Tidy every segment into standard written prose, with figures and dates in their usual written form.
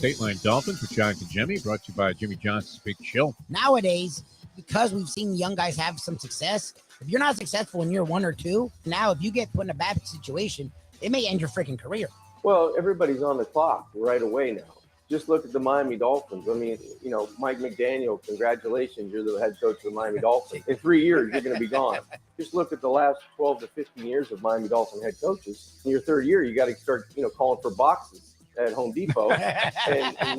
State Line Dolphins with John and Jimmy, brought to you by Jimmy Johnson's Big Chill. Nowadays, because we've seen young guys have some success, if you're not successful in year 1 or 2, now if you get put in a bad situation, it may end your freaking career. Well, everybody's on the clock right away now. Just look at the Miami Dolphins. I mean, Mike McDaniel, congratulations. You're the head coach of the Miami Dolphins. In 3 years, you're going to be gone. Just look at the last 12 to 15 years of Miami Dolphin head coaches. In your third year, you got to start, calling for boxes at Home Depot. and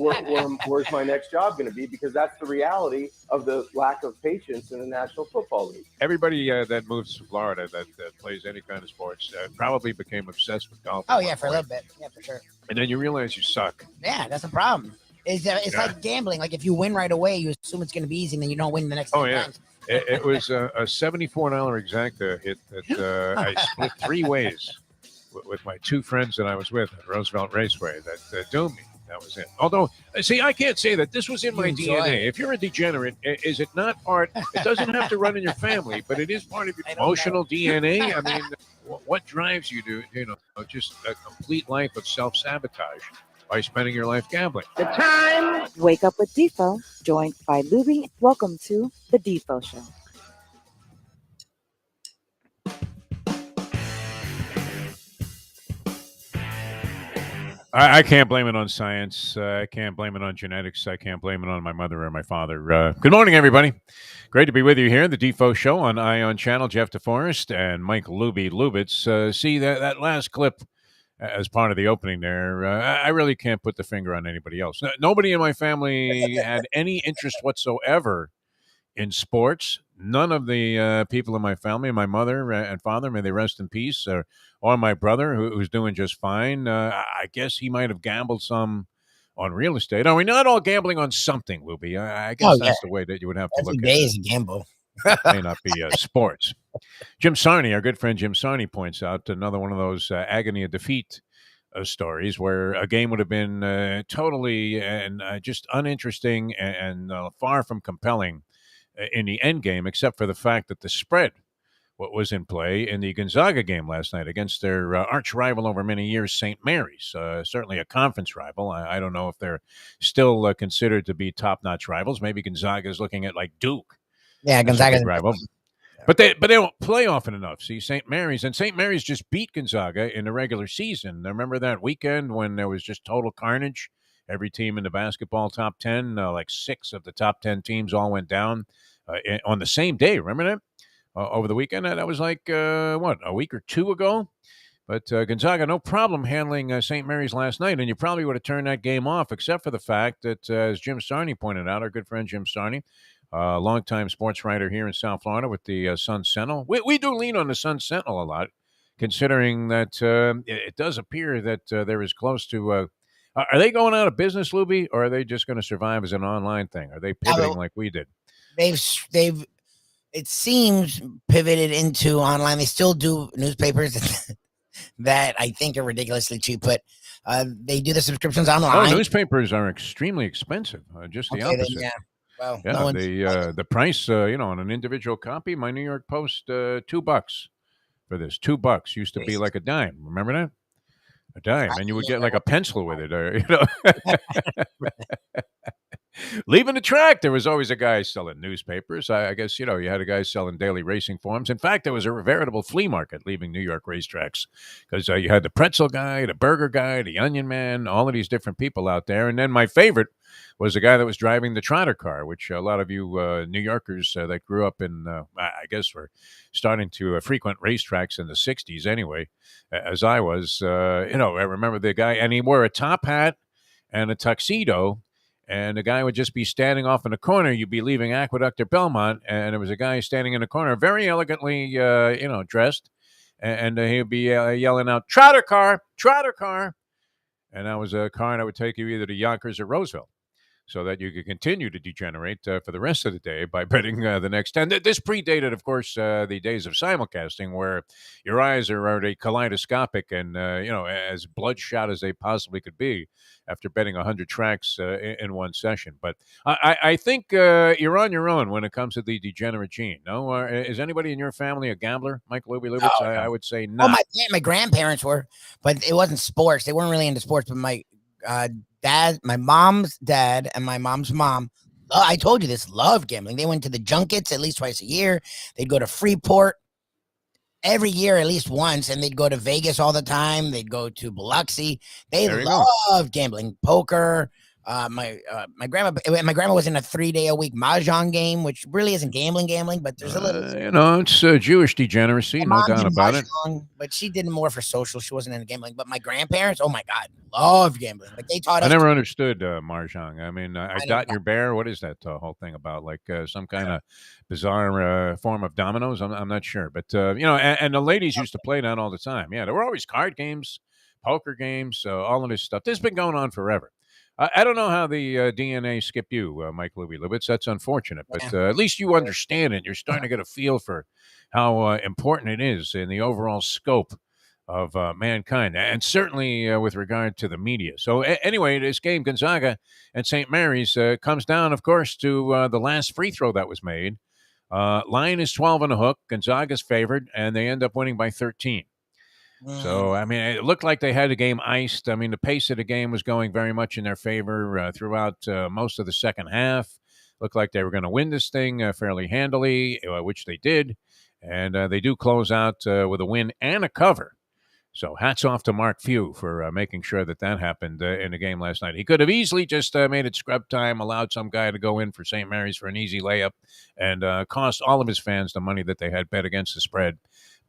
where's my next job going to be? Because that's the reality of the lack of patience in the National Football League. Everybody that moves to Florida that plays any kind of sports probably became obsessed with golf. Oh, yeah, for a little bit. Yeah, for sure. And then you realize you suck. Yeah, that's a problem. It's like gambling. Like if you win right away, you assume it's going to be easy, and then you don't win the next times. It was a $74 exacta hit that I split 3 ways with my 2 friends that I was with at Roosevelt Raceway that doomed me. That was it. Although, see, I can't say that this was in my DNA. If you're a degenerate, is it not part? It doesn't have to run in your family, but it is part of your emotional DNA. I mean, what drives you to, just a complete life of self-sabotage by spending your life gambling? The time. Wake up with Defo, joined by Lubie. Welcome to the Defo Show. I can't blame it on science. I can't blame it on genetics. I can't blame it on my mother or my father. Good morning, everybody. Great to be with you here. The Defo Show on Ion Channel. Jeff Deforrest and Mike Lubitz. See that last clip as part of the opening there. I really can't put the finger on anybody else. Nobody in my family had any interest whatsoever in sports. None of the people in my family, my mother and father, may they rest in peace, or my brother, who's doing just fine. I guess he might have gambled some on real estate. Are we not all gambling on something, Lubie? I guess that's the way that you would have to look at it. Every day is a gamble. May not be sports. Jim Sarney, our good friend Jim Sarney, points out another one of those agony of defeat stories where a game would have been totally and just uninteresting and far from compelling in the end game, except for the fact that the spread what was in play in the Gonzaga game last night against their arch rival over many years, St. Mary's. Certainly a conference rival. I don't know if they're still considered to be top-notch rivals. Maybe Gonzaga is looking at like Duke. Yeah, Gonzaga's rival. But they don't play often enough. See, St. Mary's just beat Gonzaga in the regular season. I remember that weekend when there was just total carnage. Every team in the basketball top 10, like 6 of the top 10 teams all went down on the same day. Remember that? Over the weekend? That was like, a week or 2 ago? But Gonzaga, no problem handling St. Mary's last night, and you probably would have turned that game off, except for the fact that, as Jim Sarney pointed out, our good friend Jim Sarney, longtime sports writer here in South Florida with the Sun Sentinel. We do lean on the Sun Sentinel a lot, considering that it does appear that they're as close to are they going out of business, Lubie, or are they just going to survive as an online thing? Are they pivoting like we did? They've it seems pivoted into online. They still do newspapers that I think are ridiculously cheap, but they do the subscriptions online. Oh, newspapers are extremely expensive. Just the opposite. Then, well, the price, on an individual copy, my New York Post, $2 for this. $2 used to be like a dime. Remember that? A dime, and you would get like a pencil with it, Leaving the track, there was always a guy selling newspapers. I guess, you had a guy selling daily racing forms. In fact, there was a veritable flea market leaving New York racetracks because you had the pretzel guy, the burger guy, the onion man, all of these different people out there. And then my favorite was the guy that was driving the trotter car, which a lot of you New Yorkers that grew up in, I guess, were starting to frequent racetracks in the 60s anyway, as I was. I remember the guy, and he wore a top hat and a tuxedo. And the guy would just be standing off in the corner. You'd be leaving Aqueduct or Belmont, and there was a guy standing in the corner, very elegantly, dressed, and he'd be yelling out, "Trotter car, trotter car," and that was a car that would take you either to Yonkers or Roseville, so that you could continue to degenerate for the rest of the day by betting the next 10. This predated, of course, the days of simulcasting, where your eyes are already kaleidoscopic and, as bloodshot as they possibly could be after betting 100 tracks in one session. But I think you're on your own when it comes to the degenerate gene. No? Is anybody in your family a gambler, Mike Lubitz? I would say no. Oh, my grandparents were, but it wasn't sports. They weren't really into sports, but my my mom's dad and my mom's mom, I told you this, love gambling. They went to the junkets at least twice a year. They'd go to Freeport every year at least once, and they'd go to Vegas all the time. They'd go to Biloxi. They love gambling, poker. My grandma was in a 3-day-a-week mahjong game, which really isn't gambling, but there's a little. It's Jewish degeneracy, no doubt about it. But she did more for social. She wasn't into gambling. But my grandparents, oh my God, love gambling. Like they taught us. I never understood mahjong. I mean, I dot your bear. What is that whole thing about? Like some kind of bizarre form of dominoes? I'm not sure, but and the ladies used to play that all the time. Yeah, there were always card games, poker games, all of this stuff. This has been going on forever. I don't know how the DNA skipped you, Mike Lubitz. That's unfortunate, but at least you understand it. You're starting to get a feel for how important it is in the overall scope of mankind, and certainly with regard to the media. So anyway, this game, Gonzaga and St. Mary's, comes down, of course, to the last free throw that was made. Line is 12 on the hook. Gonzaga's favored, and they end up winning by 13. So, I mean, it looked like they had the game iced. I mean, the pace of the game was going very much in their favor throughout most of the second half. Looked like they were going to win this thing fairly handily, which they did. And they do close out with a win and a cover. So hats off to Mark Few for making sure that happened in the game last night. He could have easily just made it scrub time, allowed some guy to go in for St. Mary's for an easy layup, and cost all of his fans the money that they had bet against the spread.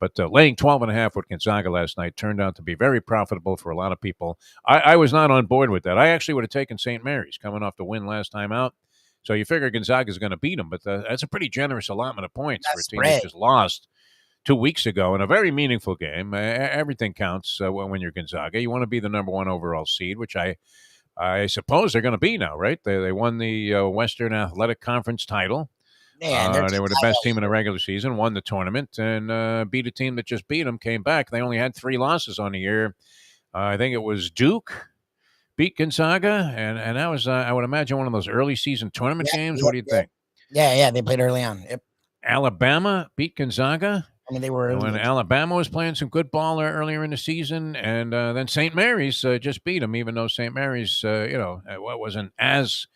But laying 12.5 with Gonzaga last night turned out to be very profitable for a lot of people. I was not on board with that. I actually would have taken St. Mary's coming off the win last time out. So you figure Gonzaga is going to beat them, but that's a pretty generous allotment of points for a team that just lost 2 weeks ago in a very meaningful game. Everything counts when you're Gonzaga. You want to be the number one overall seed, which I suppose they're going to be now, right? They won the Western Athletic Conference title. Yeah, they were the best team in the regular season, won the tournament, and beat a team that just beat them, came back. They only had 3 losses on the year. I think it was Duke beat Gonzaga, and that was, I would imagine, one of those early season tournament games. What do you think? Yeah, they played early on. Yep. Alabama beat Gonzaga. I mean, they were when Alabama was playing some good ball earlier in the season, and then St. Mary's just beat them, even though St. Mary's, wasn't as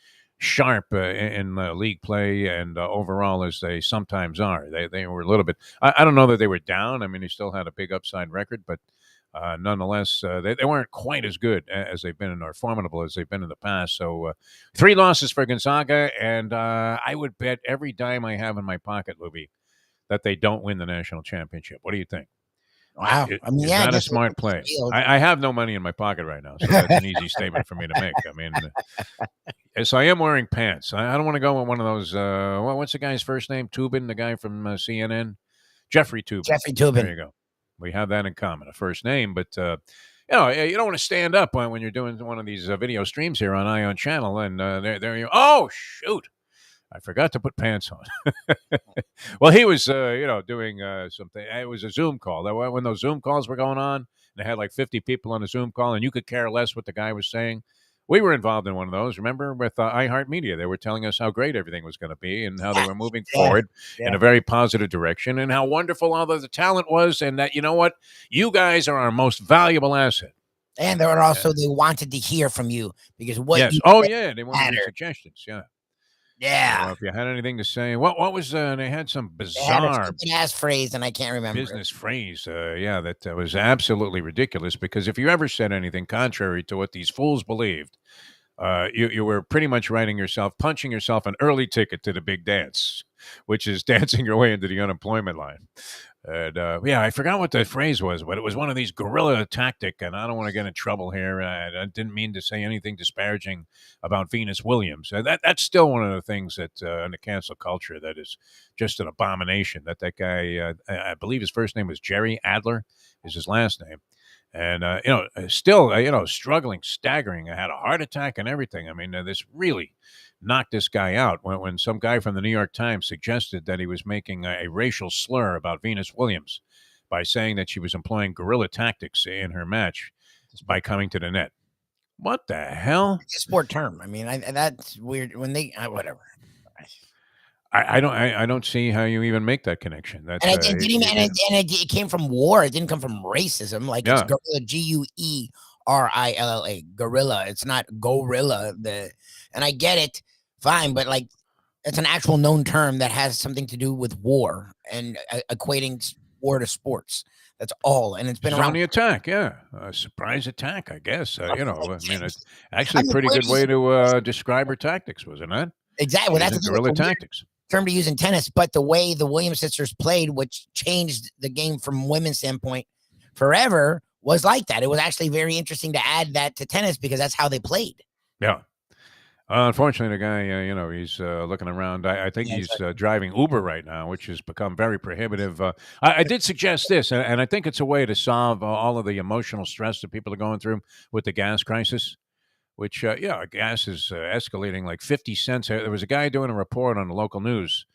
sharp in league play and overall as they sometimes are. They were a little bit. I don't know that they were down. I mean, they still had a big upside record, but nonetheless, they weren't quite as good as they've been or formidable as they've been in the past. So 3 losses for Gonzaga, and I would bet every dime I have in my pocket, Lubie, that they don't win the national championship. What do you think? Wow. I mean, not a smart play. I have no money in my pocket right now, so that's an easy statement for me to make. I mean, yes, I am wearing pants. I don't want to go with one of those, what's the guy's first name? Tubin, the guy from CNN? Jeffrey Tubin. Jeffrey Tubin. There you go. We have that in common, a first name. But, you don't want to stand up when you're doing one of these video streams here on Ion Channel, and there you oh, shoot. I forgot to put pants on. Well, he was, doing something. It was a Zoom call. When those Zoom calls were going on, they had like 50 people on a Zoom call, and you could care less what the guy was saying. We were involved in one of those. Remember, with iHeartMedia, they were telling us how great everything was going to be and how they were moving forward in a very positive direction and how wonderful all of the talent was, and that, you know what, you guys are our most valuable asset. And they were also, they wanted to hear from you because what? Yes. You they wanted suggestions. Yeah. Yeah. If you had anything to say, what was they had some bizarre ass phrase, and I can't remember business phrase. That was absolutely ridiculous. Because if you ever said anything contrary to what these fools believed, you were pretty much punching yourself an early ticket to the big dance, which is dancing your way into the unemployment line. And I forgot what the phrase was, but it was one of these guerrilla tactic, and I don't want to get in trouble here. I didn't mean to say anything disparaging about Venus Williams. That's still one of the things that in the cancel culture that is just an abomination. That guy, I believe his first name was Jerry Adler, is his last name. And, still, struggling, staggering. I had a heart attack and everything. I mean, this really knocked this guy out when some guy from the New York Times suggested that he was making a racial slur about Venus Williams by saying that she was employing guerrilla tactics in her match by coming to the net. What the hell? It's a sport term. I mean, that's weird when they whatever. I don't see how you even make that connection. That's it came from war. It didn't come from racism. Like it's guerrilla, Rilla, gorilla. It's not gorilla. And I get it, fine, but like it's an actual known term that has something to do with war and equating war to sports. That's all, and it's been around. Zony attack, yeah, a surprise attack, I guess. I mean, it's actually I mean, a pretty good way where's- to describe her tactics, was it not? Exactly. Well, that's the Using thing, it's guerrilla a weird tactics. term to use in tennis, but the way the Williams sisters played, which changed the game from women's standpoint forever, was like that. It was actually very interesting to add that to tennis because that's how they played. Yeah. Unfortunately, the guy, he's looking around. I think Yeah, he's driving Uber right now, which has become very prohibitive. I did suggest this, and I think it's a way to solve all of the emotional stress that people are going through with the gas crisis, which, gas is escalating like 50 cents. There was a guy doing a report on the local news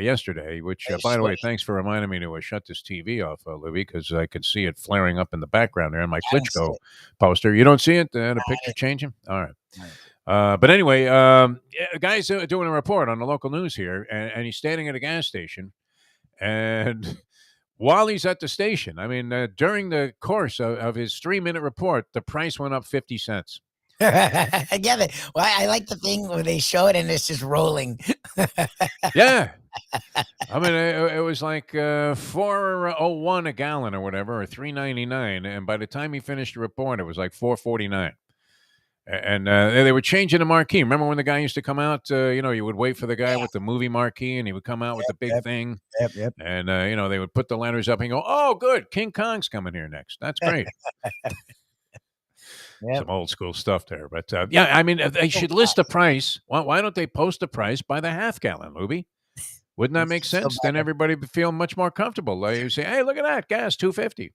yesterday, which, by the way, thanks for reminding me to shut this TV off, Lubie, because I could see it flaring up in the background there on my Klitschko poster. You don't see it? The picture changing? All right. But anyway, a guy's doing a report on the local news here, and he's standing at a gas station. And while he's at the station, I mean, during the course of his 3-minute report, the price went up 50 cents. I get it. Well, I like the thing where they show it and it's just rolling. Yeah. I mean, it was like $4.01 a gallon or whatever, or $3.99. And by the time he finished the report, it was like $4.49. And they were changing the marquee. Remember when the guy used to come out? You would wait for the guy with the movie marquee, and he would come out with the big thing. Yep. And they would put the letters up and go, "Oh, good, King Kong's coming here next. That's great." Some old school stuff there, but I mean, they should list the price. Why don't they post the price by the half gallon, Lubie? Wouldn't that make sense? Then everybody would feel much more comfortable. You say, "Hey, look at that, gas $2.50."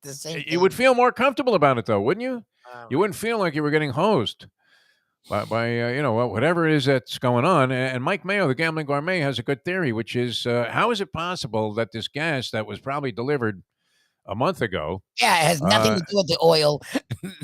The same You would feel more comfortable about it, though, wouldn't you? You wouldn't feel like you were getting hosed by whatever it is that's going on. And Mike Mayo, the Gambling Gourmet, has a good theory, which is how is it possible that this gas that was probably delivered a month ago? Yeah, it has nothing to do with the oil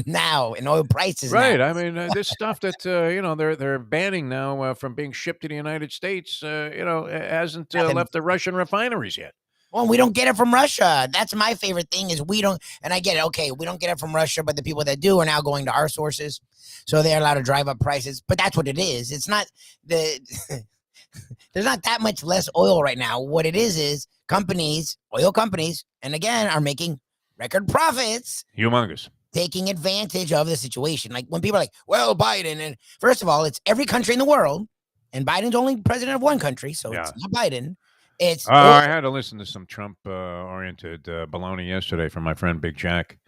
now and oil prices. Right. Now. I mean, this stuff that they're banning now from being shipped to the United States. It hasn't left the Russian refineries yet. Well, we don't get it from Russia. That's my favorite thing is we don't, and I get it. Okay, we don't get it from Russia, but the people that do are now going to our sources. So they're allowed to drive up prices. But that's what it is. It's not there's not that much less oil right now. What it is oil companies, and again, are making record profits. Humongous. Taking advantage of the situation. Like when people are like, well, Biden, and first of all, it's every country in the world, and Biden's only president of one country, so it's not Biden. It's I had to listen to some Trump-oriented baloney yesterday from my friend Big Jack,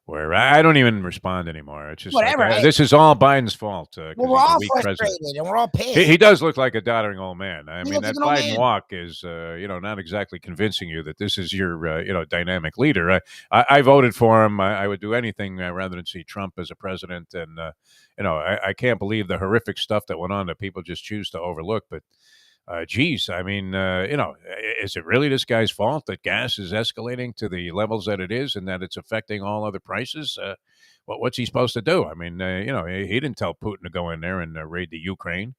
where I don't even respond anymore. It's just whatever. Like, this is all Biden's fault. Well, we're all frustrated and we're all pissed. He does look like a doddering old man. I mean, that like Biden walk is, not exactly convincing you that this is your, dynamic leader. I voted for him. I would do anything rather than see Trump as a president. And, I can't believe the horrific stuff that went on that people just choose to overlook. But geez, I mean, is it really this guy's fault that gas is escalating to the levels that it is and that it's affecting all other prices? What's he supposed to do? I mean, he didn't tell Putin to go in there and raid the Ukraine,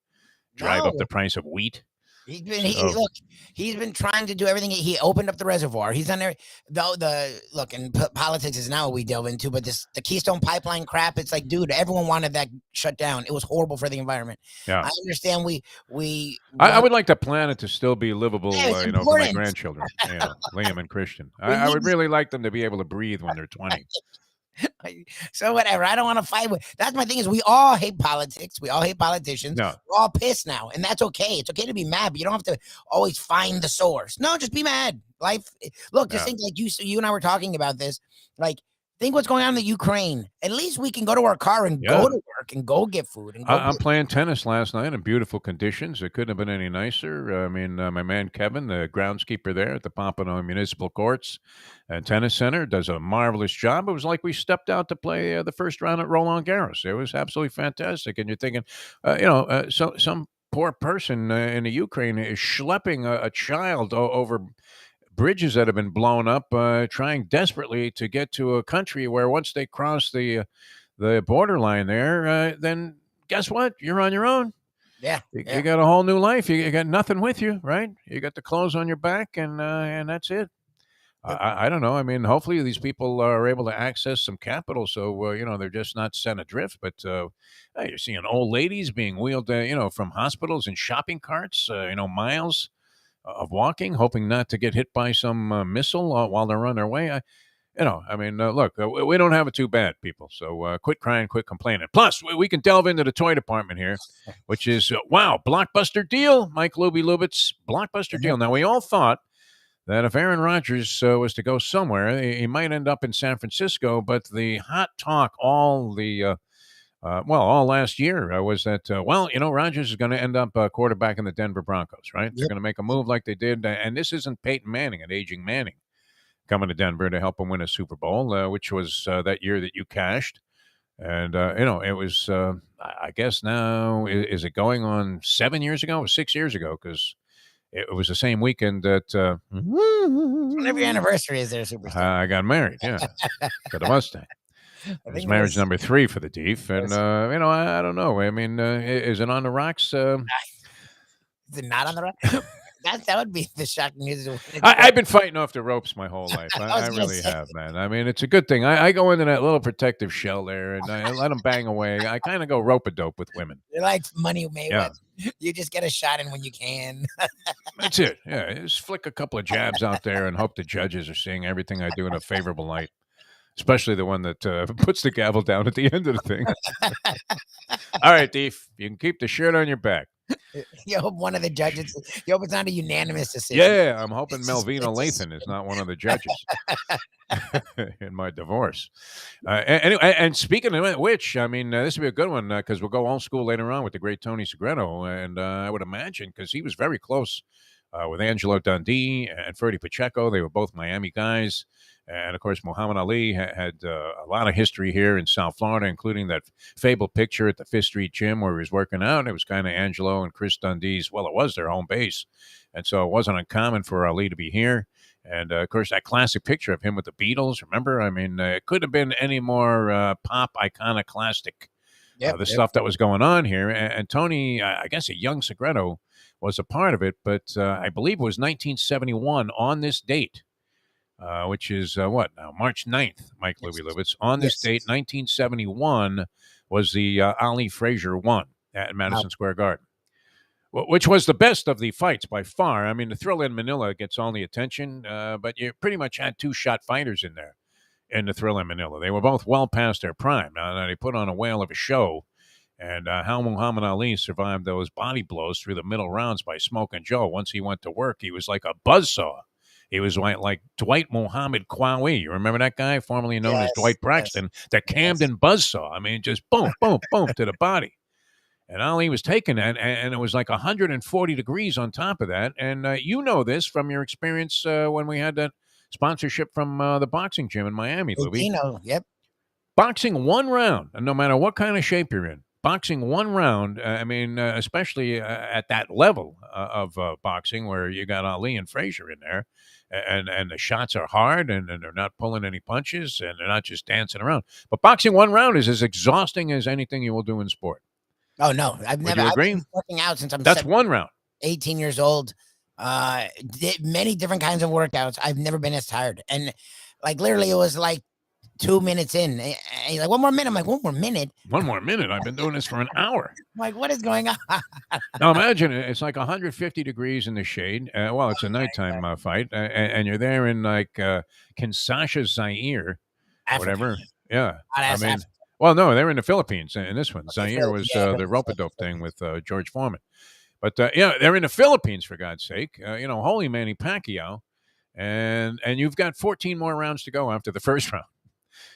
drive up the price of wheat. He's been trying to do everything. He opened up the reservoir. He's done there. And politics is now what we delve into, but the Keystone Pipeline crap, it's like, dude, everyone wanted that shut down. It was horrible for the environment. Yeah. I understand I would like the planet to still be livable, for my grandchildren, Liam and Christian. I would really like them to be able to breathe when they're 20. So whatever. I don't want to fight with. That's my thing. Is we all hate politics. We all hate politicians. No. We're all pissed now, and that's okay. It's okay to be mad, but you don't have to always find the source. No, just be mad. Life. Look, just think like you and I were talking about this. Like, think what's going on in the Ukraine. At least we can go to our car and go to work and go get food. And I'm playing tennis last night in beautiful conditions. It couldn't have been any nicer. I mean, my man Kevin, the groundskeeper there at the Pompano Municipal Courts and Tennis Center, does a marvelous job. It was like we stepped out to play the first round at Roland Garros. It was absolutely fantastic. And you're thinking, some poor person in the Ukraine is schlepping a child over bridges that have been blown up, trying desperately to get to a country where once they cross the borderline there, then guess what? You're on your own. Yeah. You got a whole new life. You got nothing with you, right? You got the clothes on your back, and that's it. I don't know. I mean, hopefully these people are able to access some capital, so they're just not sent adrift. But you're seeing old ladies being wheeled, from hospitals in shopping carts, miles of walking, hoping not to get hit by some missile while they're on their way. Look, we don't have it too bad, people. So quit crying, quit complaining. Plus, we can delve into the toy department here, which is, wow, blockbuster deal. Mike Lubitz, blockbuster deal. Now, we all thought that if Aaron Rodgers was to go somewhere, he might end up in San Francisco. But the hot talk all last year was that, Rodgers is going to end up quarterback in the Denver Broncos, right? They're going to make a move like they did. And this isn't Peyton Manning, an aging Manning, coming to Denver to help him win a Super Bowl, which was that year that you cashed. And, it was, I guess now, is it going on 7 years ago or 6 years ago? Because it was the same weekend that Whenever your anniversary is there, superstar. I got married. Yeah, got a Mustang. It was marriage number 3 for the Def, and I don't know. I mean, is it on the rocks? Is it not on the rocks? That would be the shocking news. I've been fighting off the ropes my whole life. I really have, man. I mean, it's a good thing. I go into that little protective shell there, and I let them bang away. I kind of go rope-a-dope with women. You're like Money Mayweather. Yeah. You just get a shot in when you can. That's it. Yeah, just flick a couple of jabs out there and hope the judges are seeing everything I do in a favorable light. Especially the one that puts the gavel down at the end of the thing. All right, Def, you can keep the shirt on your back. You hope one of the judges. You hope it's not a unanimous decision. Yeah, I'm hoping Melvina Lathan is not one of the judges in my divorce. Anyway, and speaking of which, I mean, this will be a good one because we'll go old school later on with the great Tony Segreto, and I would imagine because he was very close with Angelo Dundee and Freddie Pacheco. They were both Miami guys. And, of course, Muhammad Ali had a lot of history here in South Florida, including that fabled picture at the Fifth Street Gym where he was working out. It was kind of Angelo and Chris Dundee's, well, it was their home base. And so it wasn't uncommon for Ali to be here. And, of course, that classic picture of him with the Beatles, remember? I mean, it couldn't have been any more pop iconoclastic, stuff that was going on here. And Tony, I guess a young Segreto, was a part of it. But I believe it was 1971 on this date. Which is March 9th, Mike Lubitz. On this date, 1971, was the Ali Frazier one at Madison Square Garden, which was the best of the fights by far. I mean, the Thrill in Manila gets all the attention, but you pretty much had 2-shot fighters in there in the Thrill in Manila. They were both well past their prime. Now they put on a whale of a show, and how Muhammad Ali survived those body blows through the middle rounds by Smoking Joe. Once he went to work, he was like a buzzsaw. He was like Dwight Muhammad Kwawi. You remember that guy, formerly known as Dwight Braxton, the Camden buzzsaw. I mean, just boom, boom, boom to the body. And Ali was taking that, and it was like 140 degrees on top of that. And you know this from your experience when we had that sponsorship from the boxing gym in Miami, Lubie. Yep. Boxing one round, and no matter what kind of shape you're in, boxing one round, especially at that level of boxing where you got Ali and Frazier in there, and the shots are hard, and they're not pulling any punches, and they're not just dancing around. But boxing one round is as exhausting as anything you will do in sport. Oh, no. I've been working out since That's one round. 18 years old. Did many different kinds of workouts. I've never been as tired. And like literally it was like 2 minutes in. And he's like, 1 more minute. I'm like, 1 more minute? 1 more minute? I've been doing this for an hour. I'm like, what is going on? Now imagine it's like 150 degrees in the shade. It's a nighttime fight. And you're there in like Kinshasa, Zaire, whatever. Yeah. Well, no, they're in the Philippines in this one. Zaire was the rope-a-dope thing with George Foreman. But, they're in the Philippines, for God's sake. Holy Manny Pacquiao. And you've got 14 more rounds to go after the first round,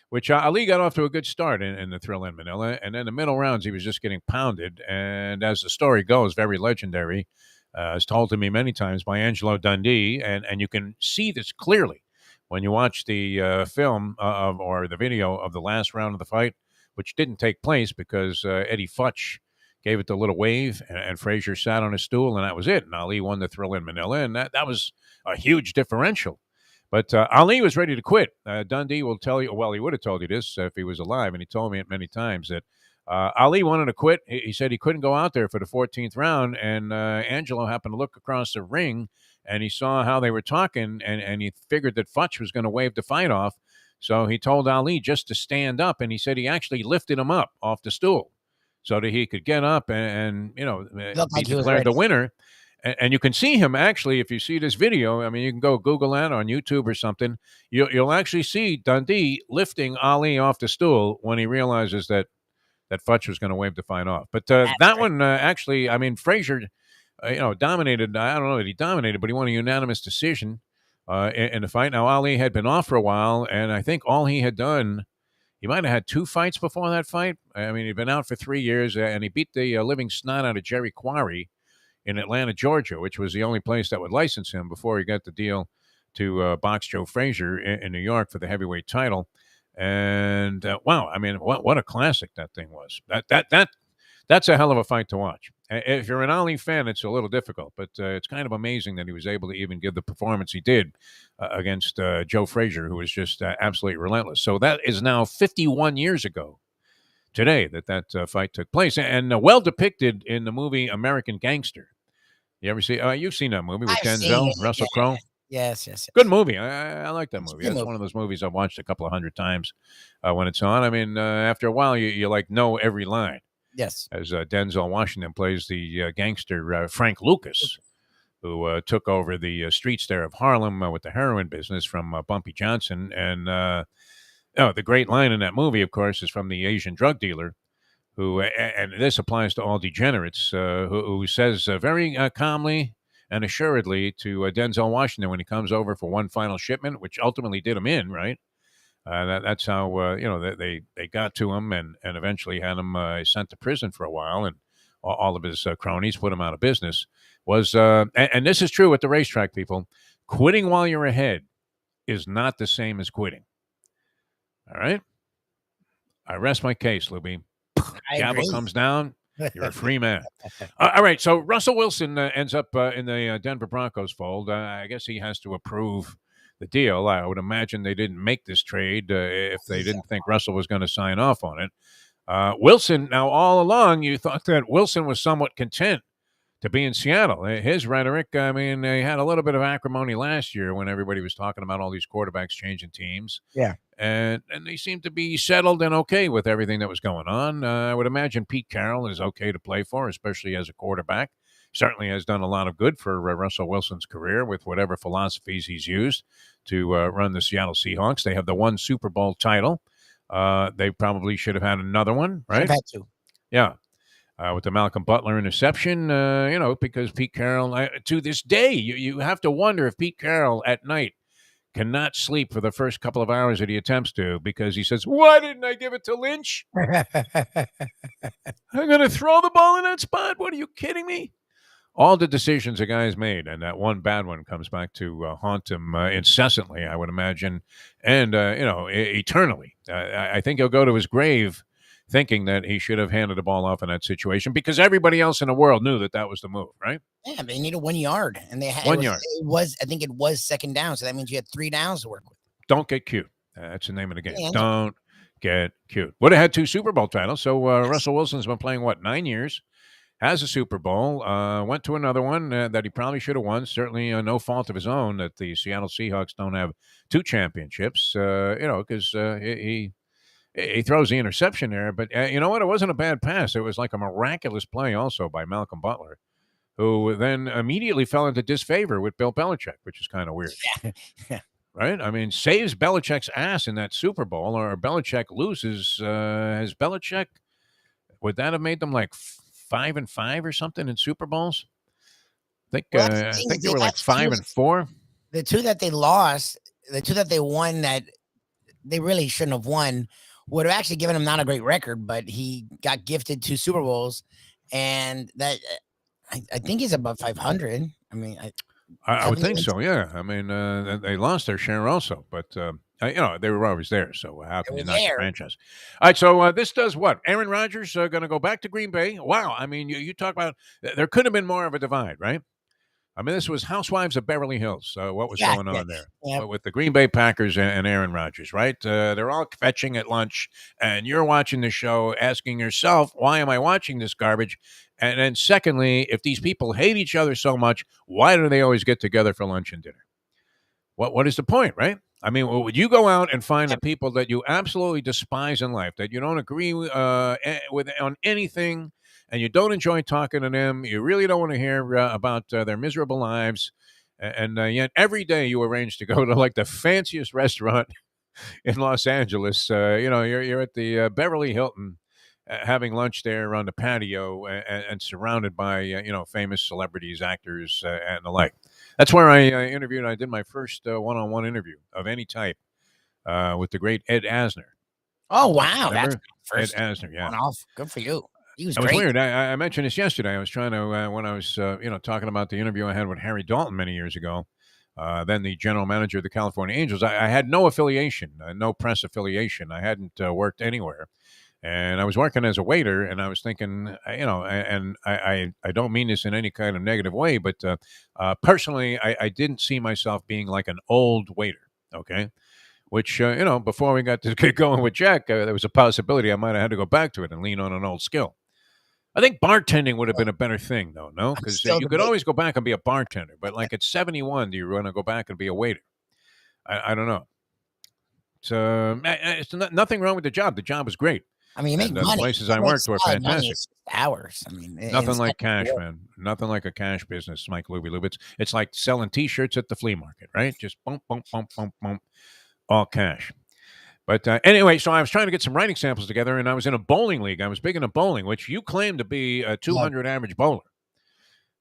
which Ali got off to a good start in the Thrill in Manila. And then the middle rounds, he was just getting pounded. And as the story goes, very legendary, as told to me many times by Angelo Dundee. And you can see this clearly when you watch the film or the video of the last round of the fight, which didn't take place because Eddie Futch gave it the little wave, and Frazier sat on a stool, and that was it. And Ali won the Thrill in Manila, and that was a huge differential. But Ali was ready to quit. Dundee will tell you, well, he would have told you this if he was alive, and he told me it many times, that Ali wanted to quit. He said he couldn't go out there for the 14th round, and Angelo happened to look across the ring and he saw how they were talking, and he figured that Futch was going to wave the fight off. So he told Ali just to stand up, and he said he actually lifted him up off the stool so that he could get up and Looked be like he was declared the ready. winner. And you can see him actually, if you see this video. I mean, you can go Google that on YouTube or something. You'll actually see Dundee lifting Ali off the stool when he realizes that Futch was going to wave the fight off. But that great. one, actually, I mean, Frazier, dominated. I don't know that he dominated, but he won a unanimous decision in the fight. Now, Ali had been off for a while, and I think all he had done, he might have had 2 fights before that fight. I mean, he'd been out for 3 years, and he beat the living snot out of Jerry Quarry in Atlanta, Georgia, which was the only place that would license him before he got the deal to box Joe Frazier in New York for the heavyweight title. And wow, I mean, what a classic that thing was. That's a hell of a fight to watch. If you're an Ali fan, it's a little difficult, but it's kind of amazing that he was able to even give the performance he did against Joe Frazier, who was just absolutely relentless. So that is now 51 years ago today that fight took place, and well depicted in the movie American Gangster. You ever see? You've seen that movie with I've seen Denzel, it. Russell Crowe. Yes. Good movie. I like that It's a movie. good That's movie. one of those movies I've watched a couple of hundred times when it's on. I mean, after a while, you like know every line. Yes. As Denzel Washington plays the gangster Frank Lucas, who took over the streets there of Harlem with the heroin business from Bumpy Johnson. And the great line in that movie, of course, is from the Asian drug dealer, who, and this applies to all degenerates, who says very calmly and assuredly to Denzel Washington when he comes over for one final shipment, which ultimately did him in, right? That's how they got to him and eventually had him sent to prison for a while, and all of his cronies put him out of business. Was and this is true with the racetrack people. Quitting while you're ahead is not the same as quitting. All right, I rest my case, Lubie. Gavel comes down. You're a free man. All right. So Russell Wilson ends up in the Denver Broncos fold. I guess he has to approve the deal. I would imagine they didn't make this trade if they didn't think Russell was going to sign off on it. Wilson, now all along, you thought that Wilson was somewhat content to be in Seattle. His rhetoric, I mean, he had a little bit of acrimony last year when everybody was talking about all these quarterbacks changing teams. Yeah. And they seem to be settled and okay with everything that was going on. I would imagine Pete Carroll is okay to play for, especially as a quarterback. Certainly has done a lot of good for Russell Wilson's career with whatever philosophies he's used to run the Seattle Seahawks. They have the one Super Bowl title. They probably should have had another one, right? Should have had to. Yeah. With the Malcolm Butler interception, because Pete Carroll, to this day, you have to wonder if Pete Carroll at night cannot sleep for the first couple of hours that he attempts to, because he says, why didn't I give it to Lynch? I'm going to throw the ball in that spot. What, are you kidding me? All the decisions the guy's made, and that one bad one comes back to haunt him incessantly, I would imagine, and, eternally. I think he'll go to his grave thinking that he should have handed the ball off in that situation, because everybody else in the world knew that was the move, right? Yeah, they needed 1 yard, and they had 1 yard. I think it was second down, so that means you had 3 downs to work with. Don't get cute. That's the name of the game. Yeah, Don't get cute. Would have had 2 Super Bowl titles. So Russell Wilson's been playing 9 years, has a Super Bowl, went to another one that he probably should have won. Certainly no fault of his own that the Seattle Seahawks don't have 2 championships. Because he throws the interception there, but you know what? It wasn't a bad pass. It was like a miraculous play also by Malcolm Butler, who then immediately fell into disfavor with Bill Belichick, which is kind of weird. Yeah. Right? I mean, saves Belichick's ass in that Super Bowl, or Belichick loses. Has Belichick, would that have made them like 5-5 or something in Super Bowls? I think they were like 5-4. The 2 that they lost, the 2 that they won that they really shouldn't have won, would have actually given him not a great record, but he got gifted 2 Super Bowls, and that I think he's above 500. I mean, I would think so. Yeah. I mean, they lost their share also, but they were always there. So how can you not the franchise? All right. So this does what? Aaron Rodgers going to go back to Green Bay. Wow. I mean, you talk about there could have been more of a divide, right? I mean, this was Housewives of Beverly Hills. What was Yeah, going yeah, on there? yeah. With the Green Bay Packers and Aaron Rodgers, right? They're all fetching at lunch, and you're watching the show, asking yourself, "Why am I watching this garbage?" And then, secondly, if these people hate each other so much, why do they always get together for lunch and dinner? What is the point, right? I mean, would you go out and find the people that you absolutely despise in life, that you don't agree with on anything, and you don't enjoy talking to them? You really don't want to hear about their miserable lives, and yet every day you arrange to go to like the fanciest restaurant in Los Angeles. You're at the Beverly Hilton. Having lunch there on the patio and surrounded by famous celebrities, actors, and the like. That's where I interviewed. I did my first one-on-one interview of any type with the great Ed Asner. Oh wow, Remember? that's first Ed Asner, yeah. one off. Good for you. He was It was great. weird. I mentioned this yesterday. I was trying to when I was talking about the interview I had with Harry Dalton many years ago. Then the general manager of the California Angels. I had no affiliation, no press affiliation. I hadn't worked anywhere. And I was working as a waiter, and I was thinking, and I don't mean this in any kind of negative way, but personally, I didn't see myself being like an old waiter, okay? Which, before we got to get going with Jack, there was a possibility I might have had to go back to it and lean on an old skill. I think bartending would have been a better thing, though, no? Because you could always go back and be a bartender, but like at 71, do you want to go back and be a waiter? I don't know. It's nothing wrong with the job. The job was great. I mean, you make And money. the places You I make worked were solid money. fantastic. It's just hours. I mean, Nothing it's like not cash, work. man. Nothing like a cash business, Mike Lubitz. It's like selling T-shirts at the flea market, right? Just bump, bump, bump, bump, bump, all cash. But anyway, so I was trying to get some writing samples together, and I was in a bowling league. I was big into bowling, which you claim to be a 200 average bowler.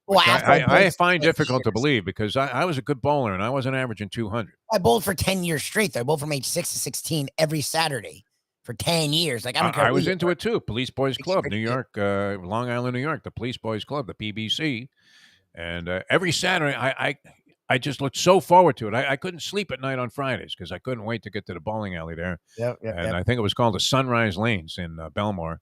Well, Which after I I bowled find for 10 difficult to years. believe because I was a good bowler, and I wasn't averaging 200. I bowled for 10 years straight. I bowled from age 6 to 16 every Saturday for 10 years. Like, I don't care. I who was you into are. it too. Police Boys It's Club, pretty New good. York, Long Island, New York, the Police Boys Club, the PBC. And every Saturday, I just looked so forward to it. I couldn't sleep at night on Fridays because I couldn't wait to get to the bowling alley there. And I think it was called the Sunrise Lanes in Belmore.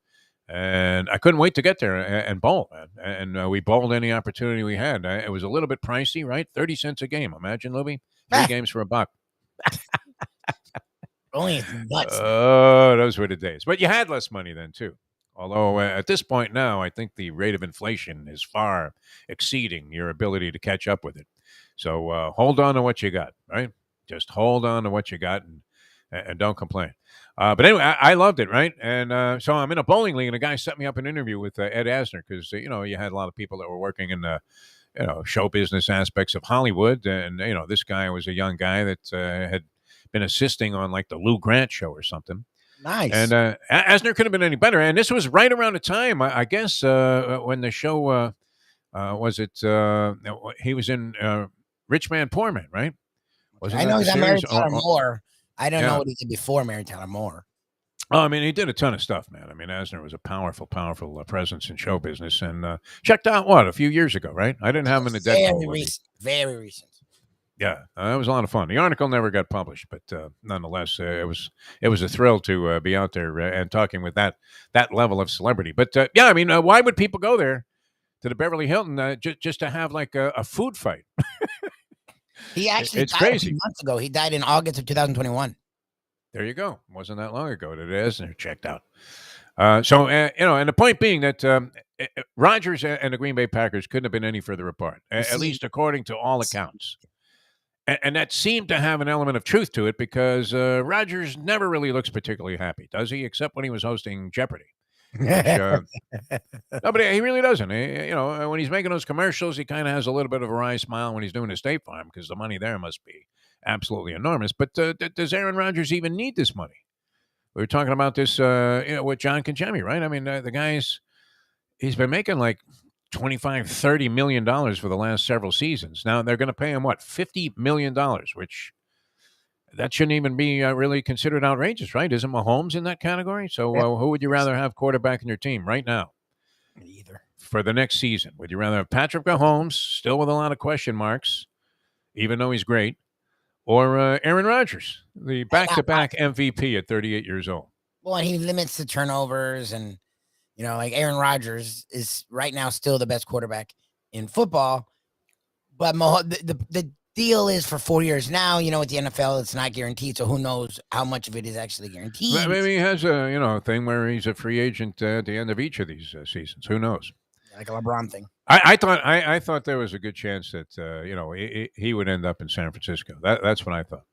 And I couldn't wait to get there and bowl, man. And we bowled any opportunity we had. It was a little bit pricey, right? 30 cents a game. Imagine, Lubie. 3 Ah. games for $1. Only it's nuts. Oh, those were the days. But you had less money then, too. Although at this point now, I think the rate of inflation is far exceeding your ability to catch up with it. So hold on to what you got, right? Just hold on to what you got and don't complain. But anyway, I loved it, right? And so I'm in a bowling league, and a guy set me up an interview with Ed Asner because, you had a lot of people that were working in the, show business aspects of Hollywood. And, this guy was a young guy that had been assisting on like the Lou Grant show or something. Nice. And Asner couldn't have been any better. And this was right around the time, I guess, when the show he was in Rich Man, Poor Man, right? I know he's on Mary Tyler Moore. I don't know what he did before Mary Tyler Moore. Oh, I mean, he did a ton of stuff, man. I mean, Asner was a powerful presence in show business, and checked out a few years ago, right? I didn't have him in the Deadpool. Very recent. Yeah, that was a lot of fun. The article never got published, but nonetheless, it was a thrill to be out there and talking with that level of celebrity. But yeah, I mean, why would people go there to the Beverly Hilton just to have like a food fight? He actually it's died crazy. a few months ago. He died in August of 2021. There you go. Wasn't that long ago that Asner checked out. So and the point being that Rodgers and the Green Bay Packers couldn't have been any further apart, at least according to all accounts. And that seemed to have an element of truth to it because Rodgers never really looks particularly happy, does he? Except when he was hosting Jeopardy. Which, no, but he really doesn't. When he's making those commercials, he kind of has a little bit of a wry smile when he's doing the State Farm because the money there must be absolutely enormous. But does Aaron Rodgers even need this money? We were talking about this with John Conchemi, right? I mean, the guy's he's been making like $25-30 million for the last several seasons. Now they're going to pay him what, $50 million, which that shouldn't even be really considered outrageous, right? Isn't Mahomes in that category? So who would you rather have quarterback in your team right now? Either. For the next season, would you rather have Patrick Mahomes, still with a lot of question marks, even though he's great, or Aaron Rodgers, the back-to-back MVP at 38 years old? Well, and he limits the turnovers, and like Aaron Rodgers is right now still the best quarterback in football. But the deal is for 4 years now. With the NFL, it's not guaranteed. So who knows how much of it is actually guaranteed? Maybe he has a thing where he's a free agent at the end of each of these seasons. Who knows? Like a LeBron thing. I thought there was a good chance that he would end up in San Francisco. That's what I thought.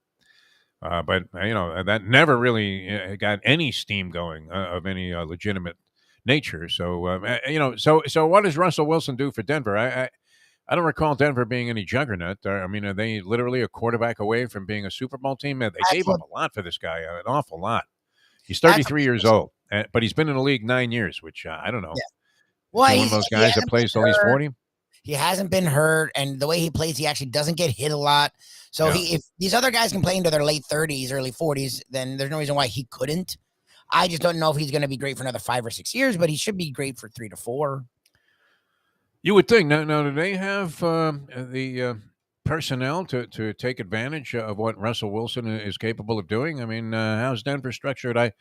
But that never really got any steam going of any legitimate nature. So so what does Russell Wilson do for Denver? I don't recall Denver being any juggernaut. I mean, are they literally a quarterback away from being a Super Bowl team? They gave up a lot for this guy, an awful lot. He's 33 years old, but he's been in the league 9 years, which I don't know. Yeah. Well, he's one of those guys that plays till he's 40. He hasn't been hurt, and the way he plays, he actually doesn't get hit a lot. So if these other guys can play into their late 30s, early 40s, then there's no reason why he couldn't. I just don't know if he's going to be great for another 5 or 6 years, but he should be great for 3 to 4. You would think. Now do they have the personnel to take advantage of what Russell Wilson is capable of doing? I mean, how's Denver structured? I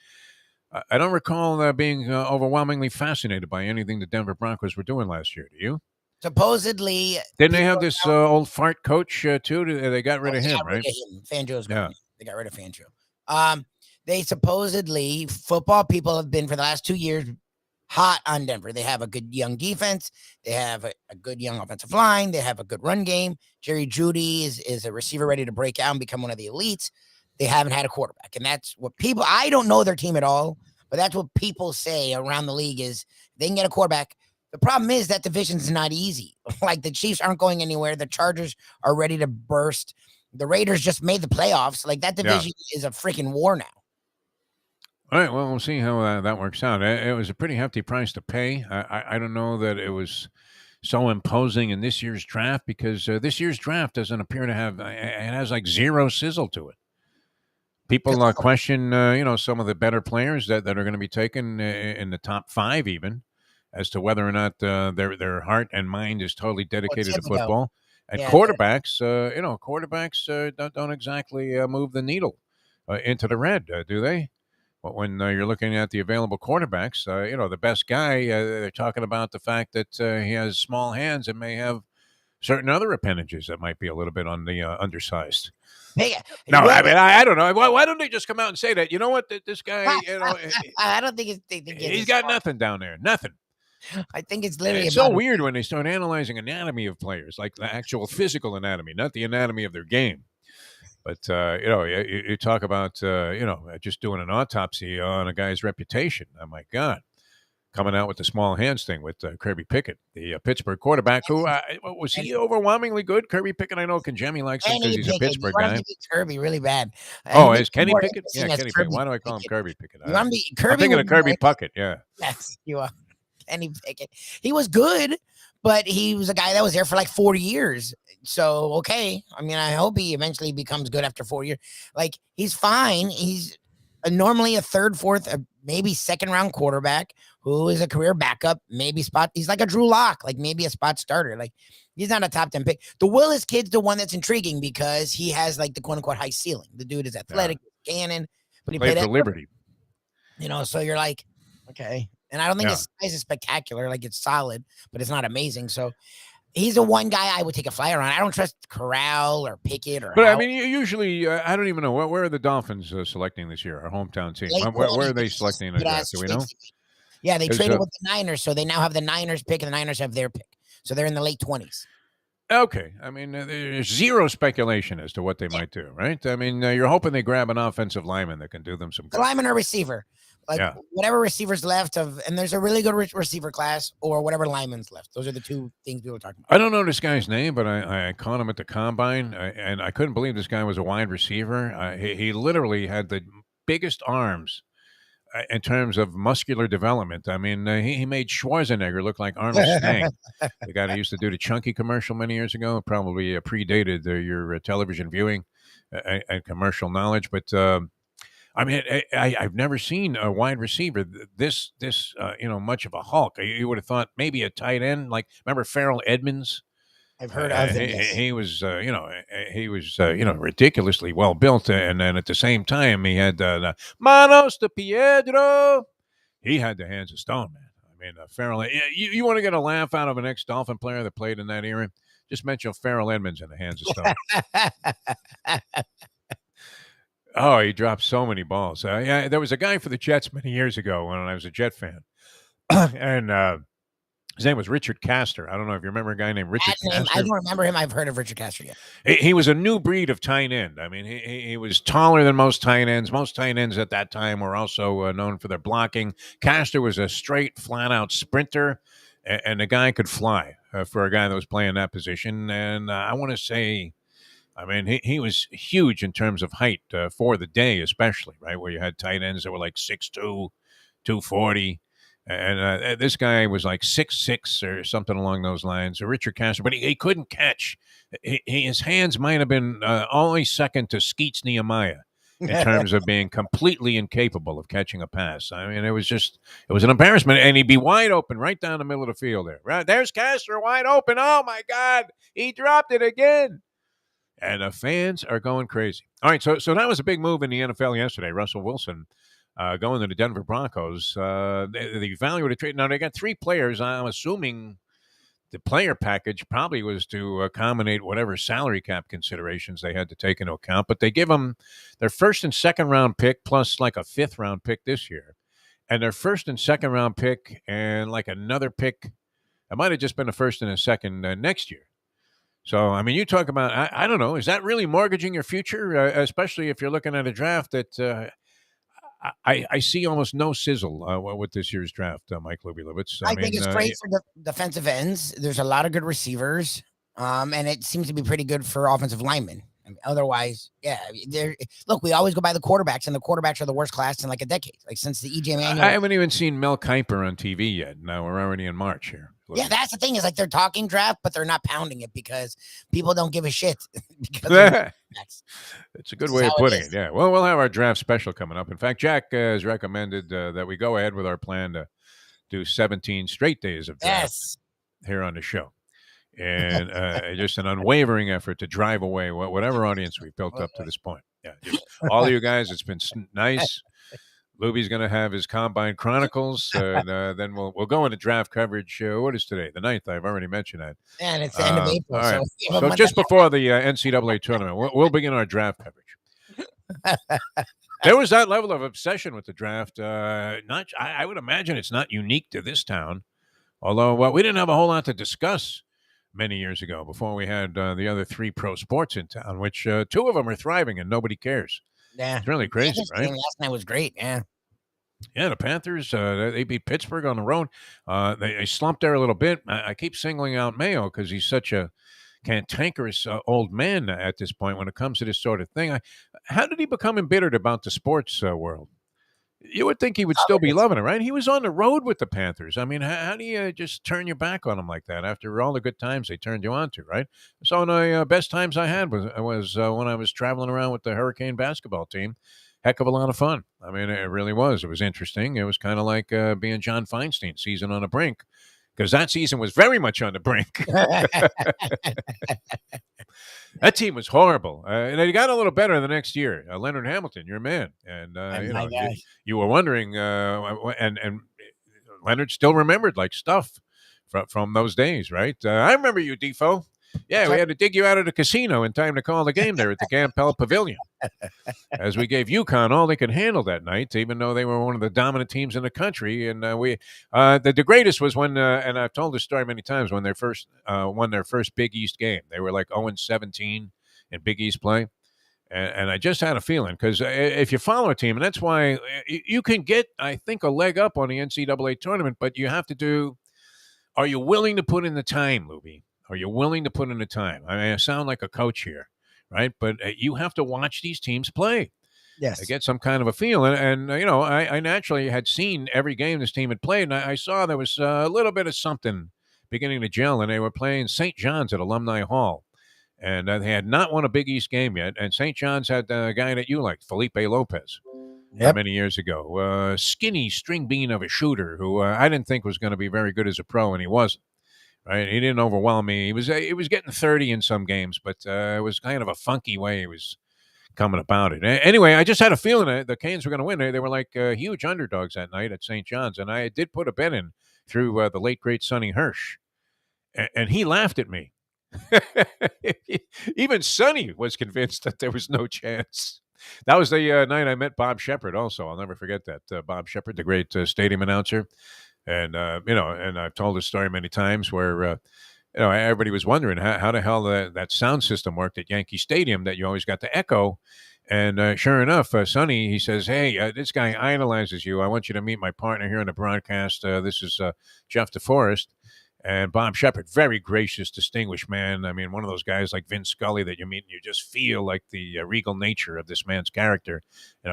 don't recall being overwhelmingly fascinated by anything the Denver Broncos were doing last year. Do you? Supposedly, didn't they have this old fart coach too? They got rid of him, right? Fangio's gone. They got rid of Fangio. They supposedly, football people have been for the last 2 years hot on Denver. They have a good young defense. They have a good young offensive line. They have a good run game. Jerry Jeudy is a receiver ready to break out and become one of the elites. They haven't had a quarterback. And that's what people, I don't know their team at all, but that's what people say around the league is they can get a quarterback. The problem is that division's not easy. Like the Chiefs aren't going anywhere. The Chargers are ready to burst. The Raiders just made the playoffs. Like that division is a freaking war now. All right, well, we'll see how that works out. It was a pretty hefty price to pay. I don't know that it was so imposing in this year's draft because this year's draft doesn't appear to have it has like zero sizzle to it. People question, some of the better players that are going to be taken in the top 5 even as to whether or not their heart and mind is totally dedicated to football. And quarterbacks, don't exactly move the needle into the red, do they? But when you're looking at the available quarterbacks, the best guy, they're talking about the fact that he has small hands and may have certain other appendages that might be a little bit on the undersized. I don't know. Why don't they just come out and say that? You know what? This guy, I don't think he's got nothing down there. Nothing. I think it's literally so weird when they start analyzing anatomy of players, like the actual physical anatomy, not the anatomy of their game. But, you talk about, just doing an autopsy on a guy's reputation. Oh, my God. Coming out with the small hands thing with Kirby Pickett, the Pittsburgh quarterback, who was he overwhelmingly good? Kirby Pickett, I know Jimmy likes him because he's a Pittsburgh guy. Kirby really bad. Is Kenny Pickett? Yeah, Kenny Pickett. Why do I call him Kirby Pickett? I'm thinking of Kirby Puckett, yeah. Yes, you are. Kenny Pickett. He was good, but he was a guy that was there for like 40 years. So, okay. I mean, I hope he eventually becomes good after 4 years. Like, he's fine. He's normally a third, fourth, maybe second round quarterback who is a career backup, maybe spot. He's like a Drew Lock, like maybe a spot starter. Like, he's not a top 10 pick. The Willis kid's the one that's intriguing because he has like the quote unquote high ceiling. The dude is athletic, cannon, but he played for Liberty. So you're like, okay. And I don't think his size is spectacular. Like, it's solid, but it's not amazing. So he's the one guy I would take a flyer on. I don't trust Corral or Pickett or. But I mean, usually, I don't even know where are the Dolphins selecting this year. Our hometown team. Where are they selecting? Do we know? Yeah, they traded with the Niners, so they now have the Niners pick, and the Niners have their pick. So they're in the late 20s. Okay, I mean, there's zero speculation as to what they might do, right? I mean, you're hoping they grab an offensive lineman that can do them some good. Lineman or receiver. Whatever receivers left and there's a really good receiver class or whatever lineman's left. Those are the two things we were talking about. I don't know this guy's name, but I caught him at the combine, and I couldn't believe this guy was a wide receiver. He literally had the biggest arms in terms of muscular development. I mean, he made Schwarzenegger look like Arnold Stang, the guy who used to do the Chunky commercial many years ago. Probably predated your television viewing and commercial knowledge, but. I mean, I've never seen a wide receiver this much of a hulk. You would have thought maybe a tight end, like remember Farrell Edmonds. I've heard of him. He was ridiculously well built, and then at the same time he had the Manos de Piedro. He had the hands of stone, man. I mean, Farrell. You want to get a laugh out of an ex-Dolphin player that played in that era? Just mention Farrell Edmonds in the hands of Stone. Oh, he dropped so many balls. Yeah, there was a guy for the Jets many years ago when I was a Jet fan, and his name was Richard Castor. I don't know if you remember a guy named Richard Castor. I don't remember him. I've heard of Richard Castor yet. He was a new breed of tight end. I mean, he was taller than most tight ends. Most tight ends at that time were also known for their blocking. Castor was a straight, flat-out sprinter, and the guy could fly for a guy that was playing that position. And I want to say, I mean, he was huge in terms of height for the day, especially, right, where you had tight ends that were like 6'2", 240. And this guy was like 6'6" or something along those lines, or Richard Castor, but he couldn't catch. His hands might have been only second to Skeets Nehemiah in terms of being completely incapable of catching a pass. I mean, it was an embarrassment, and he'd be wide open right down the middle of the field there. Right, there's Castor wide open. Oh, my God, he dropped it again. And the fans are going crazy. All right, so that was a big move in the NFL yesterday. Russell Wilson going to the Denver Broncos. The value of the trade. Now, they got 3 players. I'm assuming the player package probably was to accommodate whatever salary cap considerations they had to take into account. But they give them their first and second round pick plus like a 5th round pick this year. And their first and second round pick and like another pick. It might have just been a first and a second next year. So, I mean, you talk about, I don't know, is that really mortgaging your future, especially if you're looking at a draft that I see almost no sizzle with this year's draft, Mike Lubitz. I think it's great for the defensive ends. There's a lot of good receivers, and it seems to be pretty good for offensive linemen. I mean, otherwise, yeah. Look, we always go by the quarterbacks, and the quarterbacks are the worst class in like a decade, like since the E.J. Manuel. I haven't even seen Mel Kiper on TV yet. Now we're already in March here. Yeah, that's the thing is like they're talking draft, but they're not pounding it because people don't give a shit. It's a good way of putting it. Yeah. Well, we'll have our draft special coming up. In fact, Jack has recommended that we go ahead with our plan to do 17 straight days of draft here on the show. And just an unwavering effort to drive away whatever audience we've built up to this point. Yeah, just all of you guys, it's been nice. Lubie's going to have his Combine Chronicles, and then we'll go into draft coverage. What is today? The 9th. I've already mentioned that. And it's the end of April. All right. So just before the NCAA tournament, we'll begin our draft coverage. There was that level of obsession with the draft. I would imagine it's not unique to this town, although we didn't have a whole lot to discuss many years ago before we had the other 3 pro sports in town, which 2 of them are thriving and nobody cares. Yeah, it's really crazy, right? Last night was great. Yeah, the Panthers they beat Pittsburgh on the road. They slumped there a little bit. I keep singling out Mayo because he's such a cantankerous old man at this point when it comes to this sort of thing. How did he become embittered about the sports world? You would think he would still be loving it, right? He was on the road with the Panthers. I mean, how do you just turn your back on them like that after all the good times they turned you on to, right? So the best times I had was when I was traveling around with the Hurricane basketball team. Heck of a lot of fun. I mean, it really was. It was interesting. It was kind of like being John Feinstein's season on the brink, because that season was very much on the brink. That team was horrible. And they got a little better the next year. Leonard Hamilton, your man. And, you were wondering, and Leonard still remembered like stuff from those days, right? I remember you, Defo. Yeah, we had to dig you out of the casino in time to call the game there at the Gampel Pavilion, as we gave UConn all they could handle that night, even though they were one of the dominant teams in the country. And the greatest was when, and I've told this story many times, when they first won their first Big East game. They were like 0-17 in Big East play. And I just had a feeling, because if you follow a team, and that's why you can get, I think, a leg up on the NCAA tournament, but you have to do, are you willing to put in the time, Lubie? Are you willing to put in the time? I mean, I sound like a coach here, right? But you have to watch these teams play. Yes. To get some kind of a feel. And I naturally had seen every game this team had played, and I saw there was a little bit of something beginning to gel, and they were playing St. John's at Alumni Hall. And they had not won a Big East game yet. And St. John's had the guy that you liked, Felipe Lopez, many years ago. Skinny string bean of a shooter who I didn't think was going to be very good as a pro, and he wasn't. Right, he didn't overwhelm me. He was getting 30 in some games, but it was kind of a funky way he was coming about it. Anyway, I just had a feeling that the Canes were going to win. They were like huge underdogs that night at St. John's, and I did put a bet in through the late great Sonny Hirsch, and he laughed at me. Even Sonny was convinced that there was no chance. That was the night I met Bob Shepard. Also, I'll never forget that. Bob Shepard, the great stadium announcer, and and I've told this story many times where everybody was wondering how the hell that sound system worked at Yankee Stadium that you always got the echo. And sure enough, Sonny, he says, "Hey, this guy idolizes you. I want you to meet my partner here in the broadcast. This is Jeff Deforrest." And Bob Shepard, very gracious, distinguished man. I mean, one of those guys like Vince Scully that you meet and you just feel like the regal nature of this man's character,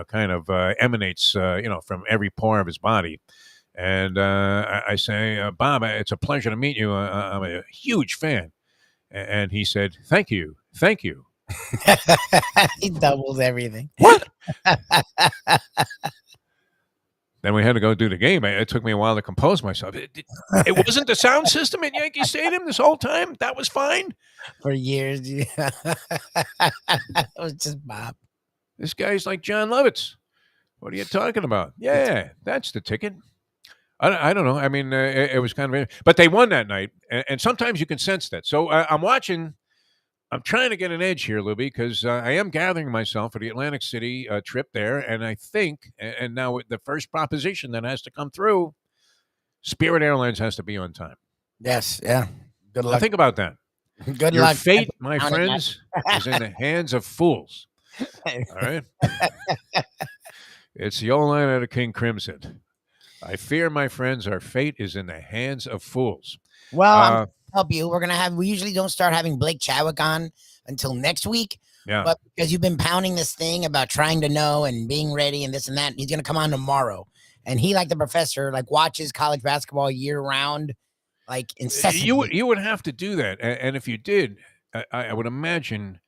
kind of emanates, from every pore of his body. And I say, Bob, it's a pleasure to meet you. I'm a huge fan. And he said, thank you. Thank you. He doubles everything. What? Then we had to go do the game. It took me a while to compose myself. It wasn't the sound system at Yankee Stadium this whole time? That was fine? For years. Yeah. It was just Bob. This guy's like John Lubitz. What are you talking about? Yeah, that's the ticket. I don't know. I mean, it was kind of... But they won that night, and sometimes you can sense that. So I'm watching... I'm trying to get an edge here, Lubie, because I am gathering myself for the Atlantic City trip there, and I think, and now the first proposition that has to come through, Spirit Airlines has to be on time. Yes, yeah. Good luck. Now think about that. Good Your luck. fate, my friends, is in the hands of fools. All right? It's the old line out of King Crimson. I fear, my friends, our fate is in the hands of fools. Well, help you. We usually don't start having Blake Chadwick on until next week. Yeah. But because you've been pounding this thing about trying to know and being ready and this and that, he's going to come on tomorrow. And he, like the professor, watches college basketball year round, incessantly. You would have to do that. And if you did, I would imagine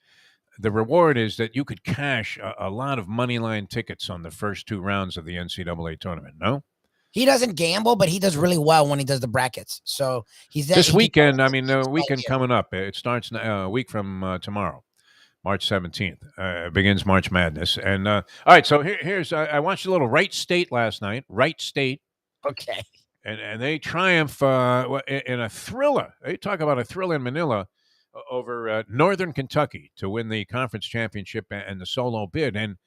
the reward is that you could cash a lot of money line tickets on the first two rounds of the NCAA tournament, no? He doesn't gamble, but he does really well when he does the brackets. So he's this weekend. I mean, the weekend coming up. It starts a week from tomorrow, March 17th. Begins March Madness. And all right, so here's I watched a little Wright State last night. Wright State. Okay. And they triumph in a thriller. They talk about a thriller in Manila over Northern Kentucky to win the conference championship and the solo bid. And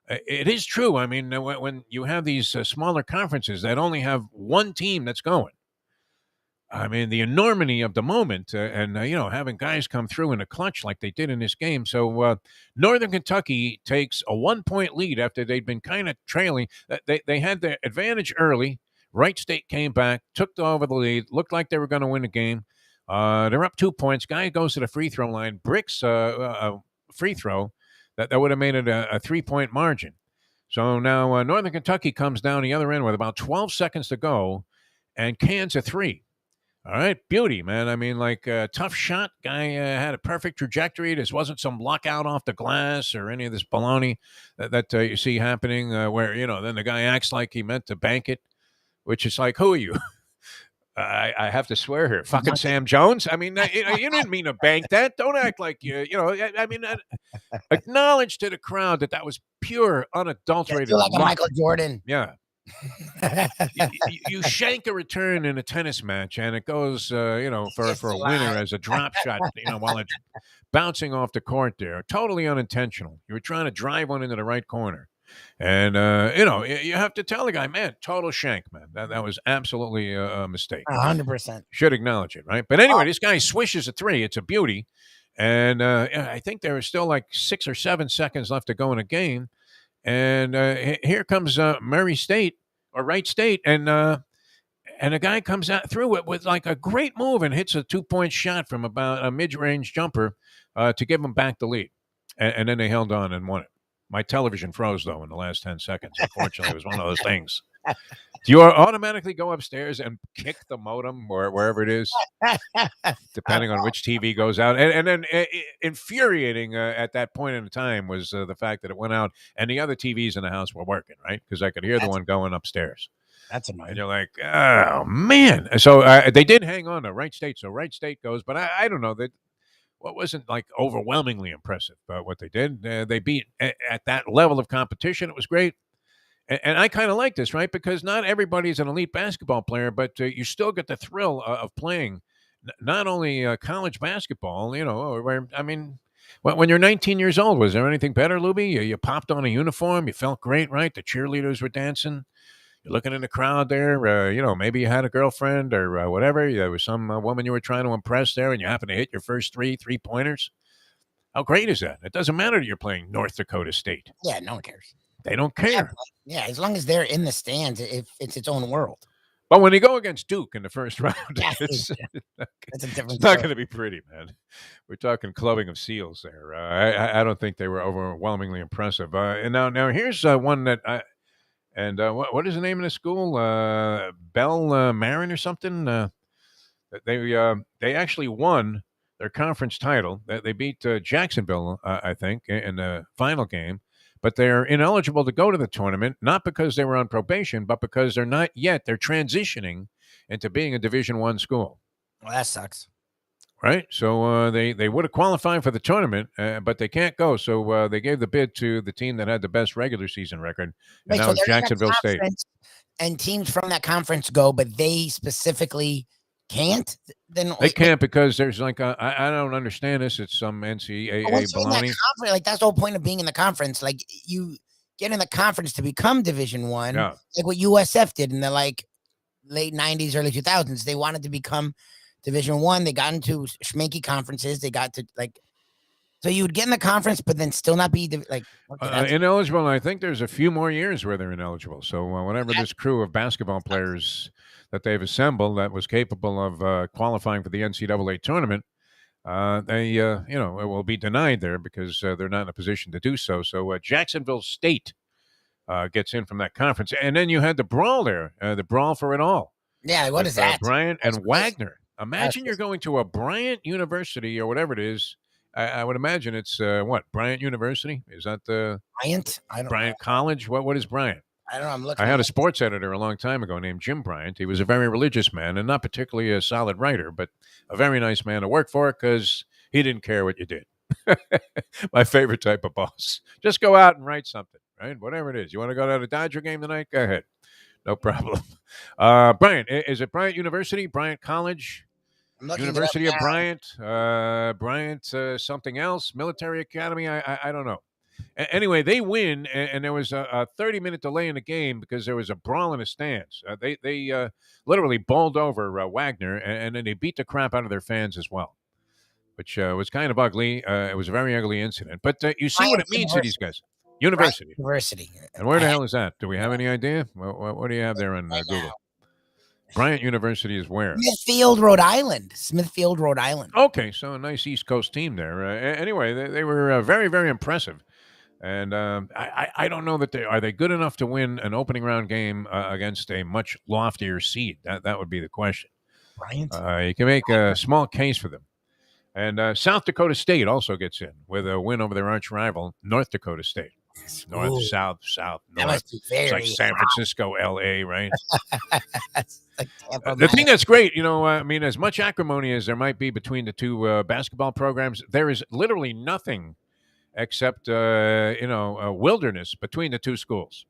it is true. I mean, when you have these smaller conferences that only have one team that's going, I mean, the enormity of the moment and having guys come through in a clutch like they did in this game. So Northern Kentucky takes a 1-point lead after they'd been kind of trailing. They had the advantage early. Wright State came back, took over the lead, looked like they were going to win the game. They're up 2 points. Guy goes to the free throw line, bricks a free throw. That would have made it a 3-point margin. So now Northern Kentucky comes down the other end with about 12 seconds to go and cans a three. All right, beauty, man. I mean, tough shot. Guy had a perfect trajectory. This wasn't some luck out off the glass or any of this baloney that you see happening where, then the guy acts like he meant to bank it, which is like, who are you? I have to swear here. Fucking Sam Jones. I mean, you didn't mean to bank that. Don't act like I mean, acknowledge to the crowd that was pure, unadulterated. Like a Michael Jordan. Yeah. you shank a return in a tennis match, and it goes, for a winner as a drop shot. While it's bouncing off the court there, totally unintentional. You were trying to drive one into the right corner. And, you have to tell the guy, man, total shank, man. That was absolutely a mistake. 100%. Should acknowledge it, right? But anyway, this guy swishes a three. It's a beauty. And I think there was still 6 or 7 seconds left to go in a game. And here comes Murray State or Wright State. And the guy comes out through it with a great move and hits a 2-point shot from about a mid-range jumper to give him back the lead. And then they held on and won it. My television froze, though, in the last 10 seconds. Unfortunately, it was one of those things. Do you automatically go upstairs and kick the modem or wherever it is, depending on which TV goes out? And then infuriating at that point in time was the fact that it went out and the other TVs in the house were working, right? Because I could hear the one going upstairs. That's annoying. And you're like, oh, man. So they did hang on to Wright State. So Wright State goes, but I don't know. What wasn't overwhelmingly impressive about what they did. They beat at that level of competition. It was great. And I kind of like this, right? Because not everybody's an elite basketball player, but you still get the thrill of playing not only college basketball, I mean, when you're 19 years old, was there anything better, Lubie? You popped on a uniform, you felt great, right? The cheerleaders were dancing. You're looking in the crowd there. Maybe you had a girlfriend or whatever. There was some woman you were trying to impress there, and you happen to hit your first three-pointers. How great is that? It doesn't matter that you're playing North Dakota State. Yeah, no one cares. They don't care. Yeah, as long as they're in the stands, it's its own world. But when you go against Duke in the first round, it's a different. It's not going to be pretty, man. We're talking clubbing of seals there. I don't think they were overwhelmingly impressive. And now here's one that what is the name of the school? Bell Marin or something? They actually won their conference title. They beat Jacksonville, I think, in the final game. But they're ineligible to go to the tournament, not because they were on probation, but because they're not yet. They're transitioning into being a Division I school. Well, that sucks. Right? So they would have qualified for the tournament, but they can't go. So they gave the bid to the team that had the best regular season record, and that was Jacksonville State. And teams from that conference go, but they specifically can't. Then they can't because there's I don't understand this. It's some NCAA baloney. Like that's the whole point of being in the conference. Like you get in the conference to become Division I, like what USF did in the late 90s, early 2000s. They wanted to become Division I. They got into schmanky conferences. They got to so you would get in the conference, but then still not be ineligible. And I think there's a few more years where they're ineligible. So whenever this crew of basketball players that they've assembled that was capable of qualifying for the NCAA tournament, they it will be denied there because they're not in a position to do so. So Jacksonville State gets in from that conference, and then you had the brawl there, the brawl for it all. Yeah, what is that? Bryant and Wagner. Imagine you're going to a Bryant University or whatever it is. I would imagine it's Bryant University? Is that the Bryant? I don't Bryant know. College? What is Bryant? I don't know. I'm looking. I had a sports editor a long time ago named Jim Bryant. He was a very religious man and not particularly a solid writer, but a very nice man to work for because he didn't care what you did. My favorite type of boss. Just go out and write something, right? Whatever it is. You want to go to the Dodger game tonight? Go ahead. No problem. Bryant, is it Bryant University? Bryant College? University of Bryant? Bryant something else? Military Academy? I don't know. Anyway, they win, and there was a 30-minute delay in the game because there was a brawl in the stands. They literally bowled over Wagner, and then they beat the crap out of their fans as well, which was kind of ugly. It was a very ugly incident. But you see what it means to these guys. University. University. And where the hell is that? Do we have any idea? What do you have there on Google? Bryant University is where? Smithfield, Rhode Island. Smithfield, Rhode Island. Okay, so a nice East Coast team there. Anyway, they were very, very impressive. And I don't know that are they good enough to win an opening round game against a much loftier seed? That would be the question. Bryant. You can make a small case for them. And South Dakota State also gets in with a win over their arch rival, North Dakota State. North, Ooh. south, That north. must be very It's like San Francisco, L.A., right? like The thing that's great, as much acrimony as there might be between the two basketball programs, there is literally nothing except, a wilderness between the two schools,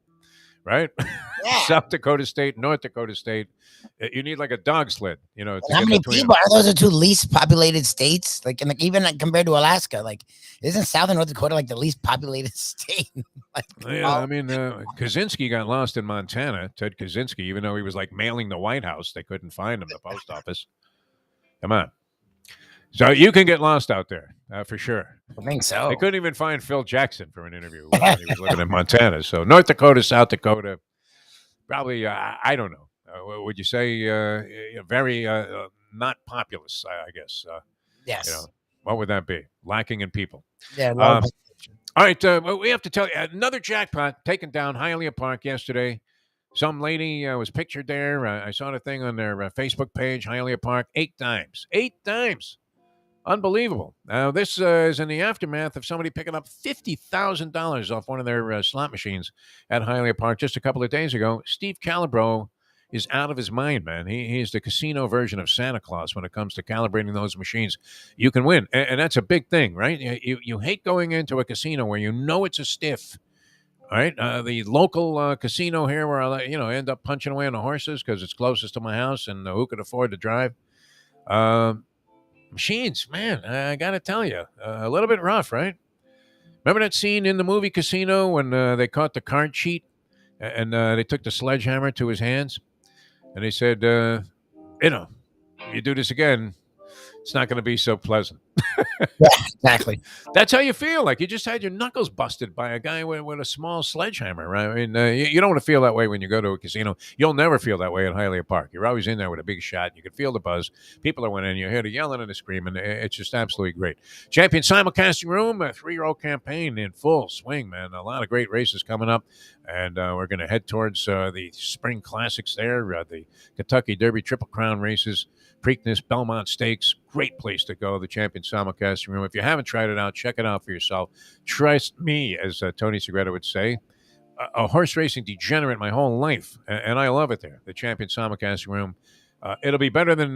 right? Yeah. South Dakota State, North Dakota State. You need like a dog sled, to how get many between people are those? The two least populated states? Even compared to Alaska, isn't South and North Dakota like the least populated state? Kaczynski got lost in Montana. Ted Kaczynski, even though he was mailing the White House, they couldn't find him. The post office. Come on. So you can get lost out there for sure. I think so. They couldn't even find Phil Jackson for an interview when he was living in Montana. So North Dakota, South Dakota, probably, I don't know. Would you say very not populous, I guess? Yes. What would that be? Lacking in people. Yeah. All right. We have to tell you, another jackpot taken down Hialeah Park yesterday. Some lady was pictured there. I saw the thing on their Facebook page, Hialeah Park, 8 times. 8 times. Unbelievable. Now, this is in the aftermath of somebody picking up $50,000 off one of their slot machines at Hialeah Park just a couple of days ago. Steve Calabro is out of his mind, man. He's the casino version of Santa Claus when it comes to calibrating those machines. You can win, and that's a big thing, right? You hate going into a casino where you know it's a stiff, right? The local casino here where I end up punching away on the horses because it's closest to my house and who could afford to drive. Machines, man, I got to tell you, a little bit rough, right? Remember that scene in the movie Casino when they caught the card cheat and they took the sledgehammer to his hands and they said, you do this again, it's not going to be so pleasant. Yeah, exactly. That's how you feel. Like you just had your knuckles busted by a guy with a small sledgehammer, right? I mean, you don't want to feel that way when you go to a casino. You'll never feel that way at Hialeah Park. You're always in there with a big shot. You can feel the buzz. People are winning. You hear the yelling and the screaming. It's just absolutely great. Champion Simulcasting Room, a 3-year-old campaign in full swing, man. A lot of great races coming up. And we're going to head towards the Spring Classics there, the Kentucky Derby Triple Crown races, Preakness, Belmont Stakes. Great place to go, the Champion Simulcasting Room. If you haven't tried it out, check it out for yourself. Trust me, as Tony Segreto would say, a horse racing degenerate my whole life, and I love it there, the Champion Simulcasting Room. It'll be better than,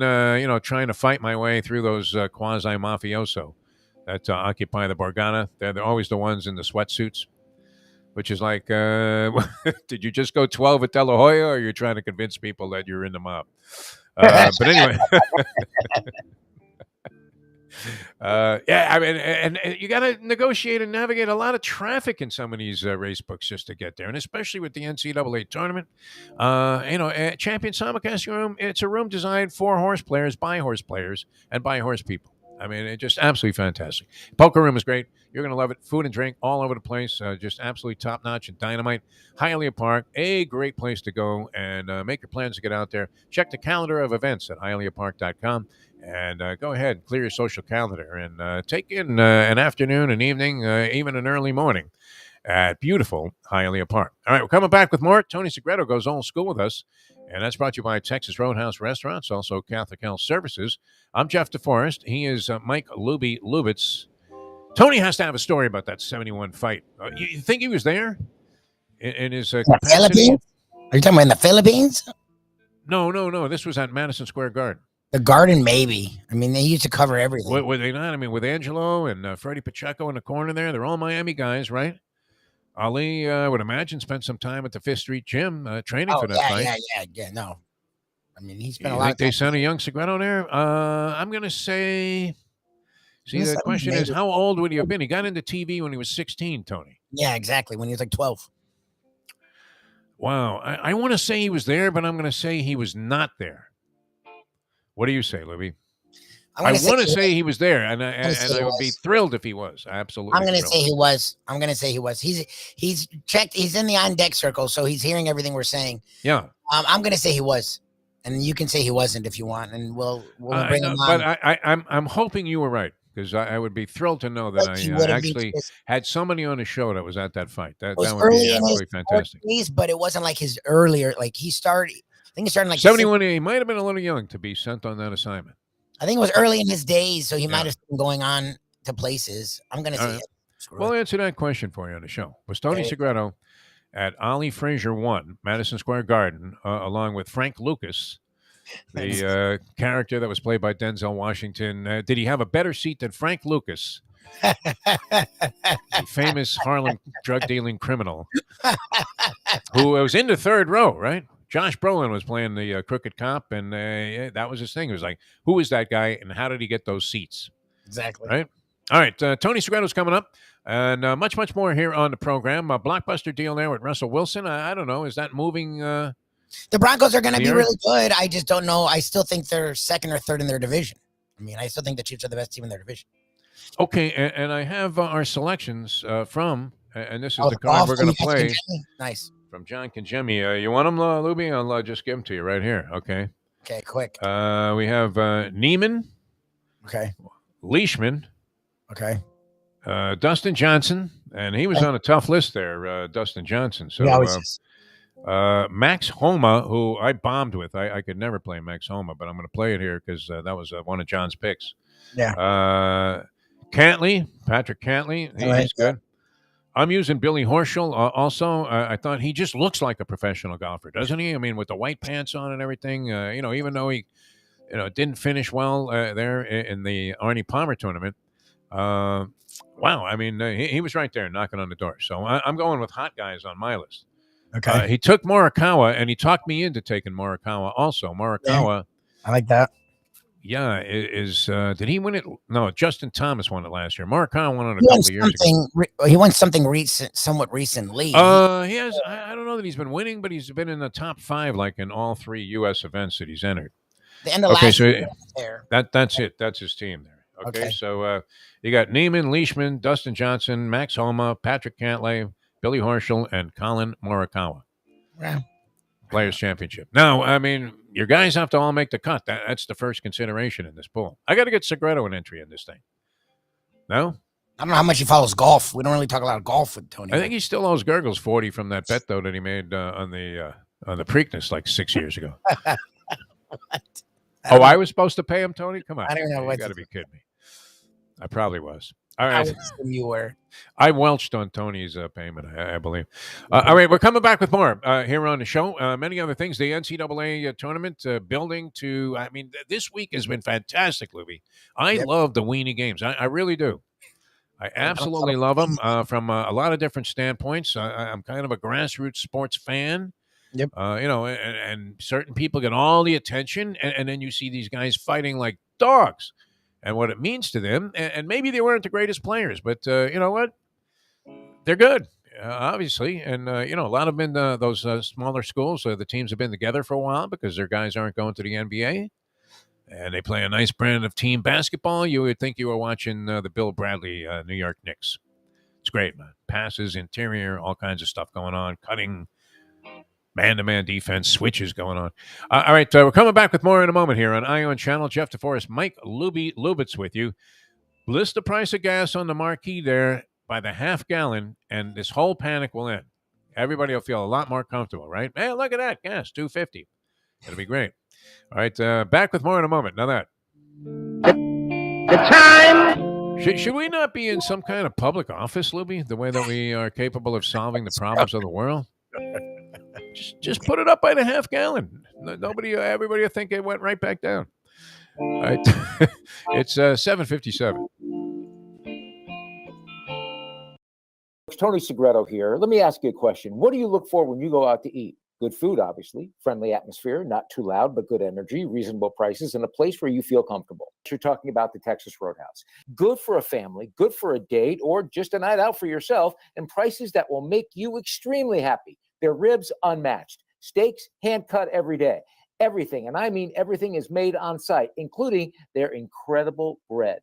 trying to fight my way through those quasi-mafioso that occupy the Borgata. They're always the ones in the sweatsuits. Which is like, did you just go 12 at De La Hoya, or you're trying to convince people that you're in the mob? But anyway, I mean, and you got to negotiate and navigate a lot of traffic in some of these race books just to get there, and especially with the NCAA tournament. Champion Simulcasting Room, it's a room designed for horse players, by horse players, and by horse people. I mean, it's just absolutely fantastic. Poker room is great. You're going to love it. Food and drink all over the place. Just absolutely top-notch and dynamite. Hialeah Park, a great place to go and make your plans to get out there. Check the calendar of events at hialeahpark.com and go ahead, clear your social calendar and take in an afternoon, an evening, even an early morning at beautiful Hialeah Park. All right, we're coming back with more. Tony Segreto goes old school with us. And that's brought to you by Texas Roadhouse Restaurants, also Catholic Health Services. I'm Jeff Deforrest. He is Mike Lubitz. Tony has to have a story about that 71 fight. You think he was there in his capacity? Philippines? Are you talking about in the Philippines? No. This was at Madison Square Garden. The Garden, maybe. I mean, they used to cover everything. Were they not? I mean, with Angelo and Freddie Pacheco in the corner there, they're all Miami guys, right? Ali, I would imagine, spent some time at the Fifth Street Gym training for that fight. Yeah. No, I mean, he spent You a lot think of time. they sent a young Segreto there? I'm going to say. See, the question is, how old would he have been? He got into TV when he was 16, Tony. Yeah, exactly. When he was like 12. Wow. I want to say he was there, but I'm going to say he was not there. What do you say, Lubie? I want to say he was there, and I would be thrilled if he was. Absolutely. I'm going to say he was. He's checked. He's in the on deck circle, so he's hearing everything we're saying. Yeah. I'm going to say he was, and you can say he wasn't if you want, and we'll bring him on. But I'm hoping you were right, because I would be thrilled to know that I actually had somebody on the show that was at that fight. That would be absolutely fantastic. But it wasn't like his earlier. Like he started. I think he started like 71. He might have been a little young to be sent on that assignment. I think it was early in his days, so he might have been going on to places. I'm going to say it. We'll answer that question for you on the show. Was Tony Segreto at Ollie Frazier 1, Madison Square Garden, along with Frank Lucas, the character that was played by Denzel Washington? Did he have a better seat than Frank Lucas, the famous Harlem drug-dealing criminal, who was in the third row, right? Josh Brolin was playing the crooked cop, and that was his thing. It was like, who is that guy, and how did he get those seats? Exactly. Right? All right, Tony Segreto's coming up, and much more here on the program. A blockbuster deal there with Russell Wilson. I don't know. Is that moving? The Broncos are going to be really good. I just don't know. I still think they're second or third in their division. I mean, I still think the Chiefs are the best team in their division. Okay, and I have our selections from, and this is the card we're going to play. Nice. From John Congemi. You want them, Lubie? I'll just give them to you right here. Okay. Okay, quick. We have Neiman. Okay. Leishman. Okay. Dustin Johnson. And he was on a tough list there, Dustin Johnson. So Max Homa, who I bombed with. I could never play Max Homa, but I'm going to play it here because that was one of John's picks. Yeah. Cantley. Patrick Cantley. He's good. I'm using Billy Horschel also. I thought he just looks like a professional golfer, doesn't he? I mean, with the white pants on and everything, even though he, didn't finish well there in the Arnie Palmer tournament. Wow. I mean, he was right there knocking on the door. So I'm going with hot guys on my list. Okay. He took Morikawa, and he talked me into taking Morikawa also. Morikawa. Yeah, I like that. Yeah, did he win it? No, Justin Thomas won it last year. Morikawa won it a He won couple of years ago. he won something recent, somewhat recently. He has. I don't know that he's been winning, but he's been in the top 5, like in all 3 U.S. events that he's entered. The end of Okay, last so year there. that's it. That's his team there. Okay, Okay. so you got Neiman, Leishman, Dustin Johnson, Max Homa, Patrick Cantlay, Billy Horschel, and Colin Morikawa. Yeah. Players Championship. Now, I mean, your guys have to all make the cut. That's the first consideration in this pool. I got to get Segreto an entry in this thing. No? I don't know how much he follows golf. We don't really talk a lot of golf with Tony. I think he still owes Gurgles 40 from that bet, though, that he made on the Preakness like 6 years ago. I was supposed to pay him, Tony? Come on. I don't know You what got to be kidding me. I probably was. All I right. would assume you were. I welched on Tony's payment, I believe. All right, we're coming back with more here on the show. Many other things. The NCAA tournament building to, I mean, this week has been fantastic, Lubie. I love the weenie games. I really do. I absolutely love them from a lot of different standpoints. I'm kind of a grassroots sports fan. Yep. And certain people get all the attention, and then you see these guys fighting like dogs. And what it means to them, and maybe they weren't the greatest players, but you know what? They're good, obviously. And, a lot of them in those smaller schools, the teams have been together for a while because their guys aren't going to the NBA. And they play a nice brand of team basketball. You would think you were watching the Bill Bradley New York Knicks. It's great, man. Passes, interior, all kinds of stuff going on, cutting, man-to-man defense, switches going on. All right, we're coming back with more in a moment here on Ion Channel. Jeff Deforrest, Mike Lubitz with you. List the price of gas on the marquee there by the half gallon, and this whole panic will end. Everybody will feel a lot more comfortable, right? Hey, look at that, gas, $2.50. It'll be great. All right, back with more in a moment. Now that. The time. Should we not be in some kind of public office, Lubie, the way that we are capable of solving the problems of the world? Just put it up by the half gallon. Everybody will think it went right back down. All right. It's 7:57. It's Tony Segreto here. Let me ask you a question. What do you look for when you go out to eat? Good food, obviously, friendly atmosphere, not too loud, but good energy, reasonable prices, and a place where you feel comfortable. You're talking about the Texas Roadhouse. Good for a family, good for a date, or just a night out for yourself, and prices that will make you extremely happy. Their ribs unmatched. Steaks hand-cut every day. Everything, and I mean everything, is made on site, including their incredible bread.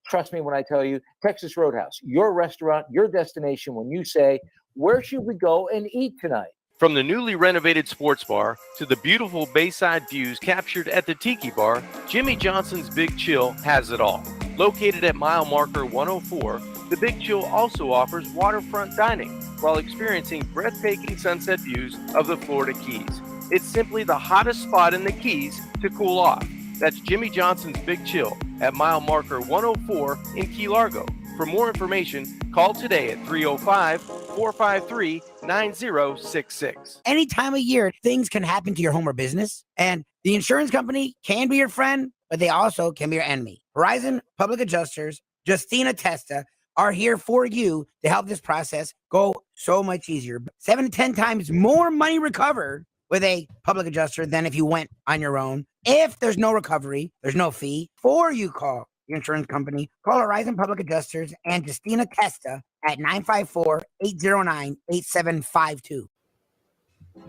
Trust me when I tell you, Texas Roadhouse, your restaurant, your destination when you say, where should we go and eat tonight? From the newly renovated sports bar to the beautiful bayside views captured at the Tiki Bar, Jimmy Johnson's Big Chill has it all. Located at mile marker 104, the Big Chill also offers waterfront dining while experiencing breathtaking sunset views of the Florida Keys. It's simply the hottest spot in the Keys to cool off. That's Jimmy Johnson's Big Chill at mile marker 104 in Key Largo. For more information, call today at 305-453-9066. Any time of year, things can happen to your home or business, and the insurance company can be your friend, but they also can be your enemy. Horizon Public Adjusters, Justina Testa, are here for you to help this process go so much easier. 7 to 10 times more money recovered with a public adjuster than if you went on your own. If there's no recovery, there's no fee. Before you call your insurance company, call Horizon Public Adjusters and Justina Testa at 954-809-8752.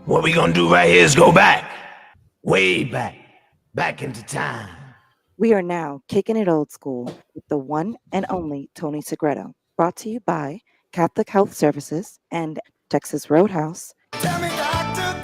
What we gonna do right here is go back, way back into time. We are now kicking it old school with the one and only Tony Segreto, brought to you by Catholic Health Services and Texas Roadhouse. Tell me, doctor,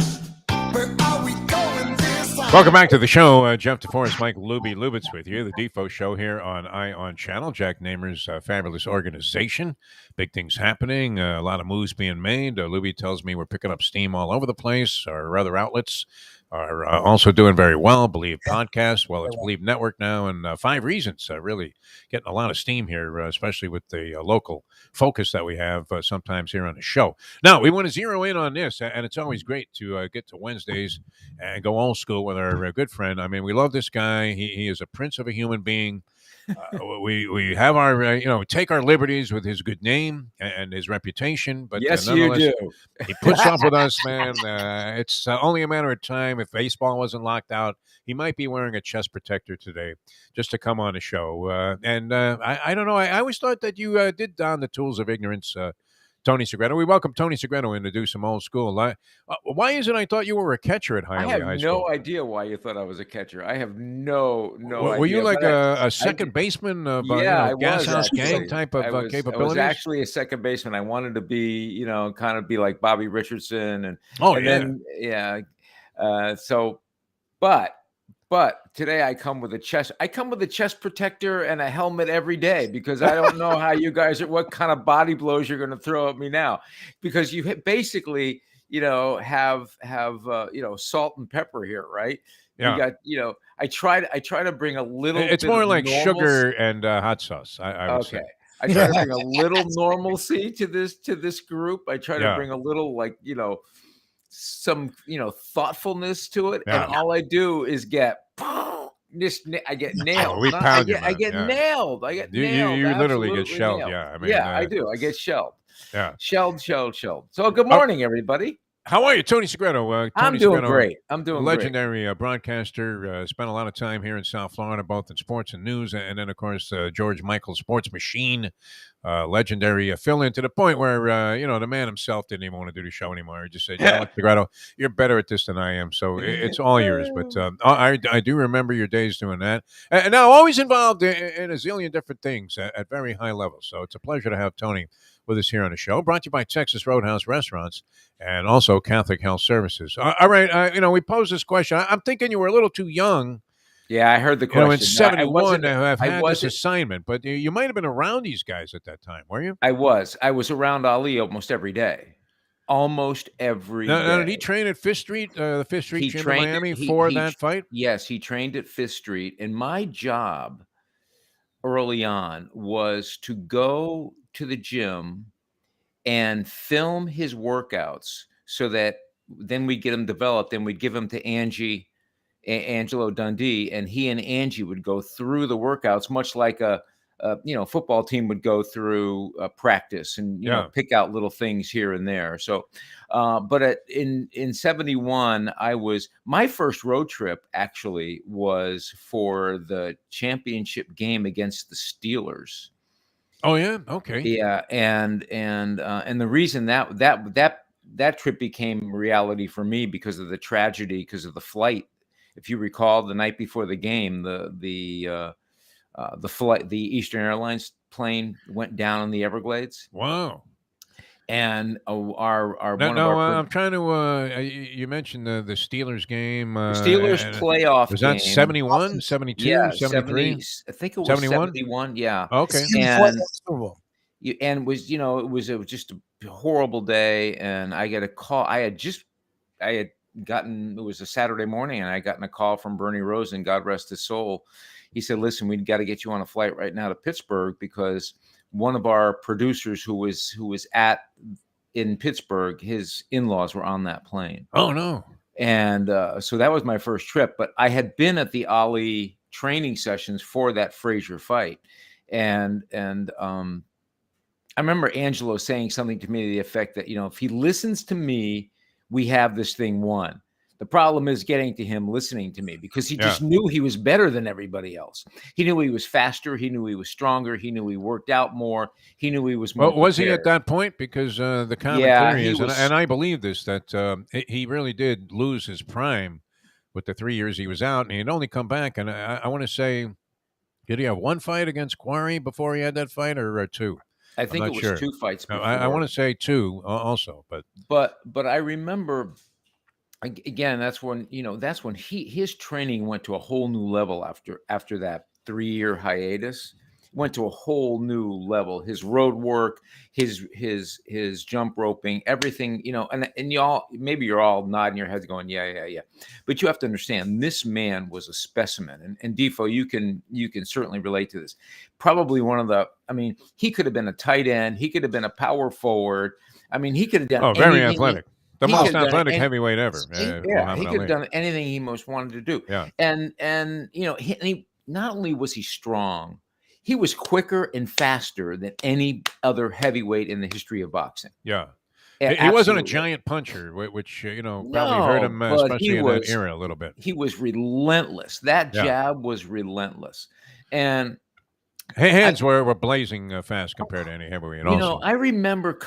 where are we going this time? Welcome back to the show. Jeff Deforrest, Mike Lubitz with you. The Defo Show here on Ion Channel. Jack Namer's fabulous organization. Big things happening. A lot of moves being made. Lubie tells me we're picking up steam all over the place. Our other outlets are also doing very well. Believe Podcast. Well, it's Believe Network now. And 5 Reasons. Really getting a lot of steam here, especially with the local focus that we have sometimes here on the show. Now, we want to zero in on this. And it's always great to get to Wednesdays and go old school with our good friend. I mean, we love this guy. He is a prince of a human being. we have our take our liberties with his good name and his reputation, but Yes, you nonetheless, do. he puts up with us, man. It's only a matter of time. If baseball wasn't locked out, he might be wearing a chest protector today just to come on the show. I don't know. I always thought that you did don the tools of ignorance. Tony Segreto. We welcome Tony Segreto in to do some old school. Why is it I thought you were a catcher at I Hialeah have High School? no idea why you thought I was a catcher. I have no idea. Were you like but a second baseman of yeah, I gas was house gang actually. type of I was capabilities? actually a second baseman. I wanted to be, kind of be like Bobby Richardson, and then but today I come with a chest protector and a helmet every day because I don't know how you guys what kind of body blows you're going to throw at me now, because you basically have salt and pepper here, right? Yeah. You got I try to bring a little. It's bit more of like sugar normalcy. and hot sauce. I would say. I try to bring a little normalcy to this group. I try to bring a little some thoughtfulness to it, and all I do is get I get nailed. We pound you, I get nailed. I get nailed. You literally get absolutely shelled. nailed. Yeah, I mean, I do. I get shelled. Yeah, shelled. So good morning, everybody. How are you, Tony Segreto? I'm doing great. I'm doing legendary broadcaster. Spent a lot of time here in South Florida, both in sports and news, and then of course George Michael Sports Machine, legendary fill-in to the point where the man himself didn't even want to do the show anymore. He just said, Segreto, you're better at this than I am, so it's all yours. But I do remember your days doing that, and now always involved in a zillion different things at very high levels. So it's a pleasure to have Tony with us here on the show, brought to you by Texas Roadhouse Restaurants and also Catholic Health Services. All right, we posed this question. I'm thinking you were a little too young. Yeah, I heard the question. In 71 to have had this assignment, but you might have been around these guys at that time, were you? I was around Ali almost every day. Almost every day. Now, did he train at Fifth Street, the Fifth Street gym in Miami for that fight? Yes, he trained at Fifth Street, and my job early on was to go to the gym and film his workouts so that then we'd get them developed and we'd give them to Angelo Dundee, and he and Angie would go through the workouts much like a football team would go through practice and pick out little things here and there. So but in 71 my first road trip actually was for the championship game against the Steelers. Oh yeah, okay. Yeah, and the reason that trip became reality for me because of the tragedy, because of the flight. If you recall, the night before the game, the flight, the Eastern Airlines plane went down in the Everglades. Wow. And I'm trying to. You mentioned the Steelers game. The Steelers playoff was that game. 71, 72, 73? I think it was 71. Yeah. Okay. And it was just a horrible day. And I get a call. I had gotten. It was a Saturday morning, and I gotten a call from Bernie Rosen, God rest his soul. He said, "Listen, we've got to get you on a flight right now to Pittsburgh because one of our producers who was in Pittsburgh, his in-laws were on that plane." Oh no! And so that was my first trip. But I had been at the Ali training sessions for that Frazier fight, and I remember Angelo saying something to me to the effect that if he listens to me, we have this thing won. The problem is getting to him listening to me because he just knew he was better than everybody else. He knew he was faster. He knew he was stronger. He knew he worked out more. He knew he was more prepared. Was he at that point? Because the common theory is, and I believe this, that he really did lose his prime with the 3 years he was out, and he'd only come back. And I want to say, did he have one fight against Quarry before he had that fight, or two? I think it was two fights before. I want to say two also, but I remember. Again, that's when his training went to a whole new level after that 3-year hiatus. Went to a whole new level. His road work, his jump roping, everything, and y'all, maybe you're all nodding your heads going, yeah. But you have to understand, this man was a specimen. And Defo, you can certainly relate to this. Probably he could have been a tight end. He could have been a power forward. He could have done very athletic. The most athletic heavyweight ever. He could have done anything he most wanted to do. Yeah. And he not only was he strong, he was quicker and faster than any other heavyweight in the history of boxing. Yeah. Yeah, He wasn't a absolutely. giant puncher, which probably hurt him, but especially he in that was era a little bit. he was relentless. That Yeah. jab was relentless, and Hands were blazing fast compared to any heavyweight. Also, I remember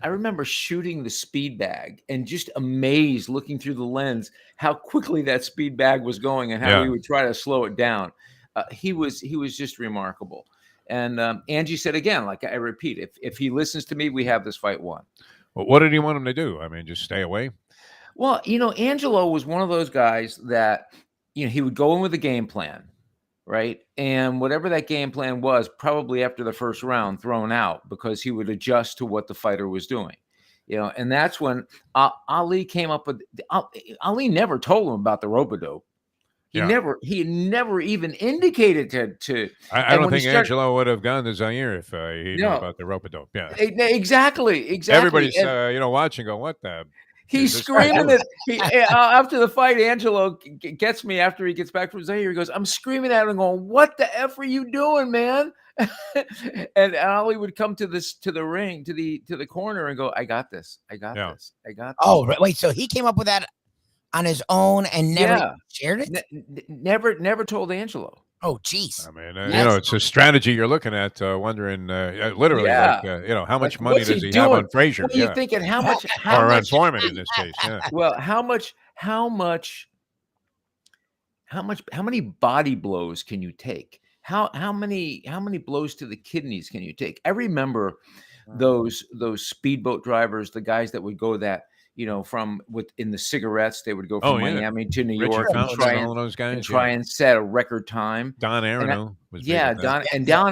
I remember shooting the speed bag and just amazed looking through the lens how quickly that speed bag was going and how we would try to slow it down. He was just remarkable. And Angie said again, like I repeat, if he listens to me, we have this fight won. well, what did he want him to do? I mean, just stay away. Well, Angelo was one of those guys that he would go in with a game plan. Right. And whatever that game plan was, probably after the first round, thrown out because he would adjust to what the fighter was doing. And that's when Ali came up with. Ali never told him about the rope-a-dope. He never even indicated to. I don't think Angelo would have gone to Zaire if he knew about the rope-a-dope. Yeah, exactly. Everybody's watching, going, "What the." He's screaming at after the fight. Angelo gets me after he gets back from Zaire. He goes, "I'm screaming at him, going, what the F are you doing, man?" And Ali would come to the ring, to the corner, and go, "I got this. I got this. I got this." Oh, wait. So he came up with that on his own and never shared it. Never told Angelo. Oh, geez. I mean, it's a strategy you're looking at, wondering, literally, how much money does he have on Frazier? What are you thinking? How much? Or on Foreman in this case? Yeah. Well, how many body blows can you take? How many blows to the kidneys can you take? I remember those speedboat drivers, the guys that would go that. In the cigarettes, they would go from Miami to New York and try and set a record time. Don Arano was Don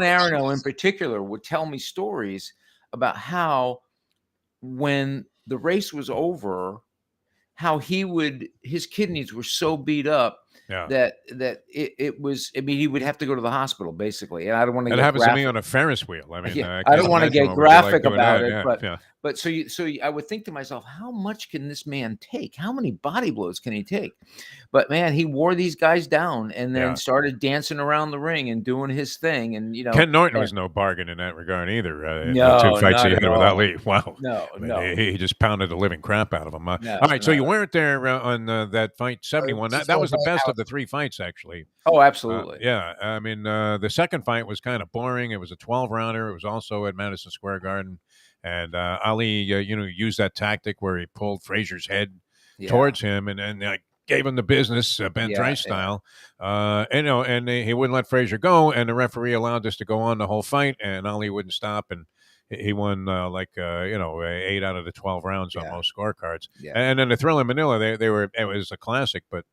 Arano in particular would tell me stories about how when the race was over, how his kidneys were so beat up that it was. I mean, he would have to go to the hospital basically. And I don't want to. It happens to me on a Ferris wheel. I mean, I don't want to get graphic about it, but so I would think to myself, how much can this man take? How many body blows can he take? But man, he wore these guys down and then started dancing around the ring and doing his thing. And Ken Norton was no bargain in that regard either. The two fights he had with Ali. Wow. No. He just pounded the living crap out of him. All right, so you weren't there on that fight 71. That was the best of the three fights, actually. Oh, absolutely. I mean, the second fight was kind of boring. It was a 12-rounder. It was also at Madison Square Garden. And Ali, used that tactic where he pulled Frazier's head towards him and gave him the business, Ben Trice style. And he wouldn't let Frazier go. And the referee allowed this to go on the whole fight. And Ali wouldn't stop. And he won 8 out of the 12 rounds on most scorecards. Yeah. And then the Thrill in Manila, it was a classic, but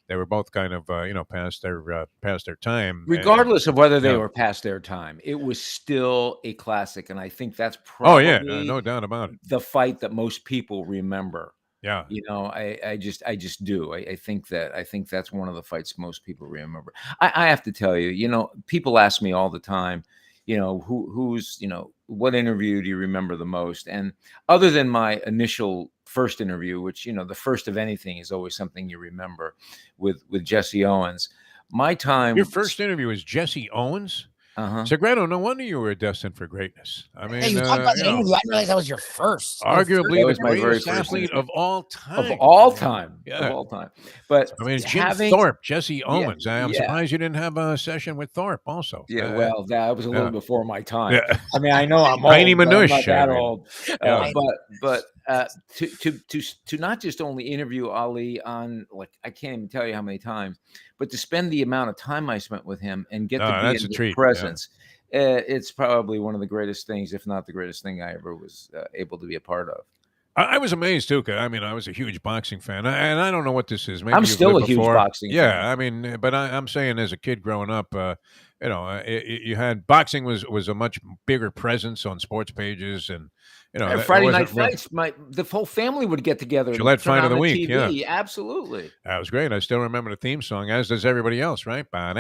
they were both kind of past their time. Regardless of whether they were past their time, it was still a classic, and I think that's probably no doubt about it, the fight that most people remember. Yeah, I just do. I think that's one of the fights most people remember. I have to tell you, people ask me all the time, who's what interview do you remember the most? And other than my initial first interview, which, the first of anything is always something you remember with Jesse Owens. Your first interview was Jesse Owens? Segreto, no wonder you were destined for greatness. I mean, you talked about the interview. I didn't realize that was your first. Arguably the greatest athlete of all time. Of all time. But I mean, Jim Thorpe, Jesse Owens. I'm surprised you didn't have a session with Thorpe also. Yeah, well, that was a little before my time. Yeah. I mean, I know I'm old, Tiny Minush. I'm not that old. But to not just only interview Ali on, I can't even tell you how many times, but to spend the amount of time I spent with him and get to be in his presence, it's probably one of the greatest things, if not the greatest thing I ever was able to be a part of. I was amazed too, because I was a huge boxing fan, and I don't know what this is. Maybe I'm still a huge boxing fan. Yeah, I mean, but I'm saying as a kid growing up, you had boxing was a much bigger presence on sports pages, and Friday night fights. The whole family would get together. Gillette Fight of the Week. TV. Yeah, absolutely. That was great. I still remember the theme song, as does everybody else, right? How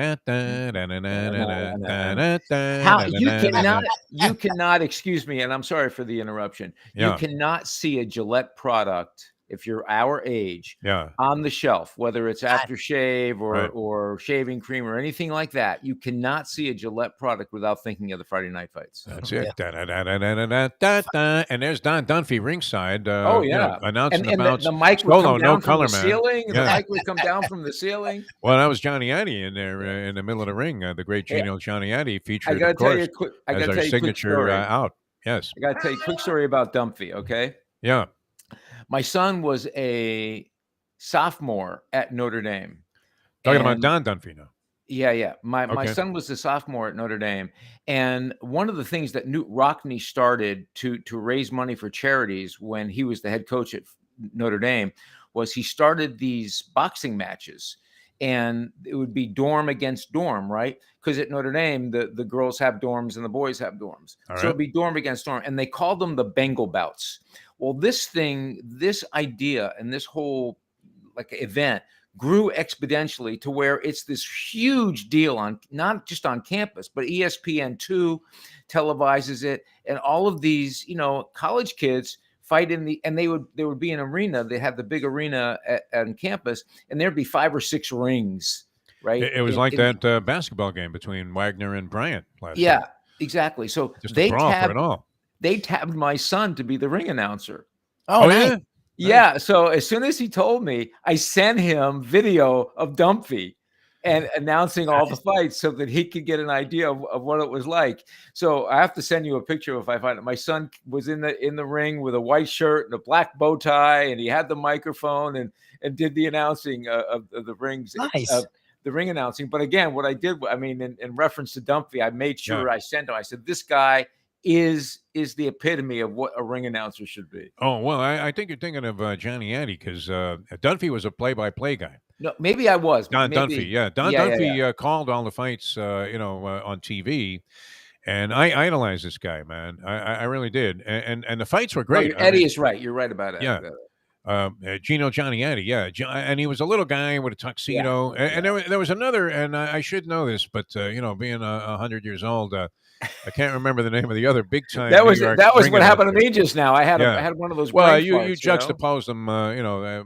you cannot, excuse me, and I'm sorry for the interruption. You cannot see a Gillette product if you're our age, Yeah. on the shelf, whether it's aftershave Right. or shaving cream or anything like that. You cannot see a Gillette product without thinking of the Friday Night Fights. That's it. Da-da-da-da-da-da-da-da. And there's Don Dunphy ringside. Oh, you know, yeah. announcing And about the mic would Solo, come no down from color the man. ceiling. The Yeah. mic would come down from the ceiling. Well, that was Johnny Addy in there in the middle of the ring. The great Hey, Gino Johnny Addy I featured, gotta of tell you course, a quick. I as gotta our tell you a quick signature story. out. Yes. I gotta tell you a quick story about Dunphy. Okay, Yeah. my son was a sophomore at Notre Dame. Talking about And- Don Dunphy now. Yeah. My Okay. son was a sophomore at Notre Dame, and one of the things that Newt Rockne started to raise money for charities when he was the head coach at Notre Dame was he started these boxing matches, and it would be dorm against dorm, right? Because at Notre Dame, the girls have dorms and the boys have dorms, All so right. it'd be dorm against dorm, and they called them the Bengal bouts. Well, this idea, and this whole like event grew exponentially to where it's this huge deal on not just on campus, but ESPN2 televises it, and all of these, college kids fight and there would be an arena. They had the big arena on campus, and there'd be 5 or 6 rings, right? It was like that basketball game between Wagner and Bryant last Yeah, night. exactly. So Just a they brawl for it all. tabbed my son to be the ring announcer. Oh, nice. yeah? Yeah. So as soon as he told me, I sent him video of Dunphy and announcing all the fights so that he could get an idea of what it was like. So I have to send you a picture if I find it. My son was in the ring with a white shirt and a black bow tie, and he had the microphone and did the announcing of the rings. Nice. The ring announcing. But again, what I did, I mean, in reference to Dunphy, I made sure Yeah. I sent him. I said, this guy is the epitome of what a ring announcer should be. Oh, well, I think you're thinking of Johnny Addy because Dunphy was a play-by-play guy. No, maybe I was. Don maybe, Dunphy, yeah. Don yeah, Dunphy called all the fights, on TV. And I idolized this guy, man. I really did. And the fights were great. Eddie is right. You're right about it. Yeah. Gino Johnny Addy, yeah. And he was a little guy with a tuxedo. And there was another, and I should know this, but, being 100 years old, I can't remember the name of the other big time. That was New York what ring happened to announcer. me just now. I had Yeah. I had one of those. Well, brain you farts, juxtapose them,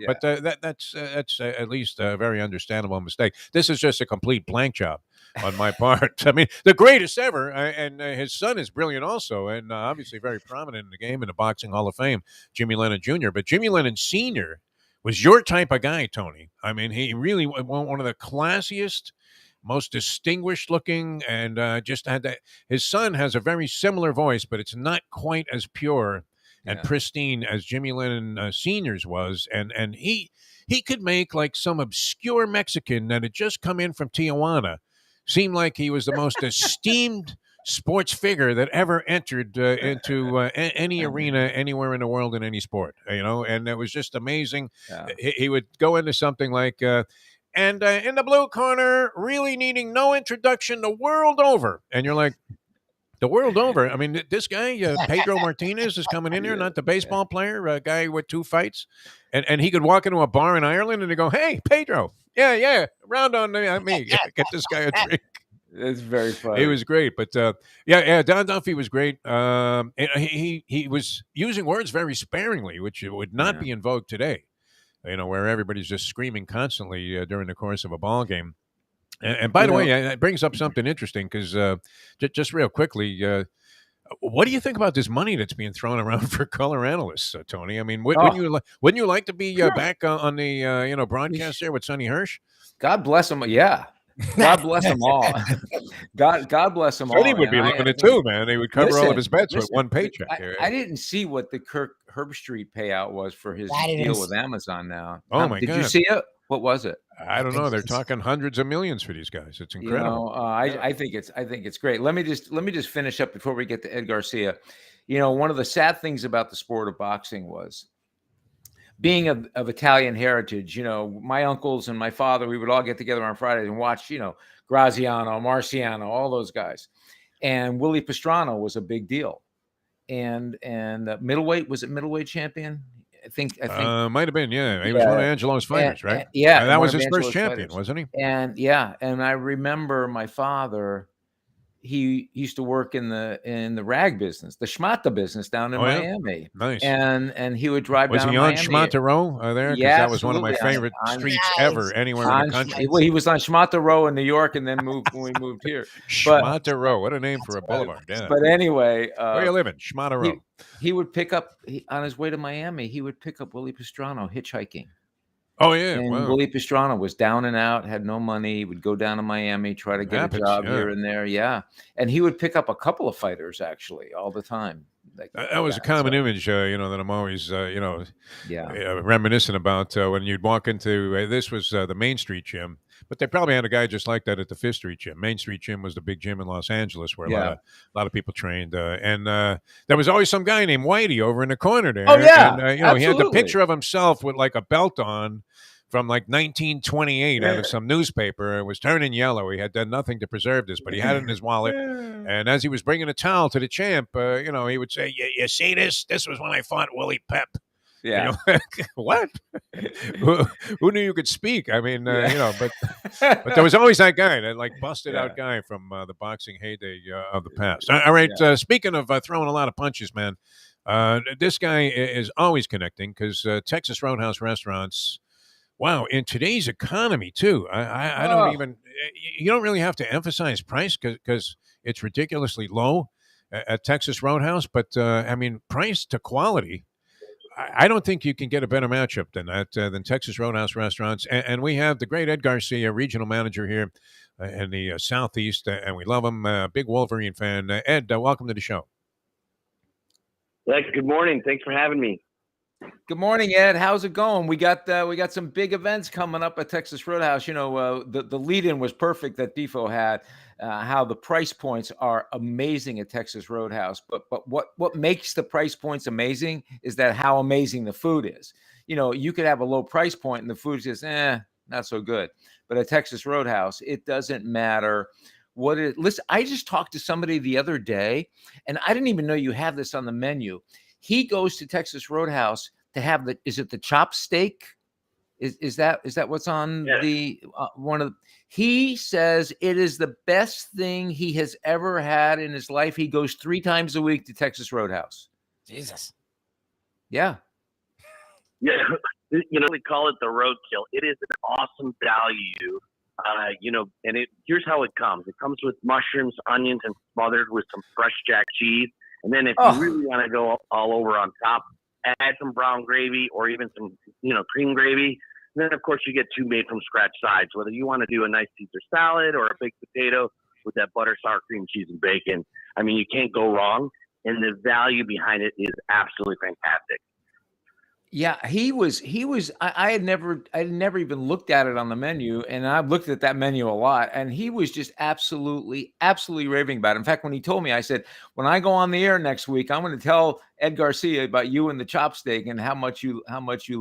but that's at least a very understandable mistake. This is just a complete blank job on my part. I mean, the greatest ever, and his son is brilliant also, and obviously very prominent in the game in the Boxing Hall of Fame, Jimmy Lennon Jr. But Jimmy Lennon Sr. was your type of guy, Tony. I mean, he really was one of the classiest, most distinguished looking, and just had that. His son has a very similar voice, but it's not quite as pure and pristine as Jimmy Lennon Sr.'s was. And he could make like some obscure Mexican that had just come in from Tijuana seem like he was the most esteemed sports figure that ever entered into any arena anywhere in the world in any sport, and it was just amazing. Yeah. He would go into something like, and in the blue corner, really needing no introduction the world over. And you're like, the world over? I mean, this guy, Pedro Martinez, is coming in here, not the baseball player, a guy with 2 fights. And he could walk into a bar in Ireland and they go, hey, Pedro, yeah, round on me. Get this guy a drink. It's very funny. It was great. But, Don Dunphy was great. He was using words very sparingly, which would not be in vogue today. Where everybody's just screaming constantly during the course of a ball game. And by the way, it brings up something interesting because just real quickly, what do you think about this money that's being thrown around for color analysts, Tony? I mean, wouldn't you like to be back on the broadcast there with Sonny Hirsch? God bless them. Yeah. God bless them all. God bless them all. Sonny would be loving it too, man. He would cover all of his bets with one paycheck. I didn't see what the Kirk Herbstreit payout was for his deal with Amazon now. Oh, my God. Did you see it? What was it? I don't know. They're talking hundreds of millions for these guys. It's incredible. I think it's great. Let me just finish up before we get to Ed Garcia. One of the sad things about the sport of boxing was being of Italian heritage. My uncles and my father, we would all get together on Fridays and watch, Graziano, Marciano, all those guys. And Willie Pastrana was a big deal. And middleweight, was it middleweight champion? I think might have been, yeah. He was one of Angelo's fighters, right? And that was his first champion, wasn't he? And I remember my father, he used to work in the rag business, the schmata business down in Oh, yeah? Miami. Nice. And he would drive Was down he to on Miami. Schmata Row there? Because Yeah, that was one of my absolutely. favorite On- streets Nice. ever, anywhere in the country. Well, he was on Schmata Row in New York, and then moved when we moved here. But Schmata Row. What a name for a boulevard. Yeah. but anyway, Where you living? Schmata Row. he would pick up on his way to Miami. He would pick up Willie Pastrano hitchhiking. Oh, yeah. And Wow. Willie Pastrano was down and out, had no money. He would go down to Miami, try to get Happens, a job yeah. here and there. Yeah. And he would pick up a couple of fighters actually all the time. That was a common image, that I'm always, Yeah. reminiscent about when you'd walk into, this was the Main Street gym, but they probably had a guy just like that at the Fifth Street gym. Main Street gym was the big gym in Los Angeles where a lot of people trained. And there was always some guy named Whitey over in the corner there. Oh, yeah. And, he had the picture of himself with like a belt on from like 1928 out of some newspaper. It was turning yellow. He had done nothing to preserve this, but he had it in his wallet. And as he was bringing a towel to the champ, he would say, you see this? This was when I fought Willie Pep. Yeah. What? who knew you could speak? I mean, but there was always that guy, that like busted out guy from the boxing heyday of the past. All right. Speaking of throwing a lot of punches, man, this guy is always connecting because Texas Roadhouse restaurants. Wow, in today's economy too, I don't even. You don't really have to emphasize price because it's ridiculously low at Texas Roadhouse. But I mean, price to quality. I don't think you can get a better matchup than that than Texas Roadhouse restaurants. And we have the great Ed Garcia, regional manager here in the Southeast, and we love him. Big Wolverine fan. Ed, welcome to the show. Good morning. Thanks for having me. Good morning, Ed. How's it going? We got some big events coming up at Texas Roadhouse. The lead-in was perfect that Defo had. How the price points are amazing at Texas Roadhouse, but what makes the price points amazing is that how amazing the food is. You could have a low price point and the food is not so good. But at Texas Roadhouse, it doesn't matter what it. Listen, I just talked to somebody the other day, and I didn't even know you have this on the menu. He goes to Texas Roadhouse to have is it the chop steak? Is that what's on the one of? He says it is the best thing he has ever had in his life. He goes 3 times a week to Texas Roadhouse. Jesus. Yeah. Yeah. We call it the roadkill. It is an awesome value. And here's how it comes. It comes with mushrooms, onions, and smothered with some fresh jack cheese. And then if you really want to go all over on top, add some brown gravy or even some, cream gravy. And then, of course, you get 2 made from scratch sides, whether you want to do a nice Caesar salad or a baked potato with that butter, sour cream, cheese, and bacon. I mean, you can't go wrong. And the value behind it is absolutely fantastic. Yeah, he was. I had never even looked at it on the menu, and I've looked at that menu a lot, and he was just absolutely raving about it. In fact, when he told me, I said, when I go on the air next week, I'm going to tell Ed Garcia about you and the chop steak and how much you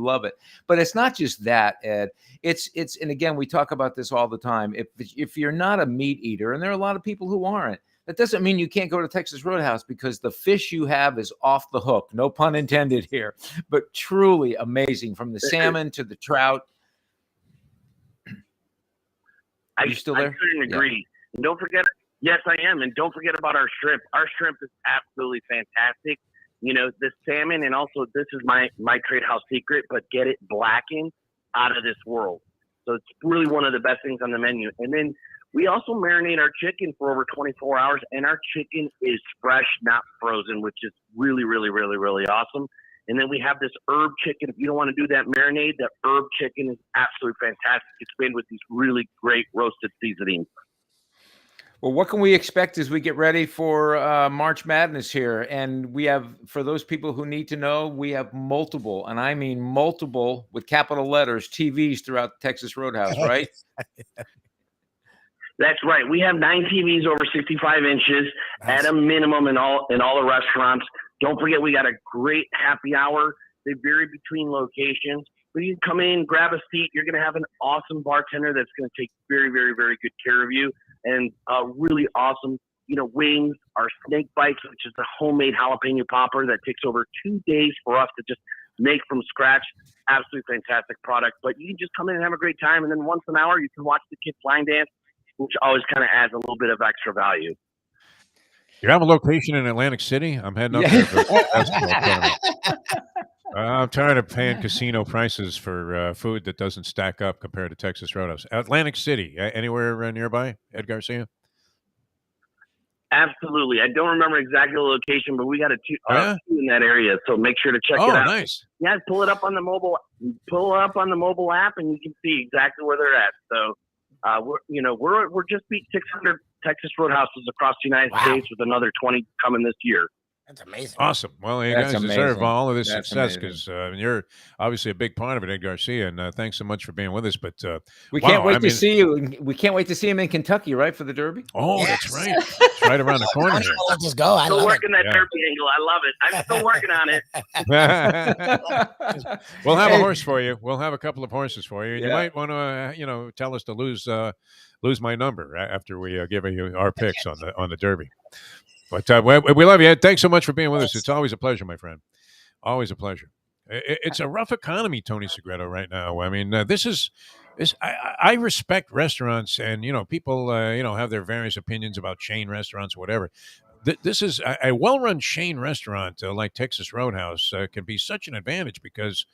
love it. But it's not just that, Ed. It's and again, we talk about this all the time. If you're not a meat eater, and there are a lot of people who aren't, that doesn't mean you can't go to Texas Roadhouse because the fish you have is off the hook. No pun intended here, but truly amazing from the salmon to the trout. Are you still there? I couldn't agree. Yeah. And don't forget, yes, I am. And don't forget about our shrimp. Our shrimp is absolutely fantastic. The salmon, and also this is my trade house secret, but get it blackened out of this world. So it's really one of the best things on the menu. And then we also marinate our chicken for over 24 hours, and our chicken is fresh, not frozen, which is really, really, really, really awesome. And then we have this herb chicken. If you don't want to do that marinade, that herb chicken is absolutely fantastic. It's made with these really great roasted seasonings. Well, what can we expect as we get ready for March Madness here? And we have, for those people who need to know, we have multiple, and I mean multiple with capital letters, TVs throughout Texas Roadhouse, right? That's right. We have 9 TVs over 65 inches at a minimum in all the restaurants. Don't forget, we got a great happy hour. They vary between locations, but you can come in, grab a seat. You're going to have an awesome bartender that's going to take very, very, very good care of you, and really awesome, wings. Our snake bites, which is a homemade jalapeno popper that takes over 2 days for us to just make from scratch. Absolutely fantastic product. But you can just come in and have a great time, and then once an hour, you can watch the kids line dance, which always kind of adds a little bit of extra value. You have a location in Atlantic City? I'm heading up there for the basketball tournament. I'm tired of paying casino prices for food that doesn't stack up compared to Texas Roadhouse. Atlantic City, anywhere nearby, Ed Garcia? Absolutely. I don't remember exactly the location, but we got a two in that area, so make sure to check it out. Nice. Yeah, pull it up on the mobile app, and you can see exactly where they're at. So, we're just beat 600 Texas Roadhouses across the United States, with another 20 coming this year. That's amazing. Awesome. Well, you That's guys deserve amazing. all of this That's success amazing. because you're obviously a big part of it, Ed Garcia. And thanks so much for being with us. But We can't wait to see you. We can't wait to see him in Kentucky, right, for the Derby? Oh, Yes. that's right. It's right around the corner here. Let's just go. I Still love working that Yeah. Derby angle. I love it. I'm still working on it. We'll have a Hey. horse for you. We'll have a couple of horses for you. And you Yeah. might want to, tell us to lose my number after we give you our picks on the Derby. But we love you, Ed. Thanks so much for being with us. It's always a pleasure, my friend. Always a pleasure. It's a rough economy, Tony Segreto, right now. I mean, I respect restaurants, and people have their various opinions about chain restaurants or whatever. This is a well-run chain restaurant like Texas Roadhouse can be such an advantage because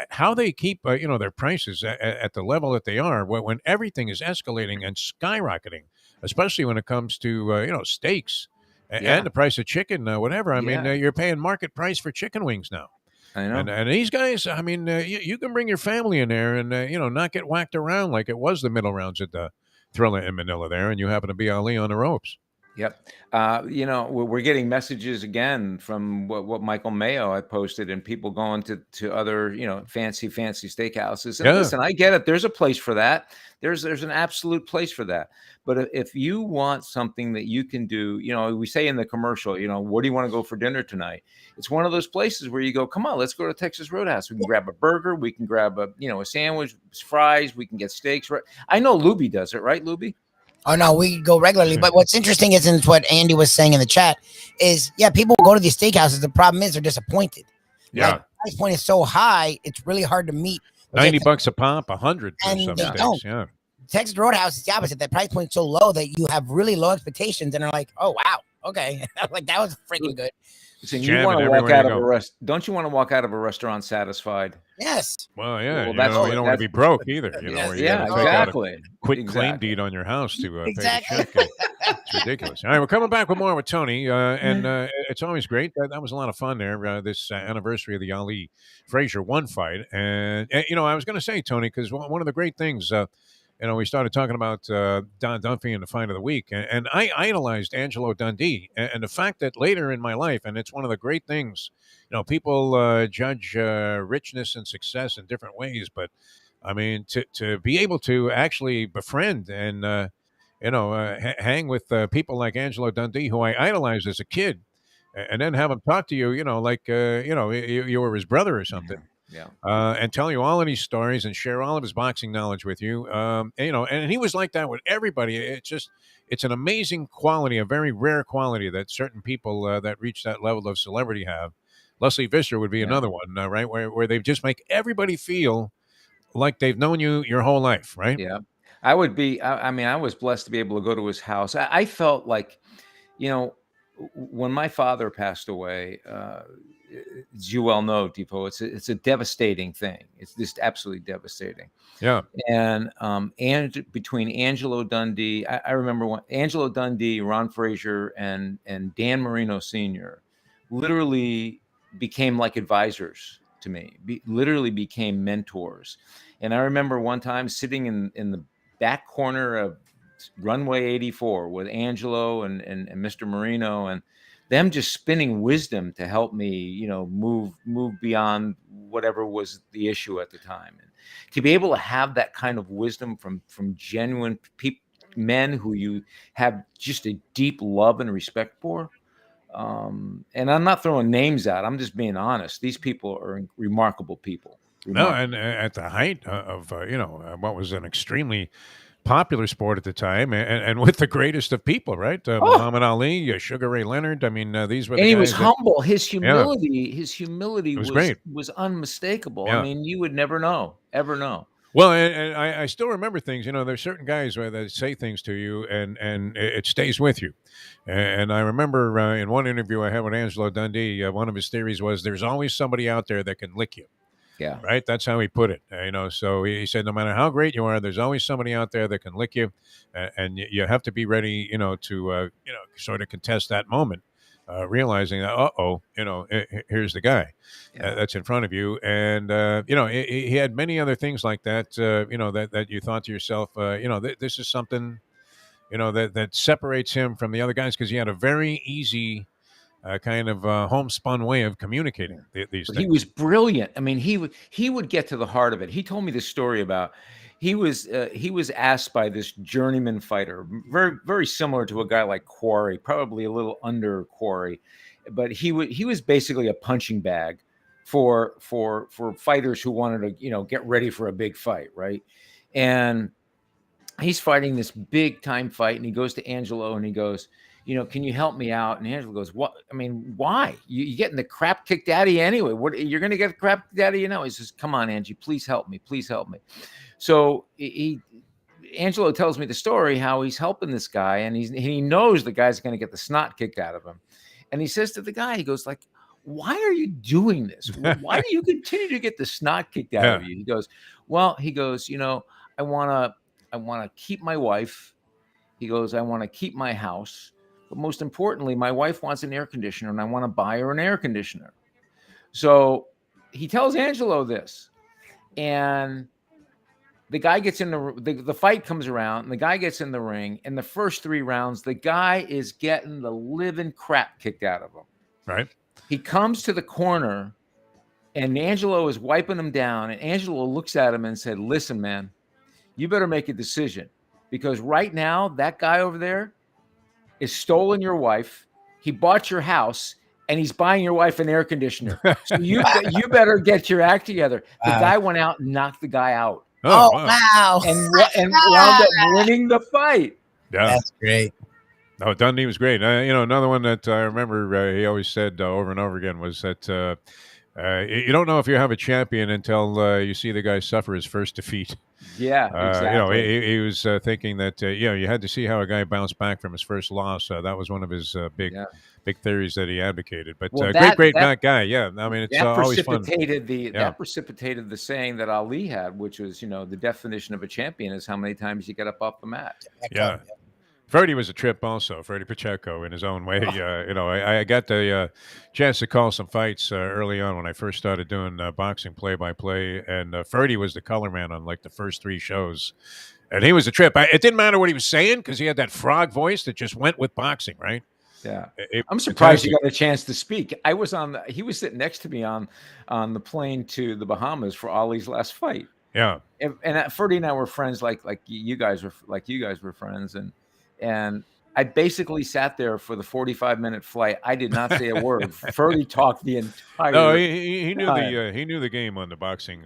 how they keep their prices at the level that they are when everything is escalating and skyrocketing, especially when it comes to steaks and the price of chicken, whatever. I mean, you're paying market price for chicken wings now. I know. And these guys, I mean, you can bring your family in there and not get whacked around like it was the middle rounds at the Thrilla in Manila there, and you happen to be Ali on the ropes. Yep. We're getting messages again from what Michael Mayo had posted, and people going to other, fancy steakhouses. And listen, I get it. There's a place for that. There's an absolute place for that. But if you want something that you can do, we say in the commercial, where do you want to go for dinner tonight? It's one of those places where you go, come on, let's go to Texas Roadhouse. We can grab a burger. We can grab a sandwich, fries. We can get steaks. Right. I know Lubie does it, right, Lubie? Oh no, we go regularly. But what's interesting is, and it's what Andy was saying in the chat, is people go to these steakhouses. The problem is they're disappointed. Yeah, the price point is so high, it's really hard to meet. $90 a pop, 100 for And some they steaks. don't. Yeah, Texas Roadhouse is the opposite. That price point's so low that you have really low expectations and are like, oh wow, okay, like that was freaking good. Listen, you want to walk out of a don't you want to walk out of a restaurant satisfied? Yes. Well, yeah. Well, you don't want to be broke either. Yes. Yeah, exactly. Quit claim deed on your house to pay the Exactly. check. It's ridiculous. All right, we're coming back with more with Tony, and it's always great. That was a lot of fun there. This anniversary of the Ali Frazier one fight, and I was going to say, Tony, because one of the great things. We started talking about Don Dunphy and the fight of the week, and I idolized Angelo Dundee, and the fact that later in my life, and it's one of the great things, people judge richness and success in different ways, but I mean, to be able to actually befriend and hang with people like Angelo Dundee, who I idolized as a kid, and then have him talk to you, like you were his brother or something. Yeah. And tell you all of these stories and share all of his boxing knowledge with you. And he was like that with everybody. It's an amazing quality, a very rare quality that certain people that reach that level of celebrity have. Leslie Visser would be another one, right? Where they just make everybody feel like they've known you your whole life, right? Yeah. I would be, I was blessed to be able to go to his house. I felt like, when my father passed away, as you well know, Defo, it's a devastating thing. It's just absolutely devastating. Yeah. And between Angelo Dundee, I remember when Angelo Dundee, Ron Frazier, and Dan Marino Sr. literally became like advisors to me. Literally became mentors. And I remember one time sitting in the back corner of Runway 84 with Angelo and Mr. Marino, and them just spinning wisdom to help me, move beyond whatever was the issue at the time. And to be able to have that kind of wisdom from genuine men who you have just a deep love and respect for. And I'm not throwing names out. I'm just being honest. These people are remarkable people. No, and at the height of what was an extremely popular sport at the time, and with the greatest of people, right? Muhammad Ali, Sugar Ray Leonard. I mean, these were. And he was humble. His humility, was great. was unmistakable. Yeah. I mean, you would never ever know. Well, and I still remember things. There's certain guys where they say things to you, and it stays with you. And I remember in one interview I had with Angelo Dundee, one of his theories was there's always somebody out there that can lick you. Yeah. Right. That's how he put it. So he said, no matter how great you are, there's always somebody out there that can lick you, and you have to be ready, to sort of contest that moment, realizing that, here's the guy that's in front of you, and he had many other things like that, that you thought to yourself, this is something, that separates him from the other guys because he had a very easy kind of homespun way of communicating these things. He was brilliant. I mean, he would get to the heart of it. He told me this story about he was asked by this journeyman fighter, very very similar to a guy like Quarry, probably a little under Quarry, but he was basically a punching bag for fighters who wanted to get ready for a big fight, right? And he's fighting this big time fight, and he goes to Angelo and he goes, can you help me out? And Angelo goes, what? I mean, why? You're getting the crap kicked out of you anyway. What, you're going to get the crap kicked out of you now? He says, come on, Angie, please help me. Please help me. So Angelo tells me the story, how he's helping this guy, and he knows the guy's going to get the snot kicked out of him. And he says to the guy, he goes like, why are you doing this? Why do you continue to get the snot kicked out of you? He goes, I want to keep my wife. He goes, I want to keep my house. But most importantly, my wife wants an air conditioner, and I want to buy her an air conditioner. So he tells Angelo this, and the guy gets in the fight comes around, and the guy gets in the ring. In the first 3 rounds, the guy is getting the living crap kicked out of him. Right. He comes to the corner, and Angelo is wiping him down, and Angelo looks at him and said, listen, man, you better make a decision, because right now that guy over there is stolen your wife. He bought your house, and he's buying your wife an air conditioner. So you better get your act together. The guy went out and knocked the guy out. Oh, wow. And wound up winning the fight. Yeah. That's great. No, Dundee was great. Another one that I remember he always said over and over again was that you don't know if you have a champion until you see the guy suffer his first defeat. Yeah, exactly. He was thinking that you had to see how a guy bounced back from his first loss. That was one of his big theories that he advocated. But great guy. Yeah, I mean, it's always fun. That precipitated the saying that Ali had, which was, the definition of a champion is how many times you get up off the mat. Yeah. Freddie was a trip also, Freddie Pacheco in his own way. I got the chance to call some fights early on when I first started doing boxing play-by-play, and Freddie was the color man on like the first 3 shows. And he was a trip. It didn't matter what he was saying because he had that frog voice that just went with boxing, right? Yeah. I'm surprised you got a chance to speak. He was sitting next to me on the plane to the Bahamas for Ali's last fight. Yeah. And Freddie and I were friends like you guys were friends, and I basically sat there for the 45-minute flight. I did not say a word. Freddie talked the entire. No, he knew he knew the game on the boxing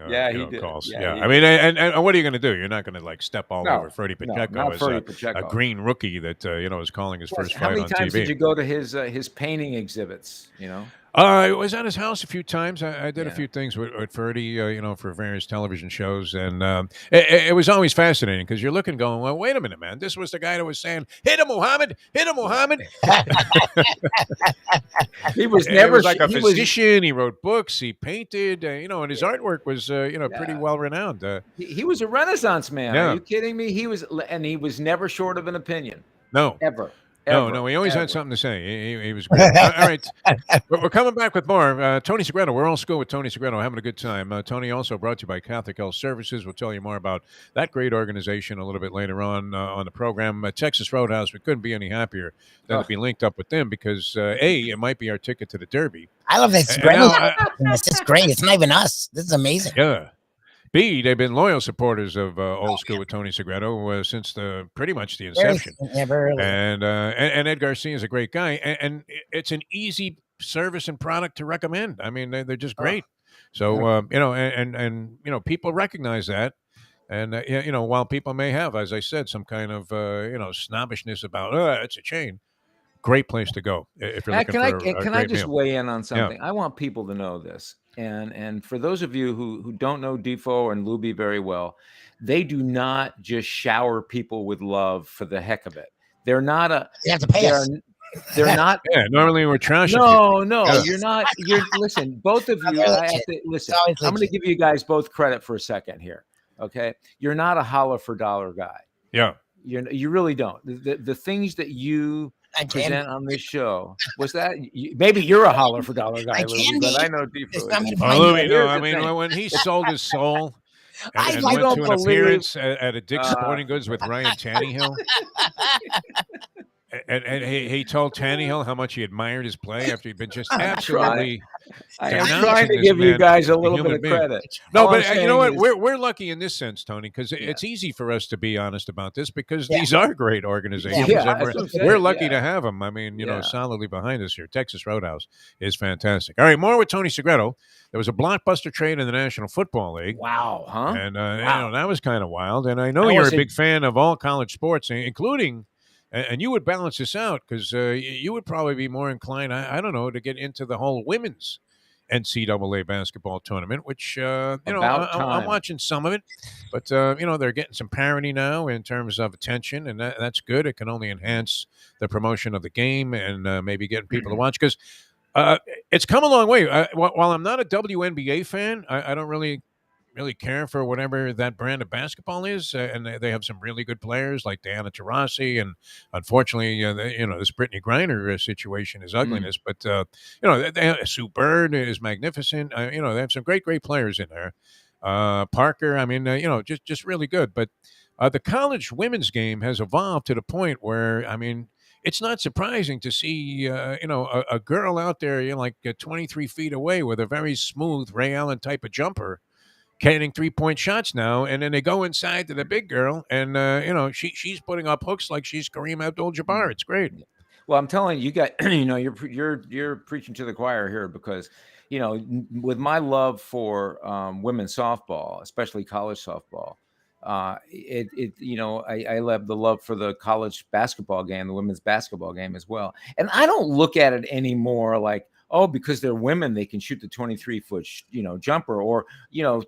calls. Yeah, I mean, and what are you going to do? You're not going to like step all over Freddie Pacheco as a green rookie that is calling his first fight on TV. How many times did you go to his painting exhibits? I was at his house a few times. I did a few things with Freddie, for various television shows, and it was always fascinating because you're looking, going, well, wait a minute, man, this was the guy that was saying, "Hit him, Muhammad! Hit him, Muhammad!" He was like a physician. He wrote books. He painted. And his artwork was, pretty well renowned. He was a Renaissance man. Yeah. Are you kidding me? He was never short of an opinion. No, ever. No, he always had something to say. He was great. All right. We're coming back with more. Tony Segreto, we're all school with Tony Segreto, having a good time. Tony also brought to you by Catholic Health Services. We'll tell you more about that great organization a little bit later on the program. Texas Roadhouse, we couldn't be any happier than to be linked up with them because, it might be our ticket to the Derby. I love this. This is great. It's not even us. This is amazing. Yeah. B, they've been loyal supporters of Old School with Tony Segreto since pretty much the inception. And Ed Garcia is a great guy, and it's an easy service and product to recommend. I mean, they're just great. So and people recognize that, and while people may have, as I said, some kind of snobbishness about it's a chain. Great place to go if you're looking for a can I just meal. weigh in on something? I want people to know this. And for those of you who don't know Defo and Lubie very well, they do not just shower people with love for the heck of it. They're not a. You have to pay us. They're not. Yeah, normally we're trashing people. No, Yeah. you're not. Listen, both of you. I have to, listen, It's always I'm going to legit. give you guys both credit for a second here. Okay, you're not a holler for dollar guy. Yeah. You really don't. The things that you I can present be. on this show was that maybe you're a holler for dollar guy, I Louie, can but be. I know Just Defo. tell me to Oh, find Louie, you. no, Here's I the mean, thing. when he sold his soul I and like- went to don't an believe- appearance at a Dick's Sporting Goods with Ryan Tannehill, and he told Tannehill how much he admired his play after he'd been just absolutely. I am denouncing trying to this give you man guys a as a little bit human of being. credit. No, All I'm but you know what? saying is- We're lucky in this sense, Tony, because it's easy for us to be honest about this because Yeah. these are great organizations. Yeah, and that's we're, what I'm saying, we're lucky yeah. to have them. I mean, you know, Yeah. solidly behind us here. Texas Roadhouse is fantastic. All right, more with Tony Segreto. There was a blockbuster trade in the National Football League. Wow, huh? And Wow. you know, that was kind of wild. And I know That you're was a big fan of all college sports, including, and you would balance this out because you would probably be more inclined, I don't know, to get into the whole women's NCAA basketball tournament, which, you know, About I'm time. watching some of it. But, you know, they're getting some parity now in terms of attention, and that's good. It can only enhance the promotion of the game and maybe getting people to watch because it's come a long way. While I'm not a WNBA fan, I don't really care for whatever that brand of basketball is, and they have some really good players like Diana Taurasi, and unfortunately, you know, this Brittany Griner situation is ugliness. But you know, they have, Sue Bird is magnificent. You know, they have some great players in there. Parker, I mean, you know, just really good. But the college women's game has evolved to the point where, I mean, it's not surprising to see, you know, a girl out there, you know, like 23 feet away with a very smooth Ray Allen type of jumper, hitting 3-point shots now, and then they go inside to the big girl, and you know, she's putting up hooks like she's Kareem Abdul-Jabbar. It's great. Well, I'm telling you, you know, you're preaching to the choir here because, you know, with my love for women's softball, especially college softball, you know, I love the love for the college basketball game, the women's basketball game as well. And I don't look at it anymore like, oh, because they're women, they can shoot the 23-foot, you know, jumper, or, you know,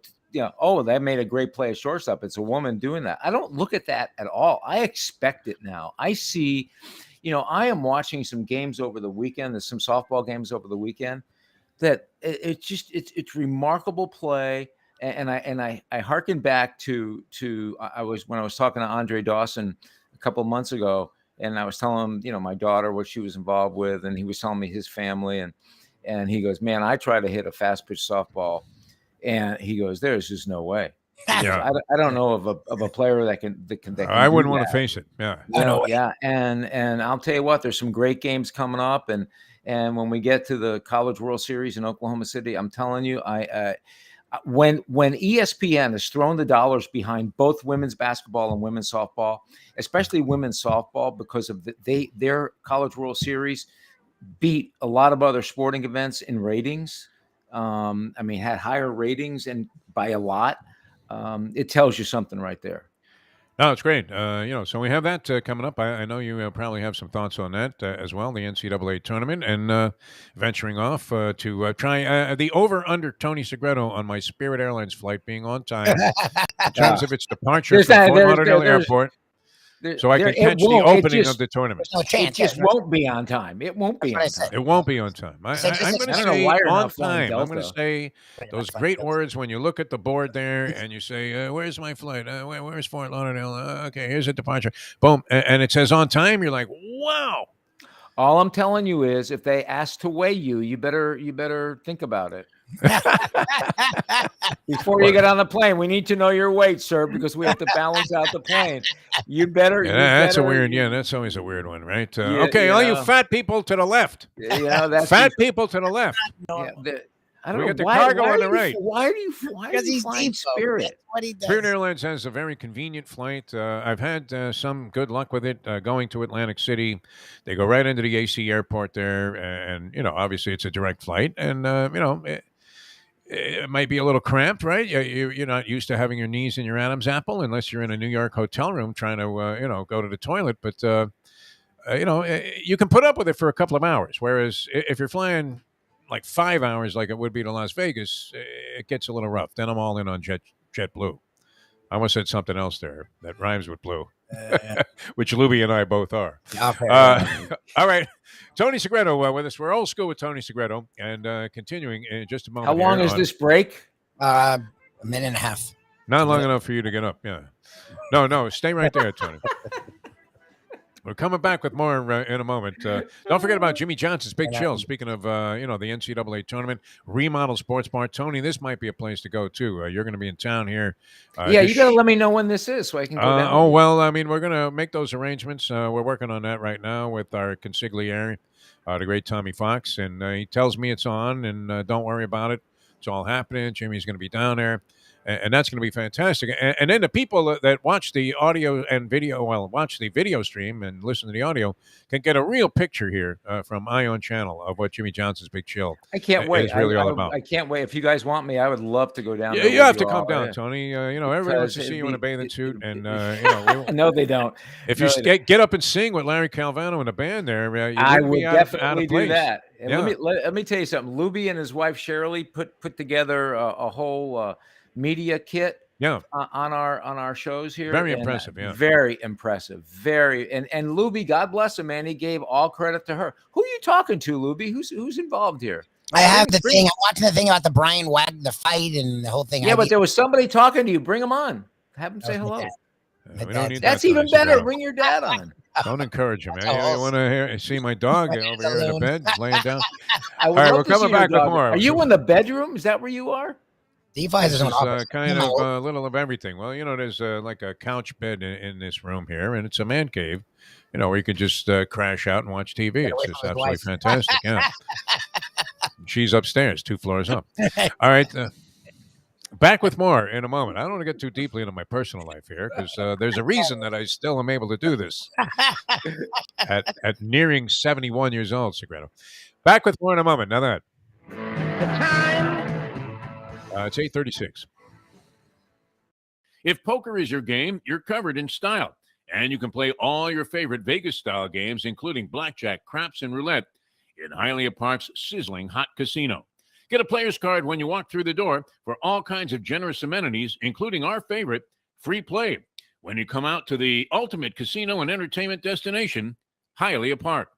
oh, that made a great play at shortstop. It's a woman doing that. I don't look at that at all. I expect it now. I see, you know, I am watching some games over the weekend. There's some softball games over the weekend that it's remarkable play. And I hearken back to when I was talking to Andre Dawson a couple of months ago, and I was telling him, you know, my daughter, what she was involved with, and he was telling me his family, and he goes, man, I try to hit a fast pitch softball, and he goes, there's just no way. Yeah. I don't know of a player that can I wouldn't do want that. to face it. Yeah. You know, yeah, and I'll tell you what, there's some great games coming up, and when we get to the College World Series in Oklahoma City, I'm telling you, when ESPN has thrown the dollars behind both women's basketball and women's softball, especially women's softball, because of their College World Series beat a lot of other sporting events in ratings. I mean, had higher ratings and by a lot. It tells you something right there. No, it's great. You know, so we have that coming up. I know you probably have some thoughts on that as well, the NCAA tournament, and venturing off to try the over-under Tony Segreto on my Spirit Airlines flight being on time in terms of its departure from Fort Lauderdale Airport, so I can catch the opening of the tournament. No chance. It just won't be on time. It won't be on time. It won't be on time. I'm going to I don't know say why you're on not flying time. I'm going to Delta. say those great words when you look at the board there and you say, where's my flight? Where's Fort Lauderdale? Okay, here's a departure. Boom. And it says on time. You're like, wow. All I'm telling you is if they ask to weigh you, you better think about it. Before you get on the plane, we need to know your weight, sir, because we have to balance out the plane. You better. Yeah, that's a weird. Yeah, that's always a weird one, right? Yeah, okay, all you fat people to the left. Yeah, that's fat people to the left. Yeah, I don't We know got the why, cargo why on are the you- right. Why are you Because he's flying deep. Spirit? That's what he does. Spirit Airlines has a very convenient flight. I've had some good luck with it going to Atlantic City. They go right into the AC airport there, and you know, obviously it's a direct flight, and you know. It might be a little cramped, right? You're not used to having your knees in your Adam's apple unless you're in a New York hotel room trying to, you know, go to the toilet. But, you know, you can put up with it for a couple of hours. Whereas if you're flying, like 5 hours like it would be to Las Vegas, it gets a little rough. Then I'm all in on JetBlue. I almost said something else there that rhymes with blue, which Lubie and I both are. All right. Tony Segreto with us. We're old school with Tony Segreto. And continuing in just a moment. How long is this break? A minute and a half. Not long enough for you to get up. Yeah. No, stay right there, Tony. We're coming back with more in a moment. Don't forget about Jimmy Johnson's Big Chill. Speaking of, the NCAA Tournament, Remodel Sports Bar. Tony, this might be a place to go, too. You're going to be in town here. You got to let me know when this is so I can go down. Oh, well, I mean, we're going to make those arrangements. We're working on that right now with our consigliere, the great Tommy Fox. And he tells me it's on, and don't worry about it. It's all happening. Jimmy's going to be down there. And that's going to be fantastic. And then the people that watch the audio and video, watch the video stream and listen to the audio, can get a real picture here from Ion Channel of what Jimmy Johnson's Big Chill I can't wait. is really all about. I can't wait. If you guys want me, I would love to go down. Yeah, you have to come down, Tony. Everybody wants to see you in a bathing suit. And, no, they don't. If you get up and sing with Larry Calvano and the band there, I will definitely do that. And Yeah. let me tell you something. Lubie and his wife, Shirley, put together a whole media kit on our shows here. Very impressive, Very impressive. And Lubie, God bless him, man. He gave all credit to her. Who are you talking to, Lubie? Who's involved here? I have the thing. I'm watching the thing about the Brian Wagner, the fight and the whole thing. Yeah, but there was somebody talking to you. Bring him on. Have him say hello. We don't need That's that, even Tony better. Segreto. Bring your dad on. Don't encourage him, man. You want to see my dog over here in the bed laying down? All right, we're coming back with more. Are you in the bedroom? Is that where you are? Defy This is kind of a little of everything. Well, there's like a couch bed in this room here, and it's a man cave, where you can just crash out and watch TV. It's just absolutely fantastic. Yeah. She's upstairs, 2 floors up. All right. Back with more in a moment. I don't want to get too deeply into my personal life here because there's a reason that I still am able to do this at nearing 71 years old, Segreto. Back with more in a moment. Now that. The time. It's 8:36. If poker is your game, you're covered in style. And you can play all your favorite Vegas-style games, including blackjack, craps, and roulette, in Hialeah Park's sizzling hot casino. Get a player's card when you walk through the door for all kinds of generous amenities, including our favorite, free play, when you come out to the ultimate casino and entertainment destination, Hialeah Park.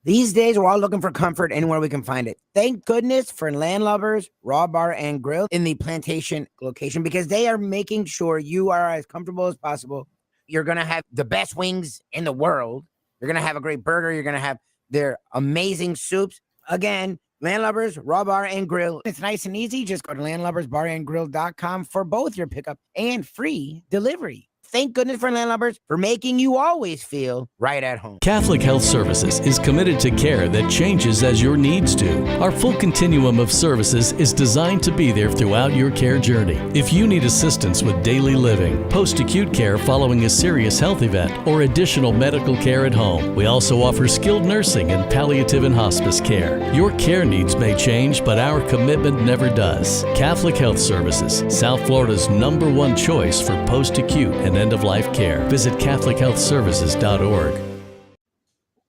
These days, we're all looking for comfort anywhere we can find it. Thank goodness for Landlubbers Raw Bar and Grill in the Plantation location because they are making sure you are as comfortable as possible. You're going to have the best wings in the world. You're going to have a great burger. You're going to have their amazing soups. Again, Landlubbers Raw Bar and Grill. It's nice and easy. Just go to landlubbersbarandgrill.com for both your pickup and free delivery. Thank goodness for Landlubbers for making you always feel right at home. Catholic Health Services is committed to care that changes as your needs do. Our full continuum of services is designed to be there throughout your care journey. If you need assistance with daily living, post-acute care following a serious health event, or additional medical care at home, we also offer skilled nursing and palliative and hospice care. Your care needs may change, but our commitment never does. Catholic Health Services, South Florida's #1 choice for post-acute and end-of-life care. Visit CatholicHealthServices.org.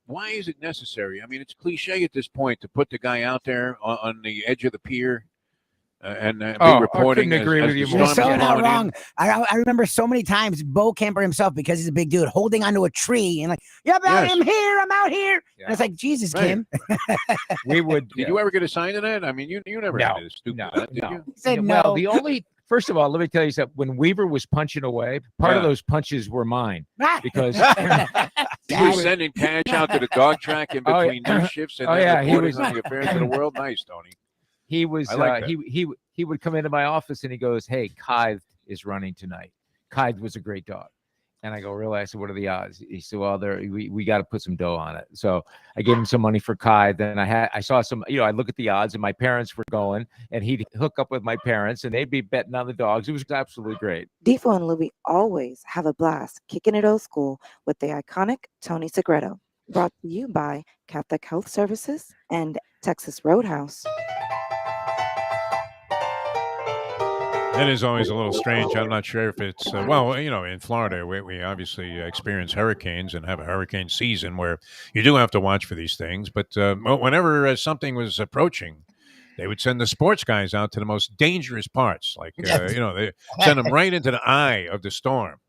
Why is it necessary? I mean, it's cliche at this point to put the guy out there on the edge of the pier and be reporting. I couldn't agree with you more. You're so not wrong. I remember so many times Bo Kemper himself, because he's a big dude, holding onto a tree and like, I'm out here. Yeah. And it's like, Jesus, right. Kim. We would. Did you ever get assigned to that? I mean, you never did a stupid that, did you? He said no. Well, the only. First of all, let me tell you something. When Weaver was punching away, part of those punches were mine because he was sending cash out to the dog track in between news shifts and reporting on the affairs of the world. Nice, Tony. He was he would come into my office and he goes, "Hey, Kythe is running tonight. Kythe was a great dog." And I go, "Really?" I said, "What are the odds?" He said, "Well, we got to put some dough on it." So I gave him some money for Kythe. Then I saw some, I look at the odds and my parents were going and he'd hook up with my parents and they'd be betting on the dogs. It was absolutely great. Defo and Lubie always have a blast kicking it old school with the iconic Tony Segreto. Brought to you by Catholic Health Services and Texas Roadhouse. It is always a little strange. I'm not sure if it's, in Florida, we obviously experience hurricanes and have a hurricane season where you do have to watch for these things. But whenever something was approaching, they would send the sports guys out to the most dangerous parts. Like, they send them right into the eye of the storm.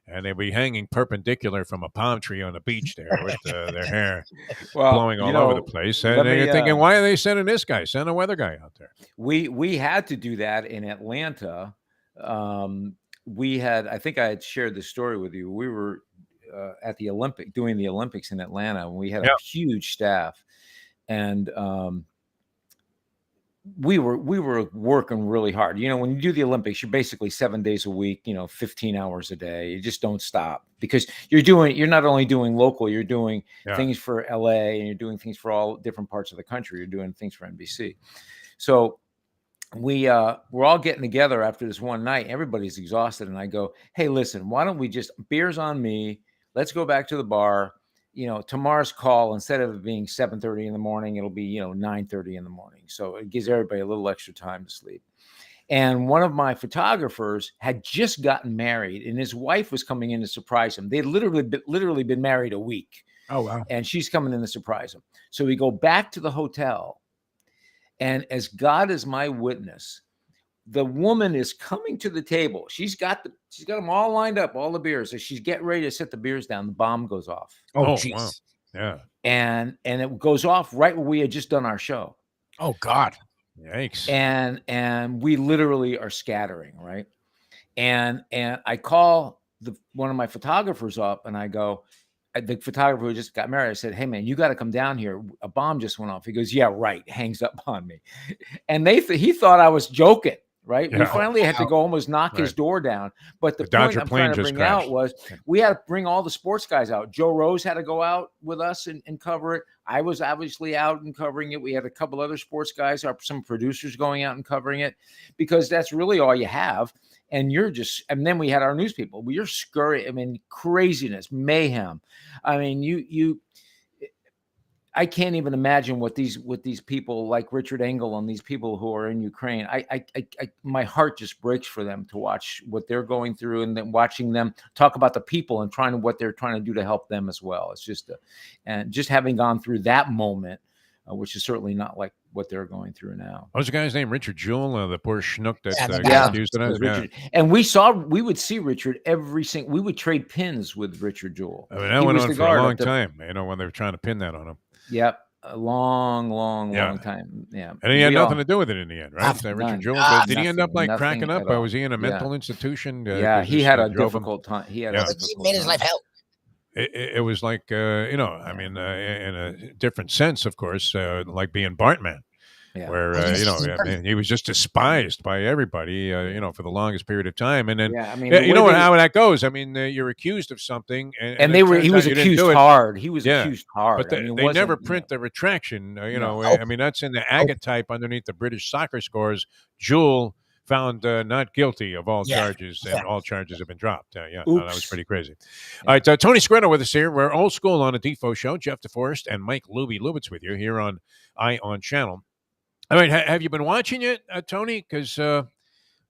And they'd be hanging perpendicular from a palm tree on the beach there with their hair blowing all over the place. And you're thinking, why are they sending this guy? Send a weather guy out there. We had to do that in Atlanta. We had, I think I had shared this story with you. We were at the doing the Olympics in Atlanta, and we had a huge staff. And we were working really hard. When you do the Olympics, you're basically 7 days a week, 15 hours a day. You just don't stop because you're not only doing local, you're doing things for LA, and you're doing things for all different parts of the country. You're doing things for NBC. So we're all getting together after this one night. Everybody's exhausted. And I go, hey, listen, why don't we just, beers on me. Let's go back to the bar. Tomorrow's call, instead of it being 7:30 in the morning, it'll be, 9:30 in the morning. So it gives everybody a little extra time to sleep. And one of my photographers had just gotten married, and his wife was coming in to surprise him. They literally been married a week. Oh, wow. And she's coming in to surprise him. So we go back to the hotel, and as God is my witness, the woman is coming to the table. She's got them all lined up, all the beers. As she's getting ready to set the beers down, the bomb goes off. Oh, jeez. Wow. Yeah. And it goes off right where we had just done our show. Oh, God. Yikes. And we literally are scattering, right? And I call one of my photographers up, and I go, the photographer who just got married, I said, hey, man, you got to come down here. A bomb just went off. He goes, yeah, right. Hangs up on me. And he thought I was joking. Right. Yeah. We finally had to go almost knock his door down. But the point I'm trying to bring out was we had to bring all the sports guys out. Joe Rose had to go out with us and cover it. I was obviously out and covering it. We had a couple other sports guys, some producers going out and covering it, because that's really all you have. And and then we had our news people. You're scurrying. I mean, craziness, mayhem. I mean, I can't even imagine what these people like Richard Engel and these people who are in Ukraine. My heart just breaks for them to watch what they're going through, and then watching them talk about the people and what they're trying to do to help them as well. It's just, and just having gone through that moment, which is certainly not like what they're going through now. What was the guy's name? Richard Jewell, the poor schnook that got accused of that. And we would see Richard we would trade pins with Richard Jewell. I mean, that went on for a long time, when they were trying to pin that on him. Yep. A long time. Yeah. And he had nothing to do with it in the end, right? Richard Jewell. Did he end up cracking up? Was he in a mental institution? He had a difficult time. He made his life hell. It was like, in a different sense, of course, like being Bartman. Yeah. Where he was just despised by everybody, for the longest period of time, and then how that goes. I mean, you're accused of something, and he was accused hard. He was accused hard, but they never print the retraction. I mean, that's in the agatype underneath the British soccer scores. Jewell found not guilty of all charges, and all charges have been dropped. That was pretty crazy. All right, Tony Segreto with us here. We're old school on the Defo show. Jeff Deforrest and Mike Lubitz with you here on On Channel. All right, have you been watching it, Tony? Because